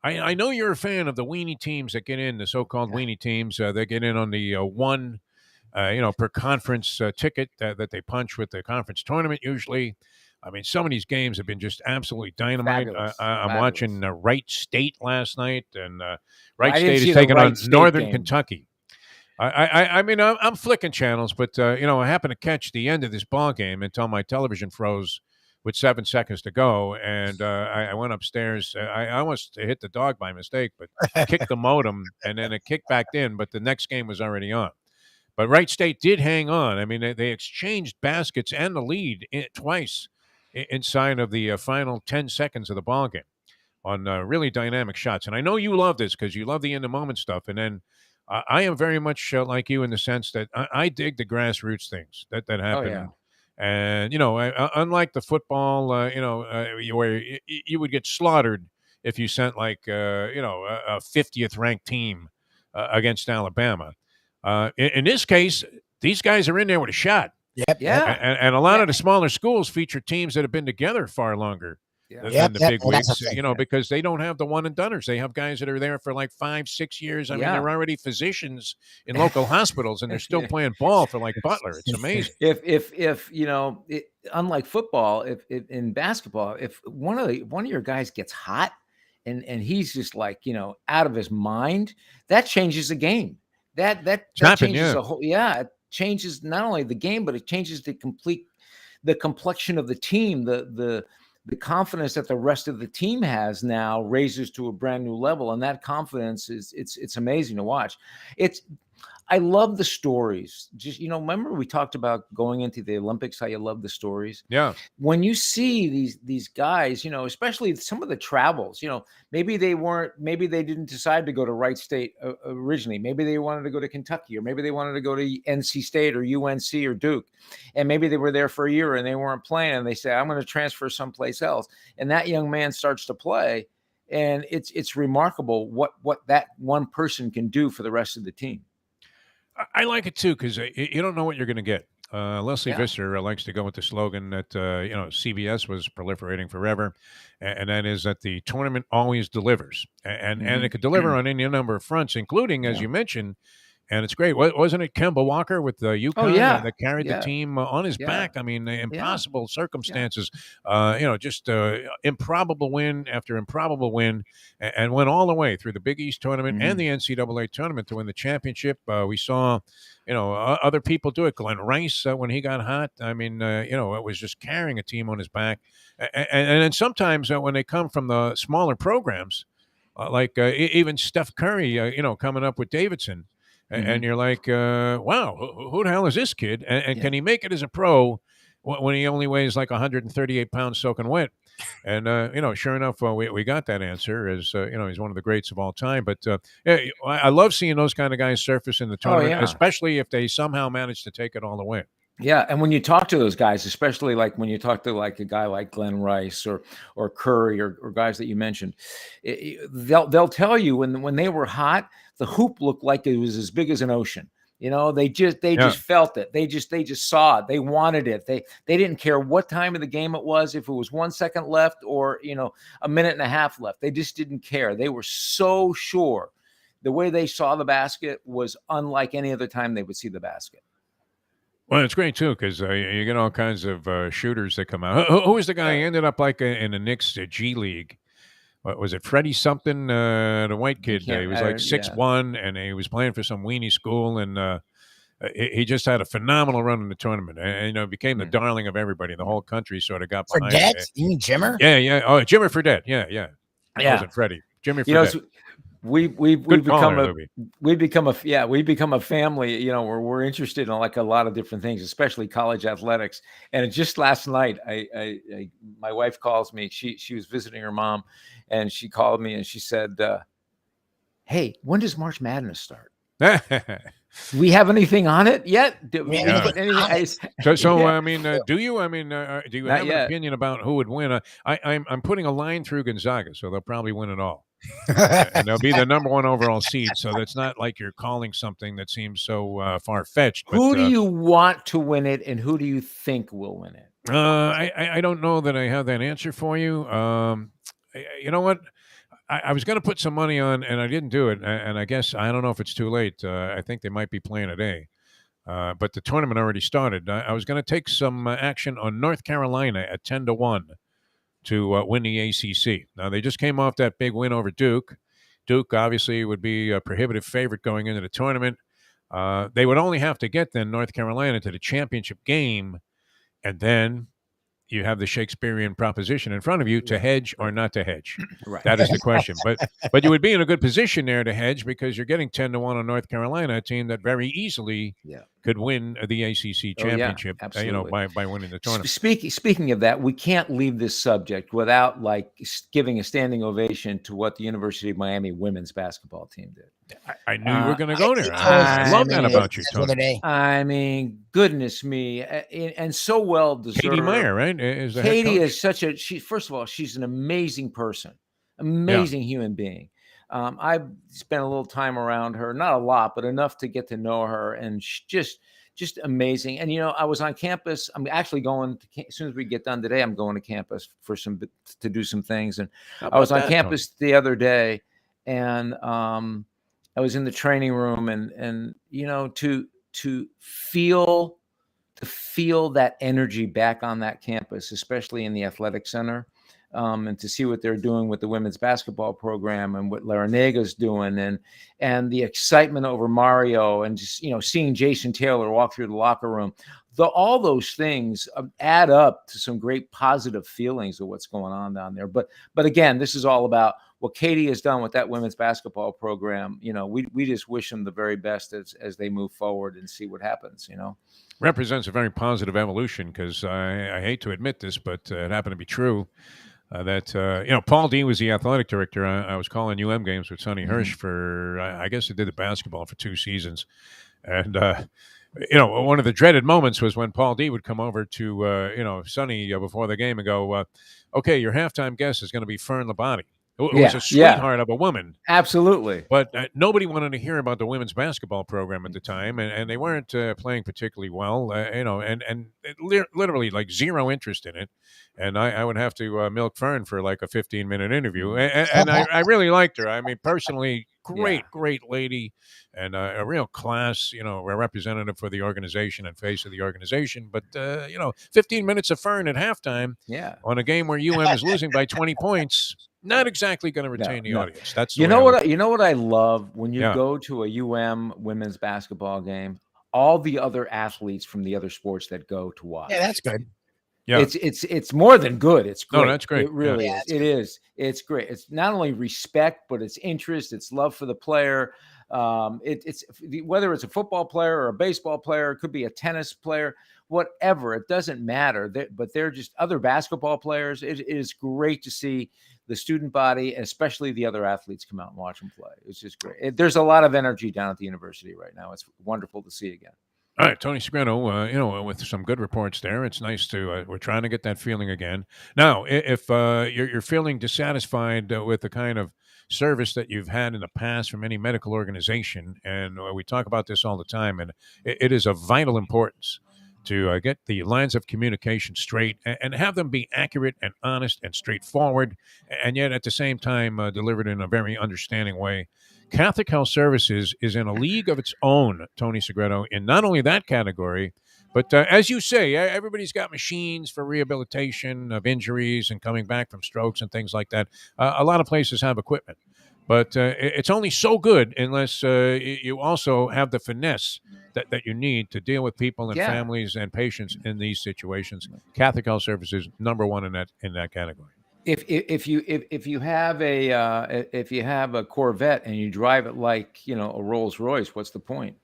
I know you're a fan of the weenie teams that get in, the so-called weenie teams. They get in on the one, per conference ticket that they punch with the conference tournament usually. I mean, some of these games have been just absolutely dynamite. I'm watching Wright State last night, and Wright State is taking on Northern Kentucky. I mean, I'm flicking channels, but, I happened to catch the end of this ball game until my television froze with 7 seconds to go, and I went upstairs. I almost hit the dog by mistake, but kicked the modem, and then it kicked back in, but the next game was already on. But Wright State did hang on. I mean, they exchanged baskets and the lead twice inside of the final 10 seconds of the ball game on really dynamic shots. And I know you love this because you love the in-the-moment stuff, and then I am very much like you in the sense that I dig the grassroots things that happen. Oh, yeah. And, unlike the football, where you would get slaughtered if you sent a 50th ranked team against Alabama. In this case, these guys are in there with a shot. Yep. Yeah. And a lot of the smaller schools feature teams that have been together far longer than the big Well, that's a wigs, thing. because they don't have the one and doneers. They have guys that are there for like 5-6 years. I mean, they're already physicians in local hospitals, and they're still playing ball for like Butler. It's amazing. If unlike football, if in basketball, if one of your guys gets hot and he's just like, out of his mind, that changes the game. That changes a whole, it changes not only the game, but it changes the complexion of the team. The confidence that the rest of the team has now raises to a brand new level, and that confidence it's amazing to watch. I love the stories. Just, remember we talked about going into the Olympics, how you love the stories. Yeah. When you see these guys, especially some of the travels, maybe they didn't decide to go to Wright State originally. Maybe they wanted to go to Kentucky, or maybe they wanted to go to NC State or UNC or Duke. And maybe they were there for a year and they weren't playing. And they say, I'm going to transfer someplace else. And that young man starts to play. And it's remarkable what that one person can do for the rest of the team. I like it too, because you don't know what you're going to get. Leslie Visser likes to go with the slogan that CBS was proliferating forever, and that is that the tournament always delivers, and it could deliver on any number of fronts, including, as you mentioned. And it's great. Wasn't it Kemba Walker with the UConn that carried the team on his back? I mean, impossible circumstances, just improbable win after improbable win, and went all the way through the Big East tournament and the NCAA tournament to win the championship. We saw, other people do it. Glenn Rice, when he got hot, I mean, it was just carrying a team on his back. And then sometimes when they come from the smaller programs, like even Steph Curry, coming up with Davidson, and you're like, wow, who the hell is this kid? And can he make it as a pro when he only weighs like 138 pounds soaking wet? And, sure enough, we got that answer as, he's one of the greats of all time. But I love seeing those kind of guys surface in the tournament, especially if they somehow manage to take it all the way. Yeah, and when you talk to those guys, especially like when you talk to like a guy like Glenn Rice or Curry or guys that you mentioned, they'll tell you when they were hot, the hoop looked like it was as big as an ocean. They just felt it. They just saw it. They wanted it. They didn't care what time of the game it was, if it was 1 second left or a minute and a half left. They just didn't care. They were so sure. The way they saw the basket was unlike any other time they would see the basket. Well, it's great, too, because you get all kinds of shooters that come out. Who was the guy who ended up like in the Knicks G League? What was it, Freddie something, the white kid? He was like 6'1", and he was playing for some weenie school, and he just had a phenomenal run in the tournament. And, became the darling of everybody. The whole country sort of got behind Fredette? it. You mean Jimmer? Yeah. Oh, Jimmer Fredette. Yeah. It wasn't Freddie. Jimmy Fredette. We've become a family, where we're interested in like a lot of different things, especially college athletics. And just last night, my wife calls me. She was visiting her mom, and she called me and she said, "Hey, when does March Madness start? Do we have anything on it yet? I mean, do you? I mean, do you have an opinion about who would win? I'm putting a line through Gonzaga, so they'll probably win it all. And they'll be the number one overall seed, so that's not like you're calling something that seems so far-fetched. Who do you want to win it, and who do you think will win it? I don't know that I have that answer for you. You know what? I was going to put some money on, and I didn't do it, and I guess I don't know if it's too late. I think they might be playing today. But the tournament already started. I was going to take some action on North Carolina at 10-1. To win the ACC. Now, they just came off that big win over Duke. Duke, obviously, would be a prohibitive favorite going into the tournament. They would only have to get, then, North Carolina to the championship game, and then you have the Shakespearean proposition in front of you to hedge or not to hedge. Right. That is the question. But you would be in a good position there to hedge because you're getting 10-1 on North Carolina, a team that very easily could win the ACC championship, by winning the tournament. Speaking of that, we can't leave this subject without giving a standing ovation to what the University of Miami women's basketball team did. I knew you were going to go there. I love that about you, Tony. I mean, goodness me, and so well deserved. Katie Meyer, right? Katie is first of all, she's an amazing person, amazing human being. I've spent a little time around her, not a lot, but enough to get to know her, and just just amazing. And, I was on campus. I'm actually going to, as soon as we get done today, I'm going to campus to do some things. And I was on campus the other day, and I was in the training room, and to feel that energy back on that campus, especially in the athletic center, and to see what they're doing with the women's basketball program and what Larinaga's doing, and the excitement over Mario, and just seeing Jason Taylor walk through the locker room, all those things add up to some great positive feelings of what's going on down there. But again, this is all about what Katie has done with that women's basketball program. We just wish them the very best as they move forward and see what happens. Represents a very positive evolution, because I hate to admit this, but it happened to be true. That Paul D was the athletic director. I was calling UM games with Sonny Hirsch for, I guess, he did the basketball for 2 seasons. And, one of the dreaded moments was when Paul D would come over to, Sonny before the game and go, okay, your halftime guest is going to be Fern Labonte. It was a sweetheart of a woman. Absolutely. But nobody wanted to hear about the women's basketball program at the time, and they weren't playing particularly well, and literally like zero interest in it. And I would have to milk Fern for like a 15-minute interview. And I really liked her. I mean, personally, great lady, and a real class, a representative for the organization and face of the organization. But, 15 minutes of Fern at halftime on a game where UM is losing by 20 points, not exactly going to retain the audience. That's what I love when you go to a UM women's basketball game, all the other athletes from the other sports that go to watch. Yeah, that's good. Yeah, it's more than good. It's great. No, that's great. It really is. It is. It's great. It's not only respect, but it's interest. It's love for the player. It's whether it's a football player or a baseball player, it could be a tennis player, whatever. It doesn't matter. But they're just other basketball players. It is great to see the student body, especially the other athletes, come out and watch them play. It's just great. There's a lot of energy down at the university right now. It's wonderful to see again. All right, Tony Segreto, with some good reports there. It's nice to, we're trying to get that feeling again. Now, if you're feeling dissatisfied with the kind of service that you've had in the past from any medical organization, and we talk about this all the time, and it is of vital importance to get the lines of communication straight and have them be accurate and honest and straightforward, and yet at the same time delivered in a very understanding way. Catholic Health Services is in a league of its own, Tony Segreto, in not only that category, but as you say, everybody's got machines for rehabilitation of injuries and coming back from strokes and things like that. A lot of places have equipment, but it's only so good unless you also have the finesse that you need to deal with people and families and patients in these situations. Catholic Health Services, number one in that category. If you have a Corvette and you drive it like a Rolls Royce, what's the point?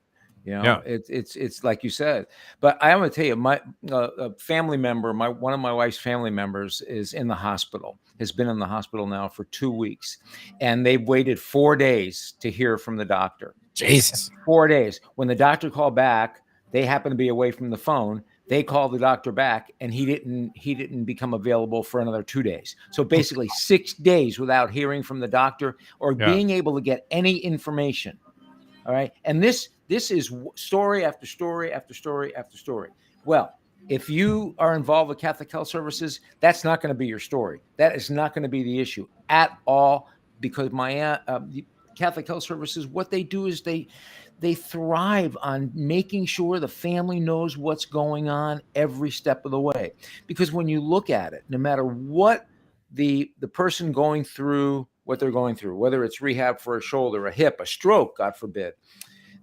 It's like you said. But I want to tell you, my a family member, one of my wife's family members is in the hospital. Has been in the hospital now for 2 weeks, and they've waited 4 days to hear from the doctor. Jesus, 4 days. When the doctor called back, they happened to be away from the phone. They called the doctor back, and he didn't become available for another 2 days. So basically 6 days without hearing from the doctor or being able to get any information. All right. And this is story after story after story after story. Well, if you are involved with Catholic Health Services, that's not going to be your story. That is not going to be the issue at all, because my Catholic Health Services, what they do is they thrive on making sure the family knows what's going on every step of the way. Because when you look at it, no matter what the person going through, what they're going through, whether it's rehab for a shoulder, a hip, a stroke, God forbid,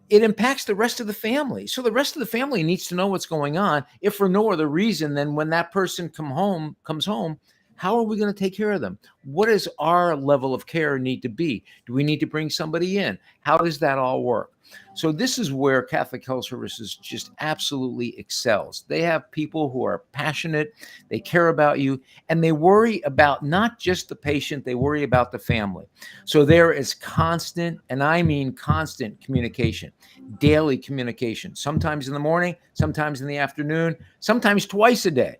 it impacts the rest of the family. So the rest of the family needs to know what's going on, if for no other reason than when that person comes home, how are we going to take care of them? What does our level of care need to be? Do we need to bring somebody in? How does that all work? So this is where Catholic Health Services just absolutely excels. They have people who are passionate, they care about you, and they worry about not just the patient, they worry about the family. So there is constant, and I mean constant communication, daily communication, sometimes in the morning, sometimes in the afternoon, sometimes twice a day,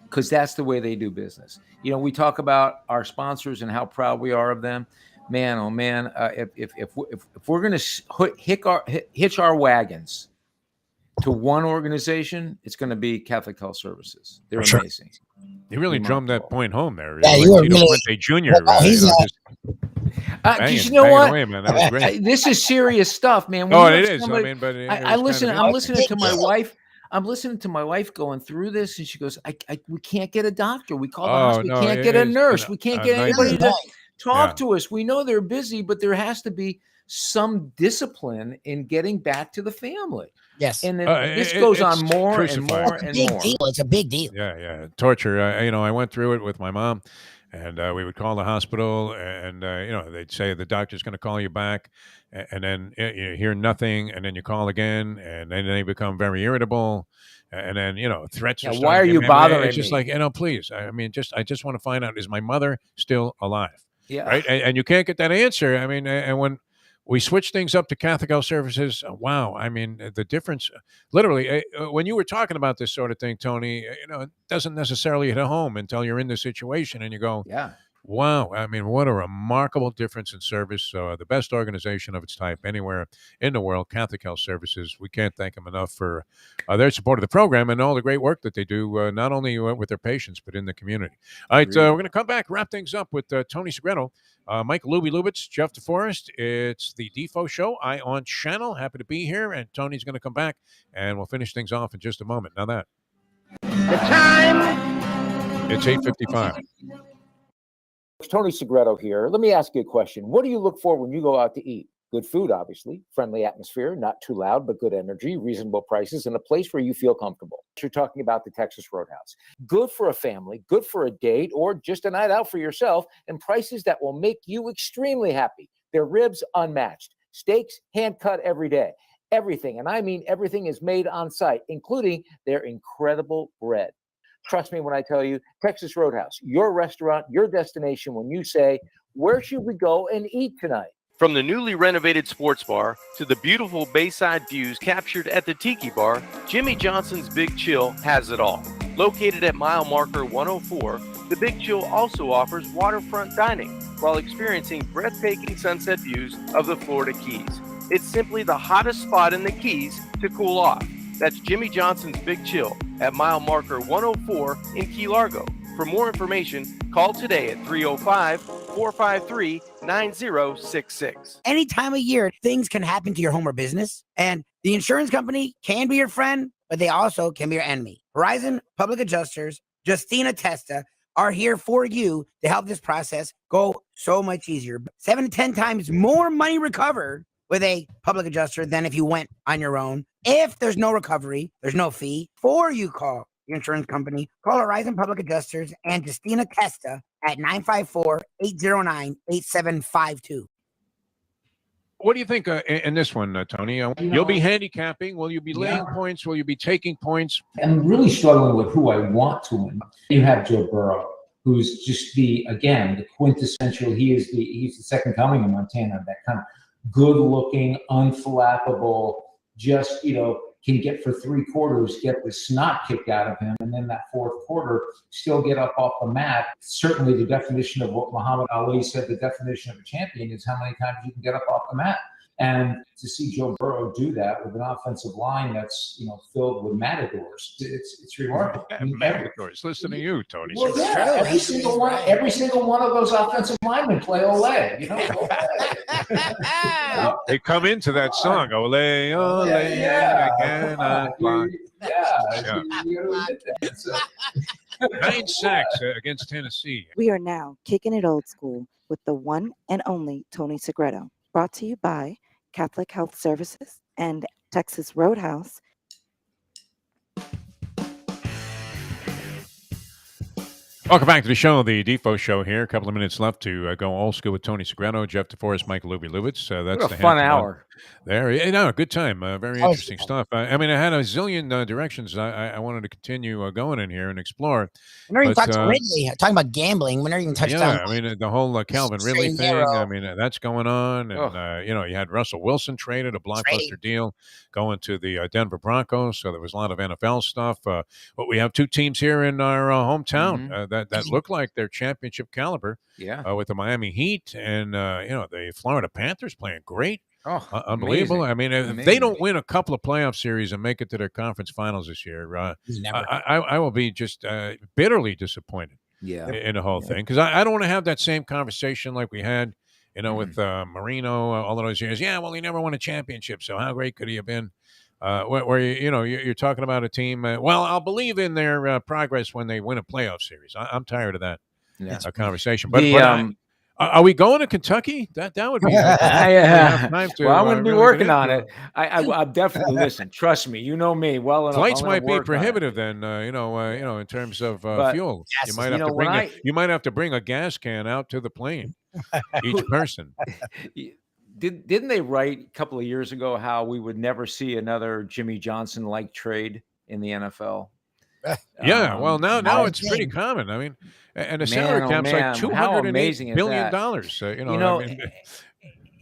because that's the way they do business. We talk about our sponsors and how proud we are of them. Man, oh man, if we're going to hitch our wagons to one organization, it's going to be Catholic Health Services. They're Sure. amazing. You really drummed that point home there. Yeah, Like you were Tito really. Puente Jr. Well, he's just Because you banging, know banging what? away, man. That was great. This is serious stuff, man. When Oh, you it have is. somebody- I mean, but I listen. I'm listening to my wife. I'm listening to my wife going through this, and she goes, we can't get a doctor. We call the hospital. We can't get a nurse. We can't get anybody to talk to us. We know they're busy, but there has to be some discipline in getting back to the family. Yes. And then this goes on more and more and more. It's a big deal. Yeah. Torture. I went through it with my mom, and we would call the hospital, and they'd say the doctor's going to call you back, and then you hear nothing, and then you call again, and then they become very irritable, and then threats. Yeah, why are you bothering me? It's just like please. I just want to find out, is my mother still alive? Yeah. Right. And you can't get that answer. I mean, and when we switched things up to Catholic Health Services, wow. I mean, the difference, literally, when you were talking about this sort of thing, Tony, it doesn't necessarily hit home until you're in the situation and you go, yeah, wow. I mean, what a remarkable difference in service. The best organization of its type anywhere in the world, Catholic Health Services. We can't thank them enough for their support of the program and all the great work that they do, not only with their patients, but in the community. All right, we're going to come back, wrap things up with Tony Segreto, Mike Lubitz, Jeff Deforrest. It's the Defo Show, Eye on Channel. Happy to be here, and Tony's going to come back, and we'll finish things off in just a moment. Now that. The time. It's 8:55. Tony Segreto here. Let me ask you a question. What do you look for when you go out to eat? Good food, obviously, friendly atmosphere, not too loud, but good energy, reasonable prices, and a place where you feel comfortable. You're talking about the Texas Roadhouse. Good for a family, good for a date, or just a night out for yourself, and prices that will make you extremely happy. Their ribs unmatched, steaks hand cut every day. Everything, and I mean everything, is made on site, including their incredible bread. Trust me when I tell you, Texas Roadhouse, your restaurant, your destination when you say, where should we go and eat tonight? From the newly renovated sports bar to the beautiful bayside views captured at the Tiki Bar, Jimmy Johnson's Big Chill has it all. Located at mile marker 104, the Big Chill also offers waterfront dining while experiencing breathtaking sunset views of the Florida Keys. It's simply the hottest spot in the Keys to cool off. That's Jimmy Johnson's Big Chill at mile marker 104 in Key Largo. For more information, call today at 305-453-9066. Any time of year, things can happen to your home or business, and the insurance company can be your friend, but they also can be your enemy. Horizon Public Adjusters, Justina Testa, are here for you to help this process go so much easier. 7 to 10 times more money recovered with a public adjuster than if you went on your own. If there's no recovery, there's no fee. Before you call your insurance company, call Horizon Public Adjusters and Justina Testa at 954-809-8752. What do you think in this one, Tony? You'll be handicapping. Will you be laying points? Will you be taking points? I'm really struggling with who I want to win. You have Joe Burrow, who's just the quintessential. He's the second coming of Montana. That kind of good-looking, unflappable, just can get for 3 quarters, get the snot kicked out of him, and then that 4th quarter still get up off the mat. Certainly the definition of what Muhammad Ali said, the definition of a champion is how many times you can get up off the mat. And to see Joe Burrow do that with an offensive line that's filled with matadors, it's remarkable. Matadors. Listen to you, Tony. Well, yeah, every single one of those offensive linemen play Olay. They come into that song, Olay, Olay, I cannot fly. Yeah. 9 sacks against Tennessee. We are now kicking it old school with the one and only Tony Segreto. Brought to you by Catholic Health Services and Texas Roadhouse. Welcome back to the show, the Defo Show here. A couple of minutes left to go old school with Tony Segreto, Jeff Deforrest, Mike Lubitz. That's what a fun hour. There, good time. Very interesting stuff. I had a zillion directions I wanted to continue going in here and explore. We never even talked to Ridley. Talking about gambling, we never even touched on. The whole Calvin Ridley thing. That's going on, and you had Russell Wilson traded, a blockbuster deal, going to the Denver Broncos. So there was a lot of NFL stuff. But we have 2 teams here in our hometown that look like they're championship caliber. Yeah. With the Miami Heat and the Florida Panthers playing great. Oh, Unbelievable. amazing. I mean, if they Amazing. don't win a couple of playoff series and make it to their conference finals this year, Never. I will be just bitterly disappointed Yeah. in the whole thing, because I don't want to have that same conversation like we had, with Marino all of those years. Yeah, well, he never won a championship, so how great could he have been? Where you're talking about a team. Well, I'll believe in their progress when they win a playoff series. I'm tired of that conversation. But are we going to Kentucky? That would be. Well, I'm going to be really working get on into it. I'll definitely listen. Trust me, you know me well enough. Flights I'm gonna might be work on it. prohibitive then, in terms of But- fuel. Yes, You might have to bring you might have to bring a gas can out to the plane, each person. Didn't they write a couple of years ago how we would never see another Jimmy Johnson like trade in the NFL? Yeah, well, now not it's a pretty thing. common. I mean, and the Man, salary oh, cap's man, like how $208 amazing is billion. that? I mean,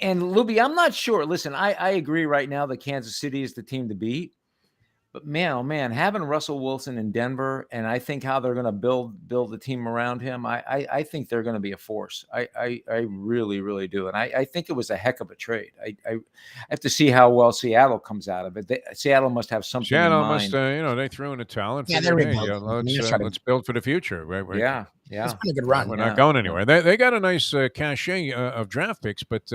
And Lubie, I'm not sure. Listen, I agree right now that Kansas City is the team to beat. But man, oh man, having Russell Wilson in Denver, and I think how they're going to build the team around him, I think they're going to be a force. I really, really do. And I think it was a heck of a trade. I have to see how well Seattle comes out of it. Seattle must have something Seattle in must, mind. they threw in the talent. Yeah, Figured, they're hey, rebuilding. let's build for the future. Right? Yeah. It's been a good run. We're not going anywhere. They got a nice cachet of draft picks, but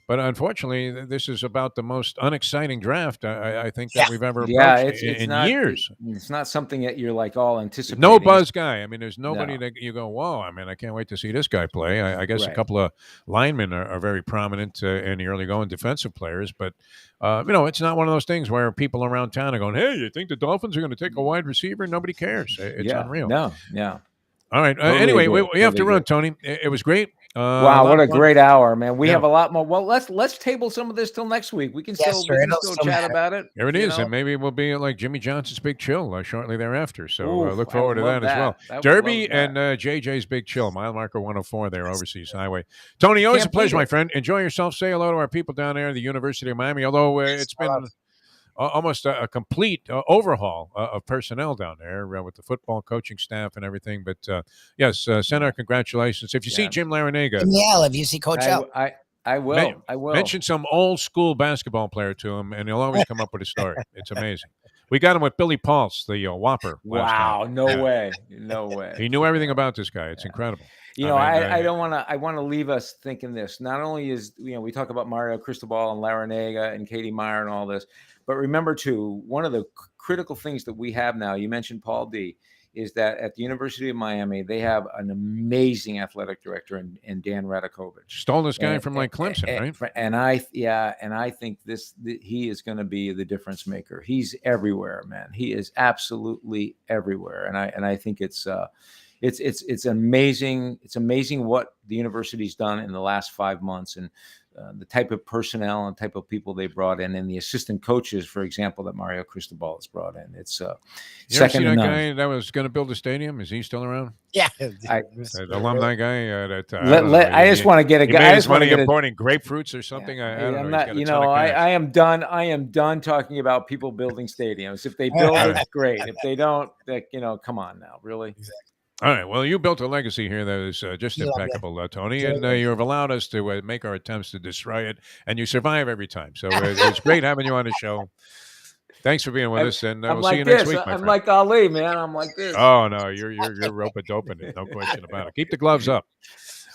but unfortunately, this is about the most unexciting draft I think that we've ever approached in not, years. It's not something that you're like all anticipating. No buzz guy. I mean, there's nobody No. that you go, whoa, I mean, I can't wait to see this guy play. I guess a Right. couple of linemen are very prominent in the early going defensive players, but, it's not one of those things where people around town are going, hey, you think the Dolphins are going to take a wide receiver? Nobody cares. It's unreal. No, yeah. All right. Totally Anyway, agree. we have to Totally run, agree. Tony. It was great. Wow, what a great hour, man. We Yeah. have a lot more. Well, let's table some of this till next week. We can Yes, still, sir. we can It'll still still chat matter. about it. There it you is, know? and maybe we'll be like Jimmy Johnson's Big Chill shortly thereafter. So Oof, look I forward to would love that as well. that. I would Derby love that. and JJ's Big Chill, mile marker 104 there, Overseas Highway. Tony, always a Can't pleasure, beat my it. friend. Enjoy yourself. Say hello to our people down there at the University of Miami, although it's been almost a complete overhaul of personnel down there with the football coaching staff and everything. But yes, send our congratulations. If you see Jim Larinaga, Yeah, if you see Coach L. I will. I will. mention some old school basketball player to him, and he'll always come up with a story. It's amazing. We got him with Billy Pulse, the Whopper. last Wow, time. no Yeah. way. No way. He knew everything about this guy. It's incredible. You know, I mean, I don't want to. I want to leave us thinking this. Not only is we talk about Mario Cristobal and Larinaga and Katie Meyer and all this, but remember too, one of the critical things that we have now. You mentioned Paul D. Is that at the University of Miami they have an amazing athletic director in Dan Radakovich. Stole this guy from like Clemson, right? And I think he is going to be the difference maker. He's everywhere, man. He is absolutely everywhere, and I think it's amazing. It's amazing what the university's done in the last 5 months, and the type of personnel and type of people they brought in, and the assistant coaches, for example, that Mario Cristobal has brought in. It's You ever second see to that none. guy that was going to build a stadium? Is he still around? Yeah. The alumni guy. I just want to get a He guy. made I his just want to money get importing grapefruits or something. I don't know. I'm He's not. got a ton of cash. I am done. I am done talking about people building stadiums. If they build it, great. If they don't, come on now, really. All right. Well, you built a legacy here that is just impeccable, Tony, and you have allowed us to make our attempts to destroy it, and you survive every time. So it's great having you on the show. Thanks for being with us, and we'll see you next week, my I'm friend. like Ali, man. I'm like this. Oh no, you're rope-a-doping it, no question about it. Keep the gloves up.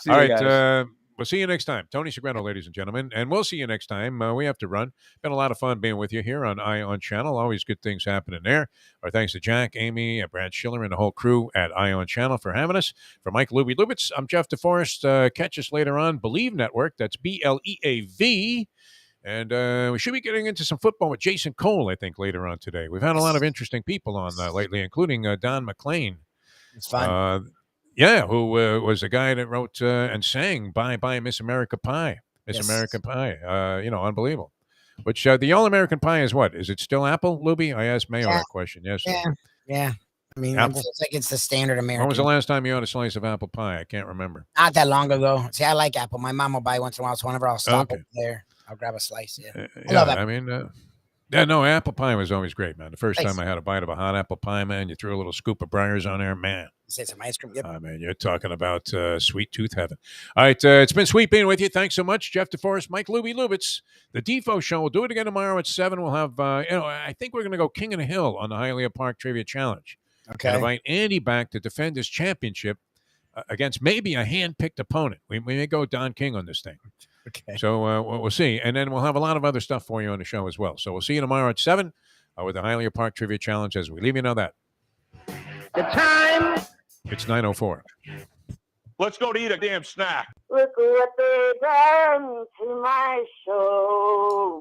See All you right. guys. We'll see you next time. Tony Segreto, ladies and gentlemen. And we'll see you next time. We have to run. Been a lot of fun being with you here on Ion Channel. Always good things happening there. Our thanks to Jack, Amy, Brad Schiller, and the whole crew at Ion Channel for having us. For Mike Lubitz, I'm Jeff Deforrest. Catch us later on Believe Network. That's BLEAV. And we should be getting into some football with Jason Cole, I think, later on today. We've had a lot of interesting people on lately, including Don McLean. It's fun. Yeah, who was the guy that wrote and sang "Bye Bye Miss America Pie." Miss Yes. American Pie. Unbelievable. Which the All-American Pie is what? Is it still apple, Lubie? I asked Mayo that question yesterday. Yeah. I mean, it Apple? feels like it's the standard American. When was the last time you had a slice of apple pie? I can't remember. Not that long ago. See, I like apple. My mom will buy once in a while, so whenever I'll stop Okay. over there, I'll grab a slice. Yeah. I Yeah, love apple. I mean, Yeah, no, apple pie was always great, man. The first Nice. time I had a bite of a hot apple pie, man, you threw a little scoop of Briars on there, man. Say some ice cream. Yep. Man, you're talking about sweet tooth heaven. All right, it's been sweet being with you. Thanks so much, Jeff Deforrest, Mike Lubie, Lubitz, the Defo Show. We'll do it again tomorrow at 7. We'll have, I think we're going to go King of the Hill on the Hialeah Park Trivia Challenge. Okay. And invite Andy back to defend his championship against maybe a hand-picked opponent. We may go Don King on this thing. Okay. So we'll see. And then we'll have a lot of other stuff for you on the show as well. So we'll see you tomorrow at 7 with the Hialeah Park Trivia Challenge as we leave you know that. The time. It's 9:04. Let's go to eat a damn snack. Look what they done to my soul.